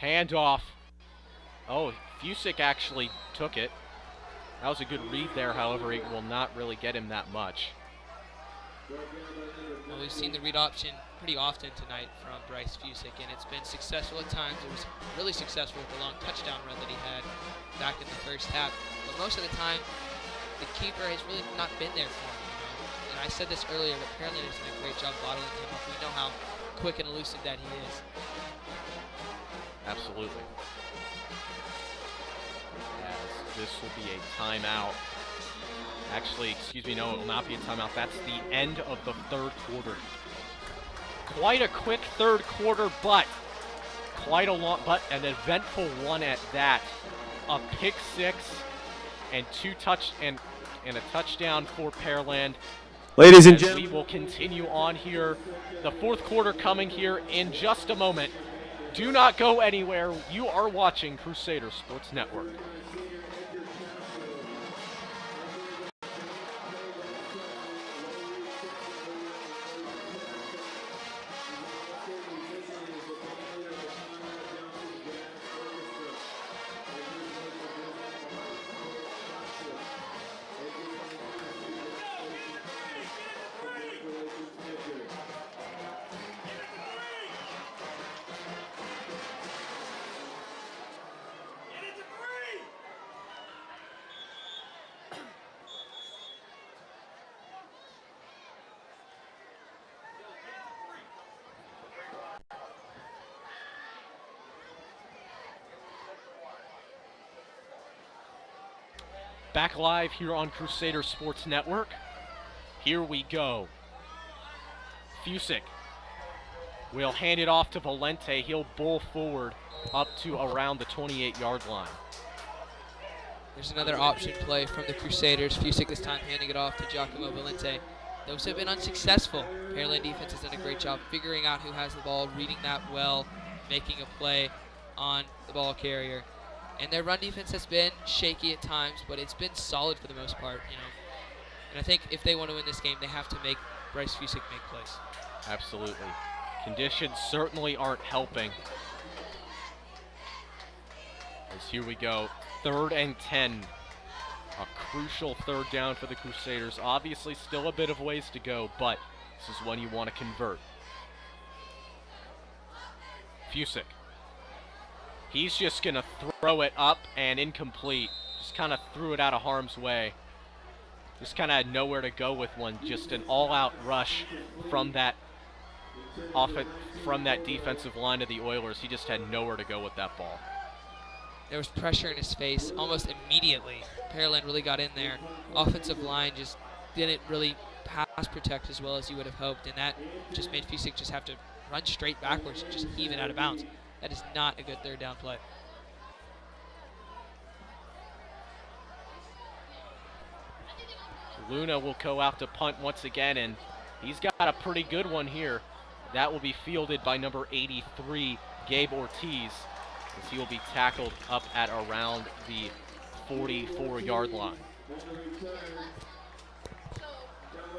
Handoff. Oh, Fusick actually took it. That was a good read there, however, it will not really get him that much. Well, we've seen the read option pretty often tonight from Bryce Fusick, and it's been successful at times. It was really successful with the long touchdown run that he had back in the first half. But most of the time, the keeper has really not been there for him. And I said this earlier, but Pearland has done a great job bottling him up. We know how quick and elusive that he is. Absolutely. As this will be a timeout. Actually, excuse me, no, it will not be a timeout. That's the end of the third quarter. Quite a quick third quarter, but an eventful one at that. A pick 6 and and a touchdown for Pearland. Ladies and We gentlemen, will continue on here. The fourth quarter coming here in just a moment. Do not go anywhere. You are watching Crusader Sports Network. Back live here on Crusader Sports Network. Here we go. Fusick will hand it off to Valente. He'll bull forward up to around the 28-yard line. There's another option play from the Crusaders. Fusick this time handing it off to Giacomo Valente. Those have been unsuccessful. Pearland defense has done a great job figuring out who has the ball, reading that well, making a play on the ball carrier. And their run defense has been shaky at times, but it's been solid for the most part, And I think if they want to win this game, they have to make Bryce Fusick make plays. Absolutely. Conditions certainly aren't helping. As here we go, 3rd and 10. A crucial third down for the Crusaders. Obviously still a bit of ways to go, but this is when you want to convert. Fusick. He's just going to throw it up and incomplete. Just kind of threw it out of harm's way. Just kind of had nowhere to go with one. Just an all-out rush from that defensive line of the Oilers. He just had nowhere to go with that ball. There was pressure in his face almost immediately. Pearland really got in there. Offensive line just didn't really pass protect as well as you would have hoped, and that just made Fusik just have to run straight backwards and just heave it out of bounds. That is not a good third down play. Luna will go out to punt once again, and he's got a pretty good one here. That will be fielded by number 83, Gabe Ortiz, as he will be tackled up at around the 44-yard line.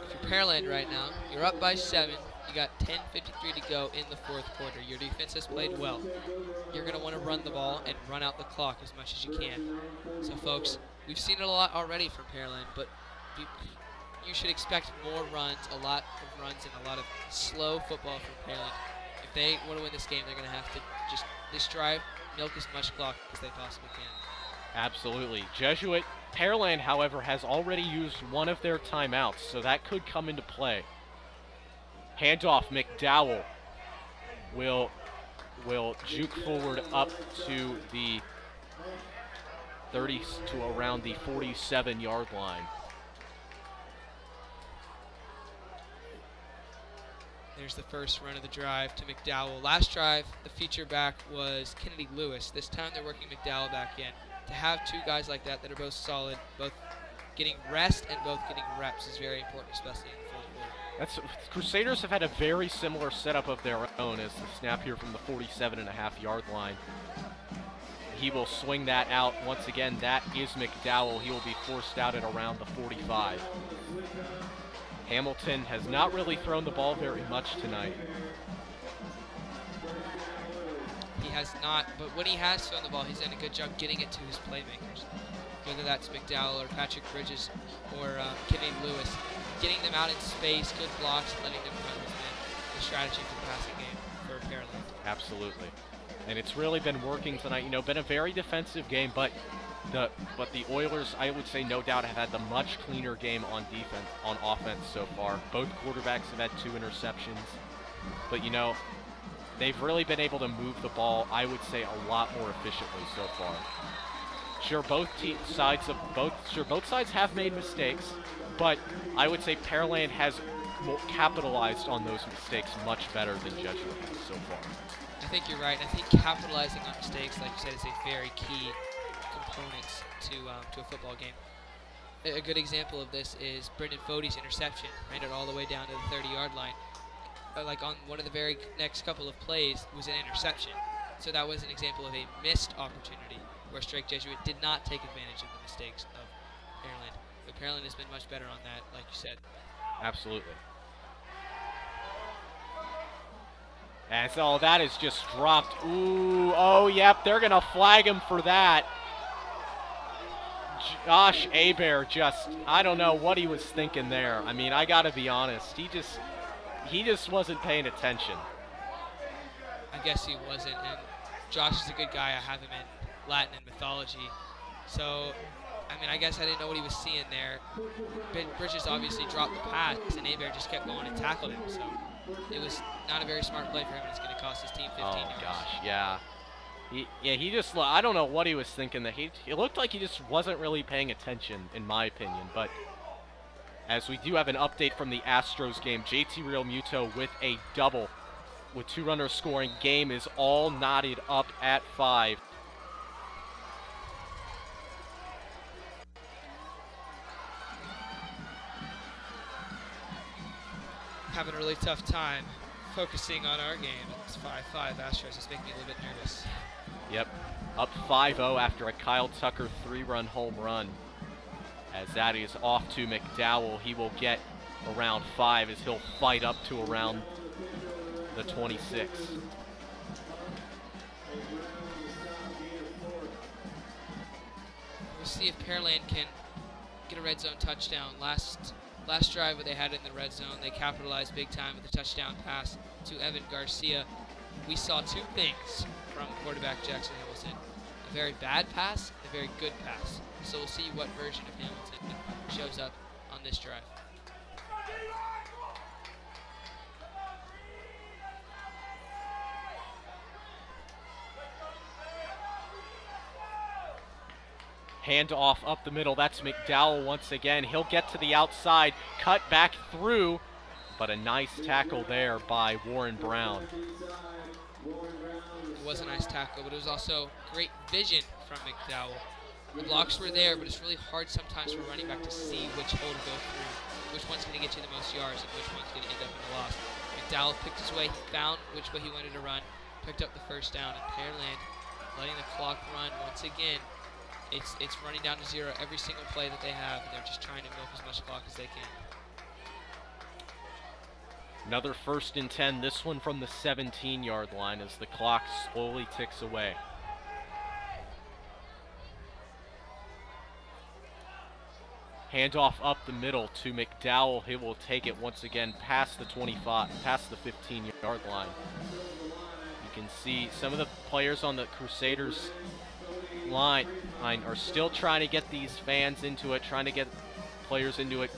For Pearland right now, you're up by 7. You got 10:53 to go in the fourth quarter. Your defense has played well. You're going to want to run the ball and run out the clock as much as you can. So, folks, we've seen it a lot already from Pearland, but you should expect more runs, a lot of runs, and a lot of slow football from Pearland. If they want to win this game, they're going to have to just, this drive, milk as much clock as they possibly can. Absolutely. Jesuit Pearland, however, has already used one of their timeouts, so that could come into play. Handoff, McDowell will juke forward up to the 30 to around the 47-yard line. There's the first run of the drive to McDowell. Last drive, the feature back was Kennedy Lewis. This time they're working McDowell back in. To have two guys like that that are both solid, both getting rest and both getting reps is very important, especially in the fourth quarter. Crusaders have had a very similar setup of their own as the snap here from the 47.5-yard line. He will swing that out. Once again, that is McDowell. He will be forced out at around the 45. Hamilton has not really thrown the ball very much tonight. He has not, but when he has thrown the ball, he's done a good job getting it to his playmakers. Whether that's McDowell or Patrick Bridges or Kennedy Lewis, getting them out in space, good blocks, letting them run has been the strategy for the passing game for Pearland. Absolutely. And it's really been working tonight. You know, been a very defensive game, but the Oilers, I would say, no doubt, have had the much cleaner game on defense, on offense so far. Both quarterbacks have had 2 interceptions. But, you know, they've really been able to move the ball, I would say, a lot more efficiently so far. Sure, both sides have made mistakes, but I would say Pearland has capitalized on those mistakes much better than Jesuit has so far. I think you're right. I think capitalizing on mistakes, like you said, is a very key component to a football game. A good example of this is Brendan Fode's interception. Ran it all the way down to the 30-yard line. Like on one of the very next couple of plays was an interception. So that was an example of a missed opportunity where Strake Jesuit did not take advantage of the mistakes of Pearland. But Pearland has been much better on that, like you said. Absolutely. And so that is just dropped. Ooh, oh, yep, they're going to flag him for that. Josh Hebert just, I don't know what he was thinking there. I mean, I got to be honest. He just wasn't paying attention. I guess he wasn't. And Josh is a good guy. I have him in Latin and mythology. So, I mean, I guess I didn't know what he was seeing there. Bridges obviously dropped the pass, and Hebert just kept going and tackled him. So it was not a very smart play for him, and it's going to cost his team 15 yards. Oh, gosh, yeah. He just, I don't know what he was thinking. That he looked like he just wasn't really paying attention, in my opinion. But as we do have an update from the Astros game, JT Real Muto with a double with 2 runners scoring. Game is all knotted up at 5. Having a really tough time focusing on our game. It's 5-5 Astros. It's making me a little bit nervous. Yep, up 5-0 after a Kyle Tucker 3-run home run. As that is off to McDowell. He will get around 5 as he'll fight up to around the 26. We'll see if Pearland can get a red zone touchdown. Last drive that they had in the red zone, they capitalized big time with a touchdown pass to Evan Garcia. We saw 2 things from quarterback Jackson Hamilton. A very bad pass, and a very good pass. So we'll see what version of Hamilton shows up on this drive. Hand off up the middle. That's McDowell once again. He'll get to the outside, cut back through, but a nice tackle there by Warren Brown. It was a nice tackle, but it was also great vision from McDowell. The blocks were there, but it's really hard sometimes for running back to see which hole to go through, which one's going to get you the most yards, and which one's going to end up in a loss. McDowell picked his way, found which way he wanted to run, picked up the first down, and Pearland letting the clock run once again. It's running down to 0 every single play that they have, and they're just trying to milk as much clock as they can. Another 1st and 10, this one from the 17-yard line as the clock slowly ticks away. Handoff up the middle to McDowell. He will take it once again past the 25, past the 15-yard line. You can see some of the players on the Crusaders line are still trying to get these fans into it, trying to get players into it.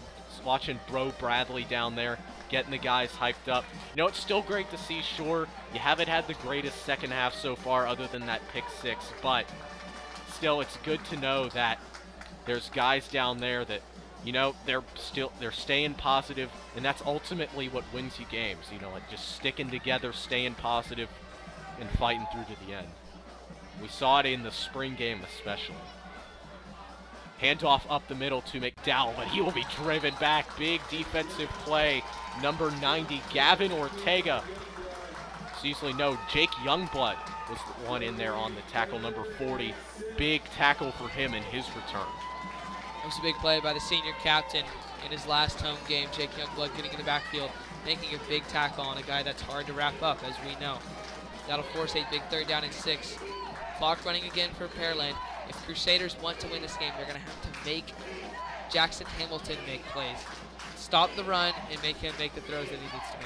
Watching Bro Bradley down there, getting the guys hyped up. You know, it's still great to see. Sure, you haven't had the greatest second half so far other than that pick 6, but still it's good to know that there's guys down there that, you know, they're staying positive, and that's ultimately what wins you games. You know, like just sticking together, staying positive, and fighting through to the end. We saw it in the spring game especially. Handoff up the middle to McDowell, but he will be driven back. Big defensive play. Number 90, Gavin Ortega. Seriously, no, Jake Youngblood was the one in there on the tackle, number 40. Big tackle for him in his return. It was a big play by the senior captain in his last home game. Jake Youngblood getting in the backfield, making a big tackle on a guy that's hard to wrap up, as we know. That'll force a big 3rd down and 6. Clock running again for Pearland. If Crusaders want to win this game, they're going to have to make Jackson Hamilton make plays. Stop the run and make him make the throws that he needs to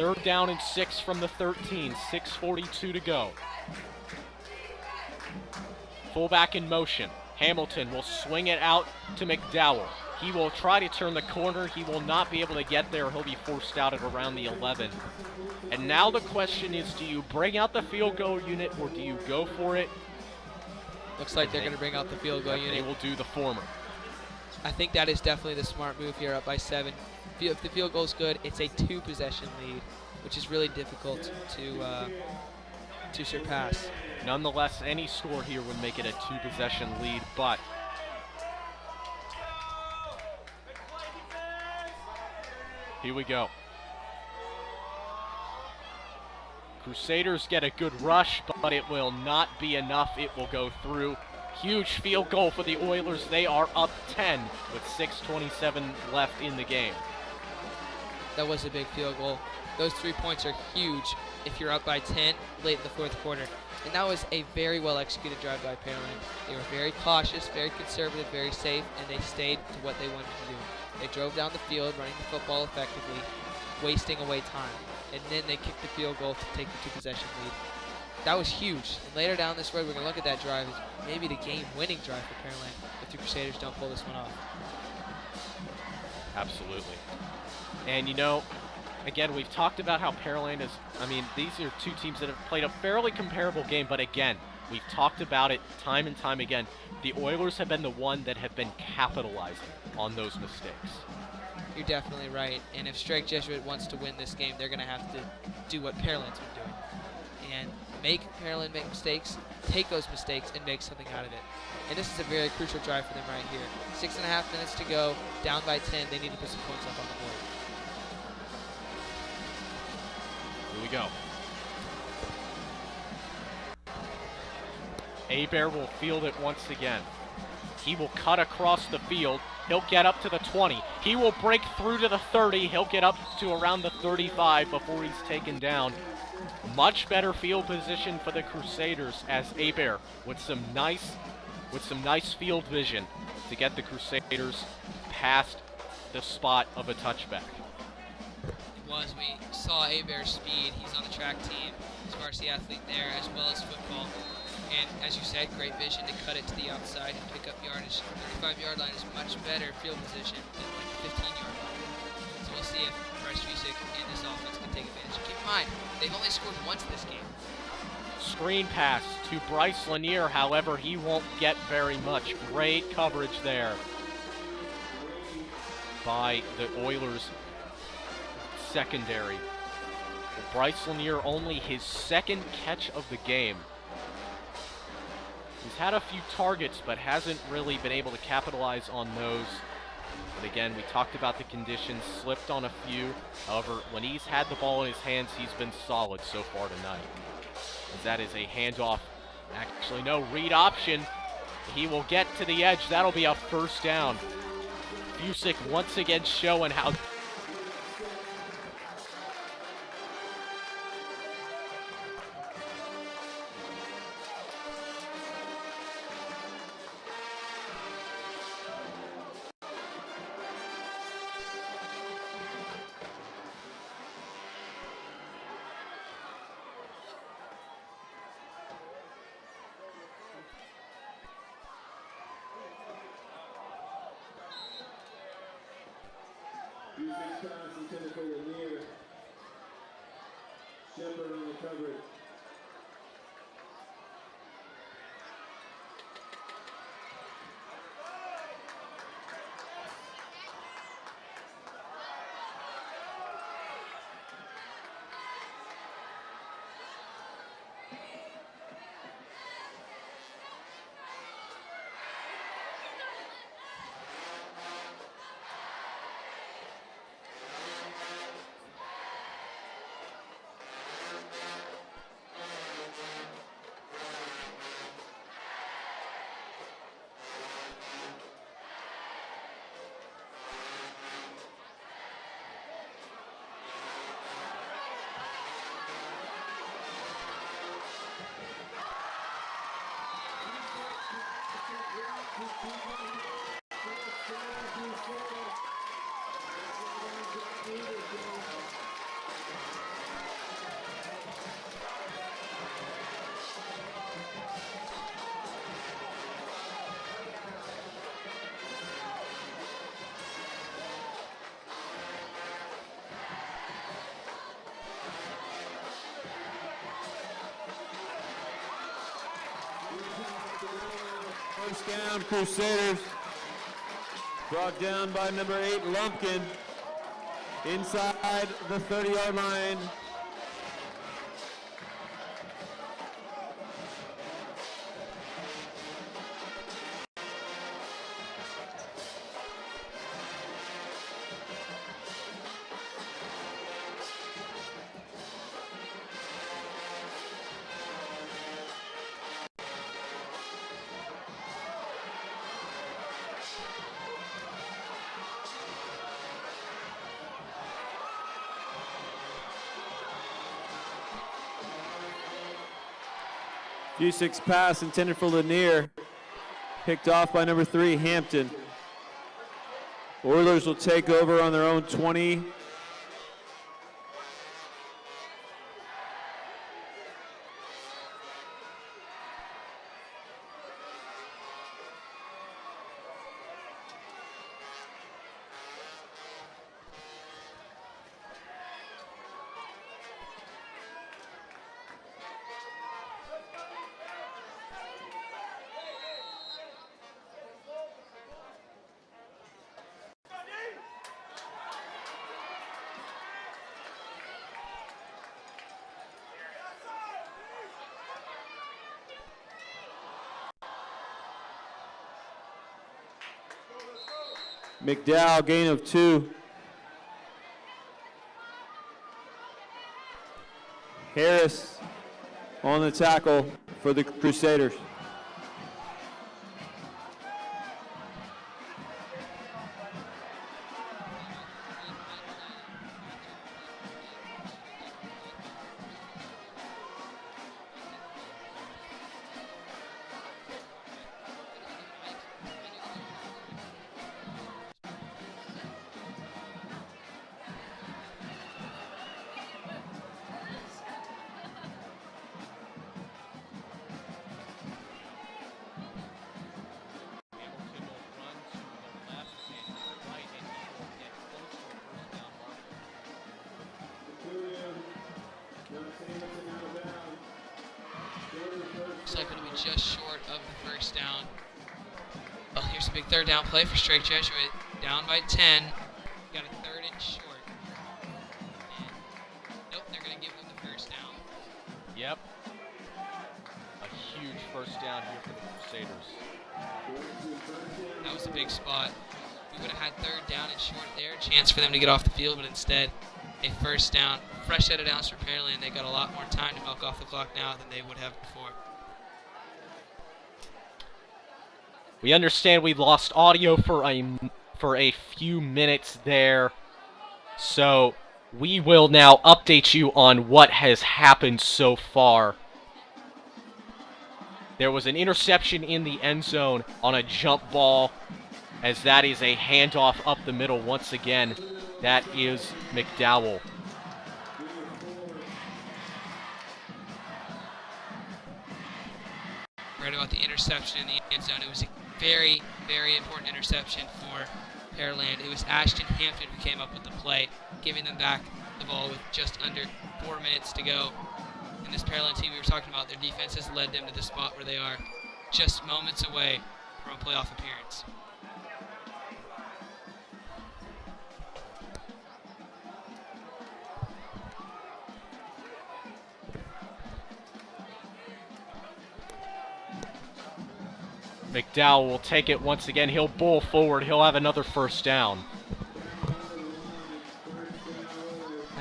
make. 3rd down and 6 from the 13. 6:42 to go. Fullback in motion. Hamilton will swing it out to McDowell. He will try to turn the corner. He will not be able to get there. He'll be forced out at around the 11. And now the question is, do you bring out the field goal unit or do you go for it? Looks like they're going to bring out the field goal unit. They will do the former. I think that is definitely the smart move here, up by 7. If the field goal is good, it's a 2-possession lead, which is really difficult to surpass. Nonetheless, any score here would make it a 2-possession lead, but here we go. Crusaders get a good rush, but it will not be enough. It will go through. Huge field goal for the Oilers. They are up 10 with 6:27 left in the game. That was a big field goal. Those 3 points are huge if you're up by 10 late in the 4th quarter. And that was a very well executed drive by Pearland. They were very cautious, very conservative, very safe, and they stayed to what they wanted to do. They drove down the field, running the football effectively, wasting away time. And then they kicked the field goal to take the 2-possession lead. That was huge. And later down this road, we're going to look at that drive as maybe the game-winning drive for Pearland if the Crusaders don't pull this one off. Absolutely. And, you know, again, we've talked about how Pearland is, I mean, these are 2 teams that have played a fairly comparable game, but again, we've talked about it time and time again. The Oilers have been the one that have been capitalizing on those mistakes. You're definitely right. And if Strake Jesuit wants to win this game, they're going to have to do what Pearland's been doing. And make Pearland make mistakes, take those mistakes, and make something out of it. And this is a very crucial drive for them right here. 6.5 minutes to go, down by 10. They need to put some points up on the board. Here we go. Hebert will field it once again. He will cut across the field. He'll get up to the 20. He will break through to the 30. He'll get up to around the 35 before he's taken down. Much better field position for the Crusaders as Hebert with some nice field vision to get the Crusaders past the spot of a touchback. We saw Hebert's speed. He's on the track team. He's a varsity athlete there as well as football. And as you said, great vision to cut it to the outside and pick up yardage. 35-yard line is much better field position than like the 15-yard line. So we'll see if Bryce Fusik and this offense can take advantage. Keep in mind, they've only scored once this game. Screen pass to Bryce Lanier, however, he won't get very much. Great coverage there by the Oilers secondary. Bryce Lanier only his second catch of the game. He's had a few targets, but hasn't really been able to capitalize on those. But again, we talked about the conditions, slipped on a few. However, when he's had the ball in his hands, he's been solid so far tonight. As that is a handoff. Actually, no, read option. He will get to the edge. That'll be a first down. Busick once again showing how Busick's pass intended for Lanier. Shepard on the coverage. First down, Crusaders. Brought down by number 8, Lumpkin. Inside the 30-yard line. Busick's pass intended for Lanier. Picked off by number 3, Hampton. Oilers will take over on their own 20. McDowell, gain of 2. Harris on the tackle for the Crusaders. Looks like it'll be just short of the first down. Oh, here's a big third down play for Strake Jesuit. Down by 10. Got a third and short. And nope, they're going to give them the first down. Yep. A huge first down here for the Crusaders. That was a big spot. We would have had third down and short there. Chance for them to get off the field, but instead, a first down. Fresh set of downs for Pearland. They got a lot more time to milk off the clock now than they would have before. We understand we lost audio for a few minutes there, so we will now update you on what has happened so far. There was an interception in the end zone on a jump ball, as that is a handoff up the middle once again. That is McDowell. Right about the interception in the end zone. It was a very, very important interception for Pearland. It was Ashton Hampton who came up with the play, giving them back the ball with just under 4 minutes to go. And this Pearland team we were talking about, their defense has led them to the spot where they are, just moments away from a playoff appearance. McDowell will take it once again. He'll bowl forward. He'll have another first down.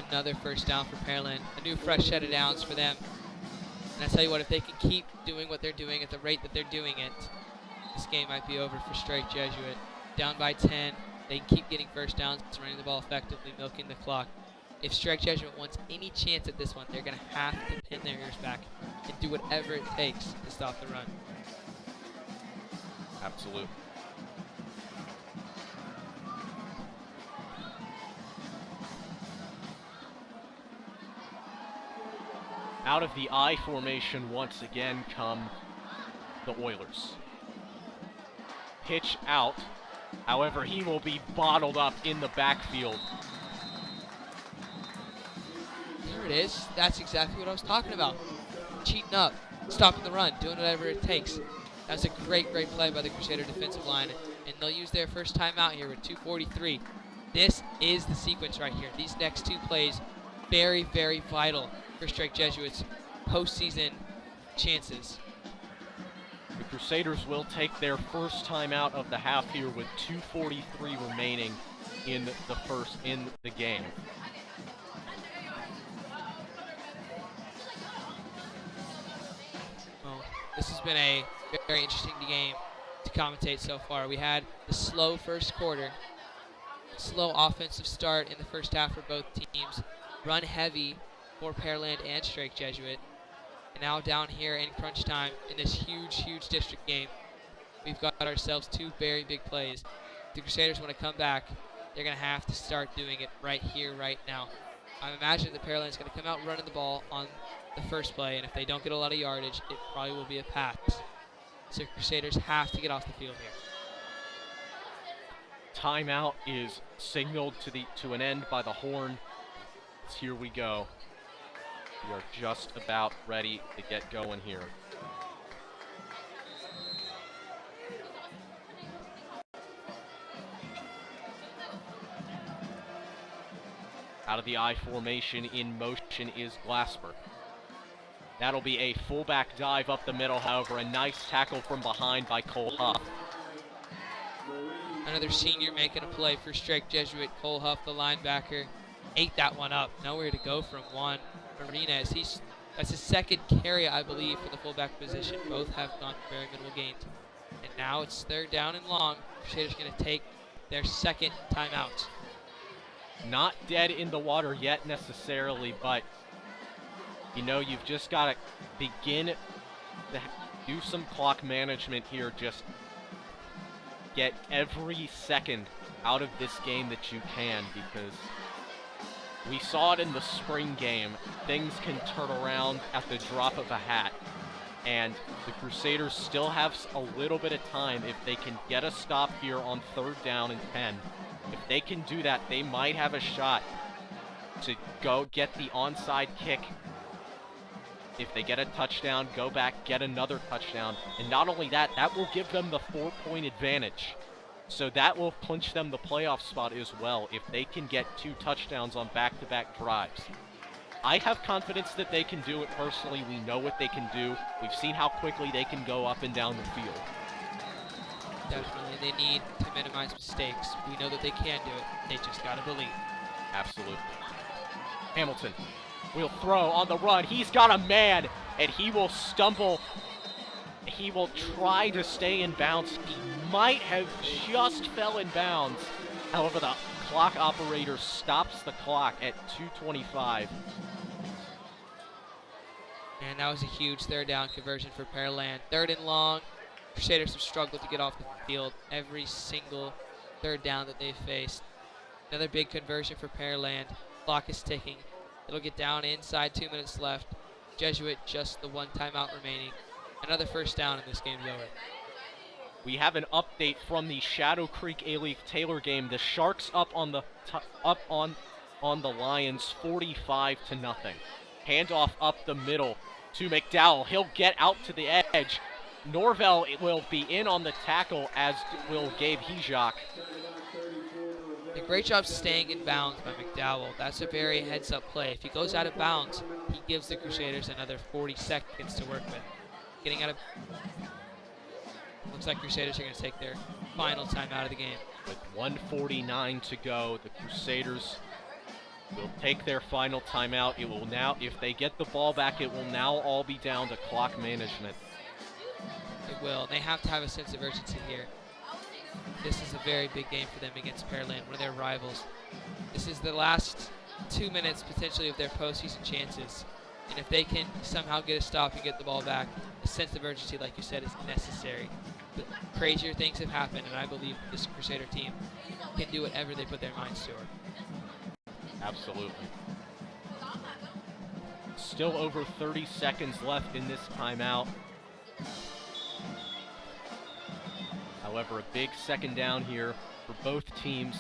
Another first down for Pearland. A new fresh set of downs for them. And I tell you what, if they can keep doing what they're doing at the rate that they're doing it, this game might be over for Strake Jesuit. Down by 10. They can keep getting first downs, running the ball effectively, milking the clock. If Strake Jesuit wants any chance at this one, they're going to have to pin their ears back and do whatever it takes to stop the run. Absolute. Out of the I formation once again come the Oilers. Pitch out. However, he will be bottled up in the backfield. There it is. That's exactly what I was talking about. Cheating up, stopping the run, doing whatever it takes. That's a great, great play by the Crusader defensive line, and they'll use their first timeout here with 2:43. This is the sequence right here. These next two plays, very, very vital for Strake Jesuits' postseason chances. The Crusaders will take their first timeout of the half here with 2:43 remaining in the game. Well, this has been a very interesting game to commentate so far. We had the slow first quarter, slow offensive start in the first half for both teams, run heavy for Pearland and Strake Jesuit, and now down here in crunch time in this huge, huge district game, we've got ourselves two very big plays. If the Crusaders want to come back, they're going to have to start doing it right here, right now. I imagine that Pearland is going to come out running the ball on the first play, and if they don't get a lot of yardage, it probably will be a pass. So Crusaders have to get off the field here. Timeout is signaled to an end by the horn. So here we go. We are just about ready to get going here. Out of the I formation, in motion is Glasper. That'll be a fullback dive up the middle, however, a nice tackle from behind by Cole Huff. Another senior making a play for Strake Jesuit. Cole Huff, the linebacker, ate that one up. Nowhere to go from Juan Marina. That's his second carry, I believe, for the fullback position. Both have gone for very minimal gains. And now it's third down and long. Crusaders going to take their second timeout. Not dead in the water yet necessarily, but you know, you've just got to begin to do some clock management here. Just get every second out of this game that you can, because we saw it in the spring game. Things can turn around at the drop of a hat, and the Crusaders still have a little bit of time. If they can get a stop here on third down and 10, if they can do that, they might have a shot to go get the onside kick If they get a touchdown, go back, get another touchdown. And not only that, that will give them the 4-point advantage. So that will clinch them the playoff spot as well if they can get 2 touchdowns on back-to-back drives. I have confidence that they can do it personally. We know what they can do. We've seen how quickly they can go up and down the field. Definitely, they need to minimize mistakes. We know that they can do it. They just got to believe. Absolutely. Hamilton will throw on the run. He's got a man, and he will stumble. He will try to stay in bounds. He might have just fell in bounds. However, the clock operator stops the clock at 2:25. And that was a huge third down conversion for Pearland. 3rd and long. Crusaders have struggled to get off the field every single third down that they've faced. Another big conversion for Pearland. Clock is ticking. It'll get down inside, 2 minutes left. Jesuit just the 1 timeout remaining. Another first down and this game's over. We have an update from the Shadow Creek A-Leaf Taylor game. The Sharks up on the Lions 45-0. Handoff up the middle to McDowell. He'll get out to the edge. Norvell will be in on the tackle, as will Gabe Hejak. A great job staying in bounds by McDowell. That's a very heads-up play. If he goes out of bounds, he gives the Crusaders another 40 seconds to work with. Getting out of... Looks like Crusaders are going to take their final time out of the game. With 1:49 to go, the Crusaders will take their final timeout. It will now, if they get the ball back, it will now all be down to clock management. It will. They have to have a sense of urgency here. This is a very big game for them against Pearland, one of their rivals. This is the last 2 minutes potentially of their postseason chances. And if they can somehow get a stop and get the ball back, a sense of urgency, like you said, is necessary. But crazier things have happened, and I believe this Crusader team can do whatever they put their minds to. Absolutely. Still over 30 seconds left in this timeout. However, a big second down here for both teams.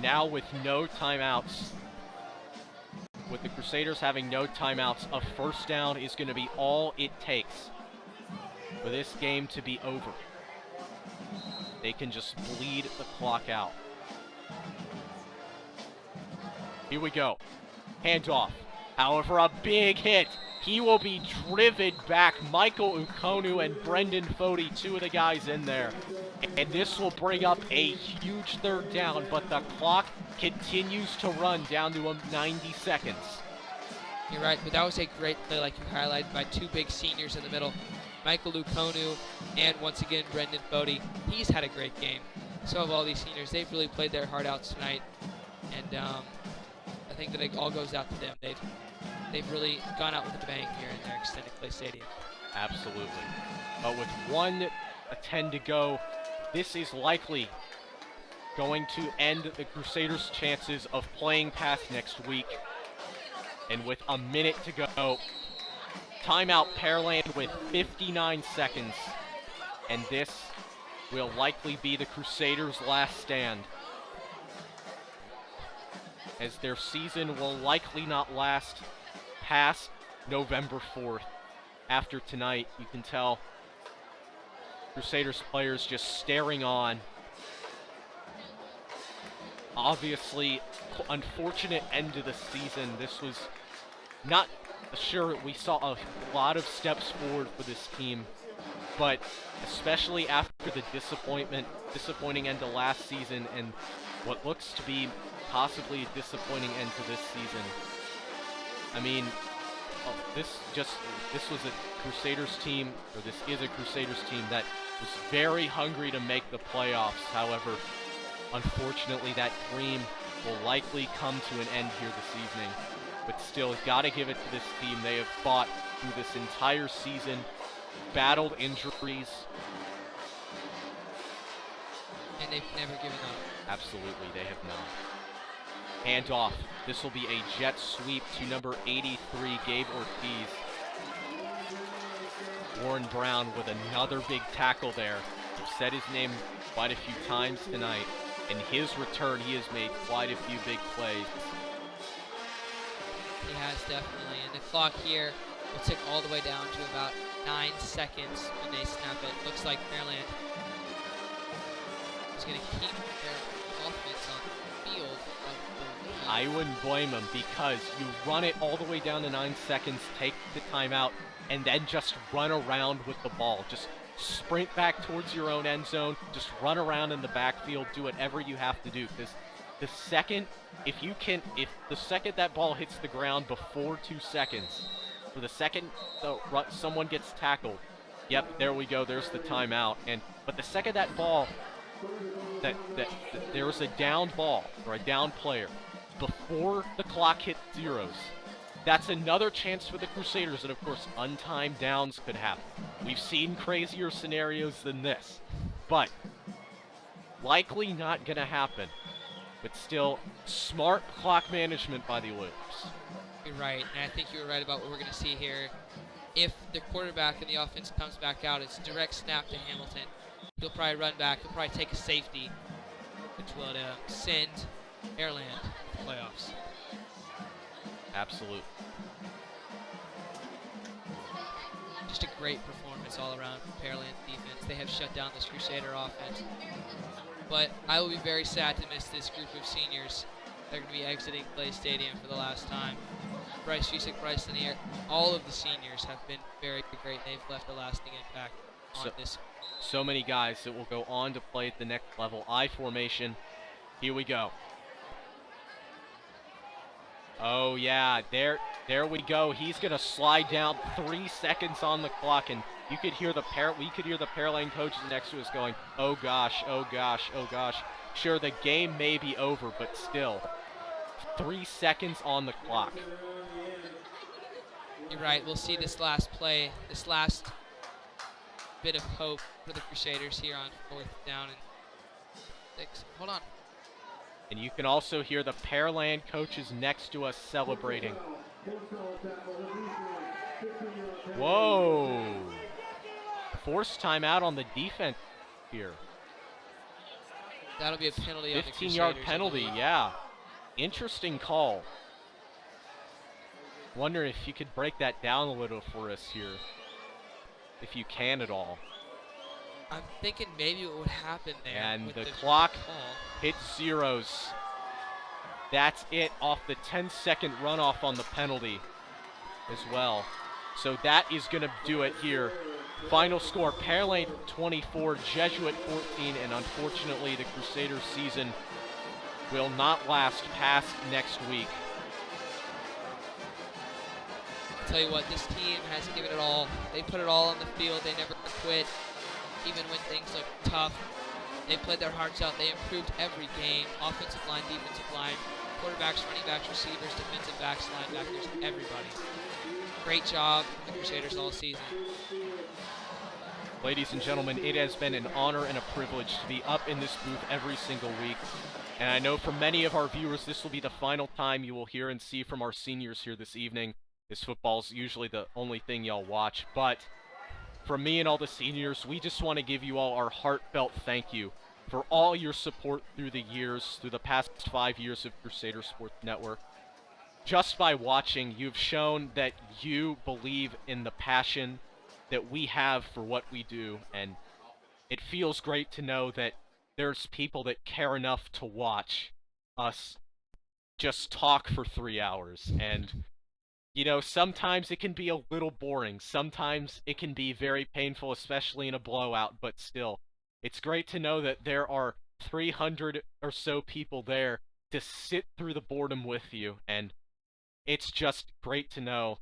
Now with no timeouts. With the Crusaders having no timeouts, a first down is going to be all it takes for this game to be over. They can just bleed the clock out. Here we go. Handoff. However, a big hit. He will be driven back. Michael Ukonu and Brendan Fody, 2 of the guys in there. And this will bring up a huge third down, but the clock continues to run down to 90 seconds. You're right, but that was a great play, like you highlighted, by 2 big seniors in the middle. Michael Ukonu and, once again, Brendan Fody. He's had a great game. So have all these seniors. They've really played their heart out tonight. And I think that it all goes out to them. They've really gone out with a bang here in their extended play stadium. Absolutely. But with 1:10 to go, this is likely going to end the Crusaders' chances of playing past next week. And with a minute to go, timeout Pearland with 59 seconds. And this will likely be the Crusaders' last stand, as their season will likely not last past November 4th. After tonight, you can tell Crusaders players just staring on. Obviously, unfortunate end to the season. This was not sure. We saw a lot of steps forward for this team, but especially after the disappointing end to last season and what looks to be possibly a disappointing end to this season. I mean, this was a Crusaders team, or this is a Crusaders team that was very hungry to make the playoffs. However, unfortunately, that dream will likely come to an end here this evening. But still, got to give it to this team. They have fought through this entire season, battled injuries, And they've never given up. Absolutely, they have not. Handoff. This will be a jet sweep to number 83, Gabe Ortiz. Warren Brown with another big tackle there. We've said his name quite a few times tonight. In his return, he has made quite a few big plays. He has, definitely. And the clock here will tick all the way down to about 9 seconds when they snap it. Looks like Pearland is going to keep their offense on the field. I wouldn't blame him, because you run it all the way down to 9 seconds, take the timeout, and then just run around with the ball. Just sprint back towards your own end zone, just run around in the backfield, do whatever you have to do. Because the second, if the second that ball hits the ground before 2 seconds, or the second someone gets tackled, yep, there we go, there's the timeout. But the second that ball, that there was a downed ball, or a downed player, before the clock hit zeros, that's another chance for the Crusaders, and of course, untimed downs could happen. We've seen crazier scenarios than this, but likely not gonna happen. But still, smart clock management by the Oilers. You're right, and I think you were right about what we're gonna see here. If the quarterback and the offense comes back out, it's direct snap to Hamilton. He'll probably run back, he'll probably take a safety, which will send Pearland to the playoffs. Absolutely. Just a great performance all around from Pearland defense. They have shut down this Crusader offense. But I will be very sad to miss this group of seniors. They're going to be exiting Clay Stadium for the last time. Bryce Fusik, Bryce Lanier, all of the seniors have been very great. They've left a lasting impact on this. So many guys that will go on to play at the next level. I formation. Here we go. Oh yeah, there we go. He's gonna slide down 3 seconds on the clock, and we could hear the Pearland coaches next to us going, "Oh gosh, oh gosh, oh gosh." Sure, the game may be over, but still, 3 seconds on the clock. You're right. We'll see this last play, this last bit of hope for the Crusaders here on 4th down and 6. Hold on. And you can also hear the Pearland coaches next to us celebrating. Whoa! Forced timeout on the defense here. That'll be a penalty on the Crusaders. 15-yard penalty, yeah. Interesting call. Wonder if you could break that down a little for us here. If you can at all. I'm thinking maybe what would happen there. And the clock hits zeros. That's it off the 10-second runoff on the penalty as well. So that is going to do it here. Final score, Pearland 24, Jesuit 14, and unfortunately the Crusaders season will not last past next week. I'll tell you what, this team has given it all. They put it all on the field. They never quit. Even when things look tough, they played their hearts out. They improved every game. Offensive line, defensive line, quarterbacks, running backs, receivers, defensive backs, linebackers, everybody. Great job from the Crusaders all season. Ladies and gentlemen, it has been an honor and a privilege to be up in this booth every single week. And I know for many of our viewers, this will be the final time you will hear and see from our seniors here this evening. This football's usually the only thing y'all watch, but from me and all the seniors, we just want to give you all our heartfelt thank you for all your support through the years, through the past 5 years of Crusader Sports Network. Just by watching, you've shown that you believe in the passion that we have for what we do, and it feels great to know that there's people that care enough to watch us just talk for 3 hours. And you know, sometimes it can be a little boring. Sometimes it can be very painful, especially in a blowout, but still, it's great to know that there are 300 or so people there to sit through the boredom with you, and it's just great to know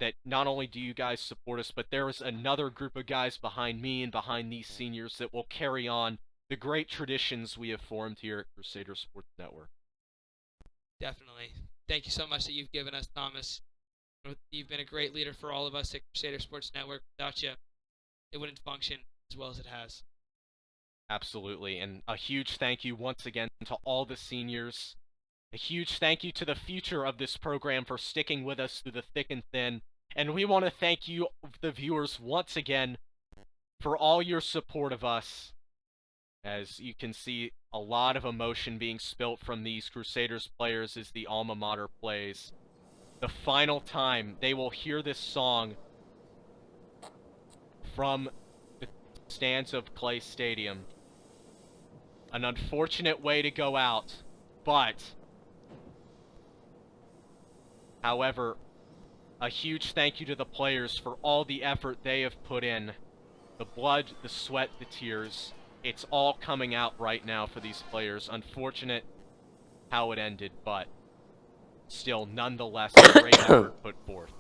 that not only do you guys support us, but there is another group of guys behind me and behind these seniors that will carry on the great traditions we have formed here at Crusader Sports Network. Definitely. Thank you so much that you've given us, Thomas. You've been a great leader for all of us at Crusader Sports Network. Without you, it wouldn't function as well as it has. Absolutely, and a huge thank you once again to all the seniors. A huge thank you to the future of this program for sticking with us through the thick and thin. And we want to thank you, the viewers, once again for all your support of us. As you can see, a lot of emotion being spilt from these Crusaders players as the alma mater plays. the final time they will hear this song from the stands of Clay Stadium. An unfortunate way to go out, but however, a huge thank you to the players for all the effort they have put in. The blood, the sweat, the tears. It's all coming out right now for these players. Unfortunate how it ended, but still, nonetheless, a great effort put forth.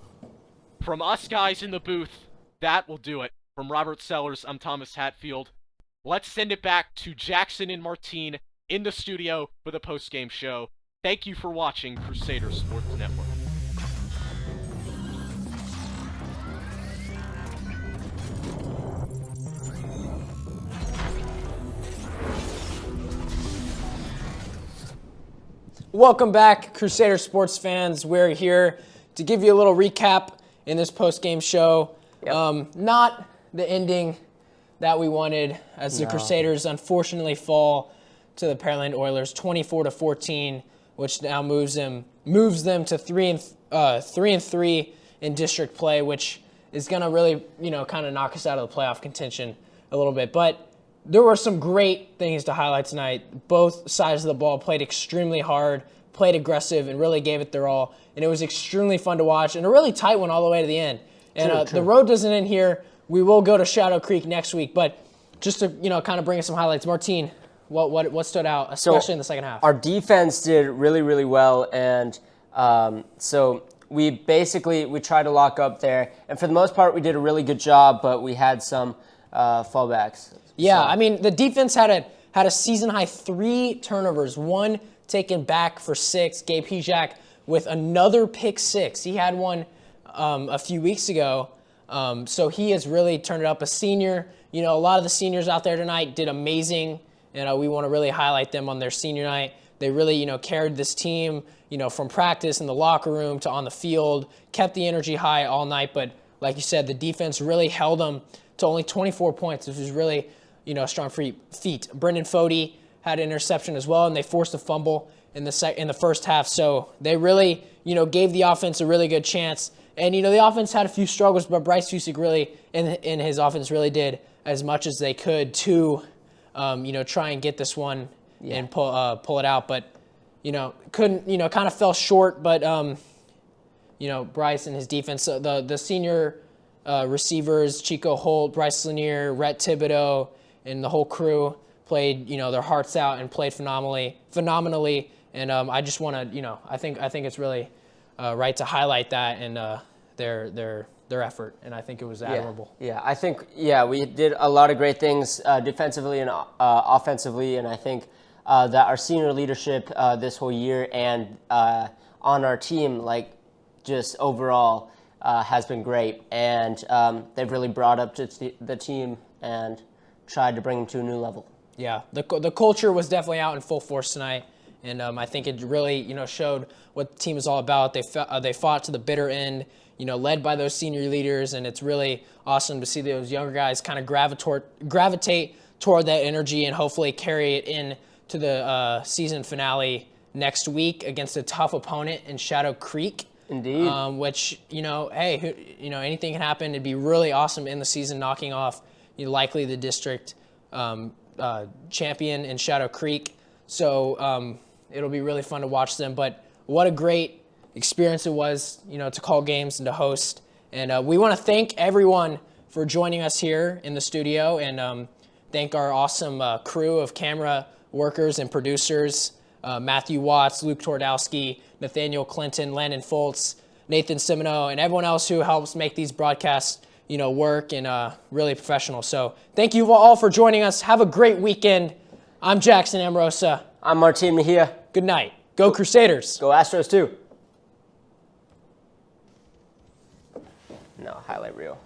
From us guys in the booth, that will do it. From Robert Sellers, I'm Thomas Hatfield. Let's send it back to Jackson and Martine in the studio for the post-game show. Thank you for watching Crusader Sports Network. Welcome back, Crusader sports fans. We're here to give you a little recap in this post-game show. Yep. Not the ending that we wanted, as the Crusaders unfortunately fall to the Pearland Oilers 24-14, which now moves them to 3-3 in district play, which is going to really, kind of knock us out of the playoff contention a little bit. But there were some great things to highlight tonight. Both sides of the ball played extremely hard, played aggressive, and really gave it their all. And it was extremely fun to watch, and a really tight one all the way to the end. And the road doesn't end here. We will go to Shadow Creek next week, but just to kind of bring us some highlights. Martine, what stood out, especially in the second half? Our defense did really, really well, and so we tried to lock up there, and for the most part, we did a really good job, but we had some fallbacks. Yeah, I mean, the defense had a season-high 3 turnovers, 1 taken back for 6. Gabe Hijak with another pick 6. He had one a few weeks ago, so he has really turned it up. A senior, a lot of the seniors out there tonight did amazing, and we want to really highlight them on their senior night. They really, carried this team, from practice in the locker room to on the field, kept the energy high all night, but like you said, the defense really held them to only 24 points, which was really, a strong feat. Brendan Fody had an interception as well, and they forced a fumble in the first half. So they really, gave the offense a really good chance. And, the offense had a few struggles, but Bryce Fusick really, in his offense, really did as much as they could to, try and get this one and pull it out. But, couldn't, kind of fell short. But, Bryce and his defense, the senior receivers, Chico Holt, Bryce Lanier, Rhett Thibodeau, and the whole crew played, their hearts out and played phenomenally. And I just want to, I think it's really right to highlight that and their effort. And I think it was admirable. Yeah, I think we did a lot of great things defensively and offensively, and I think that our senior leadership this whole year and on our team, just overall, has been great, and they've really brought up to the team and tried to bring them to a new level. Yeah, the culture was definitely out in full force tonight, and I think it really showed what the team is all about. They fought to the bitter end, led by those senior leaders, and it's really awesome to see those younger guys kind of gravitate toward that energy and hopefully carry it in to the season finale next week against a tough opponent in Shadow Creek. Indeed. Which, hey, anything can happen. It'd be really awesome in the season knocking off likely the district champion in Shadow Creek. So it'll be really fun to watch them. But what a great experience it was, to call games and to host. And we want to thank everyone for joining us here in the studio and thank our awesome crew of camera workers and producers, Matthew Watts, Luke Twardowski, Nathaniel Clinton, Landon Foltz, Nathan Simino, and everyone else who helps make these broadcasts, work and really professional. So thank you all for joining us. Have a great weekend. I'm Jackson Amorosa. I'm Martine Mejia. Good night. Go Crusaders. Go Astros too. No, highlight reel.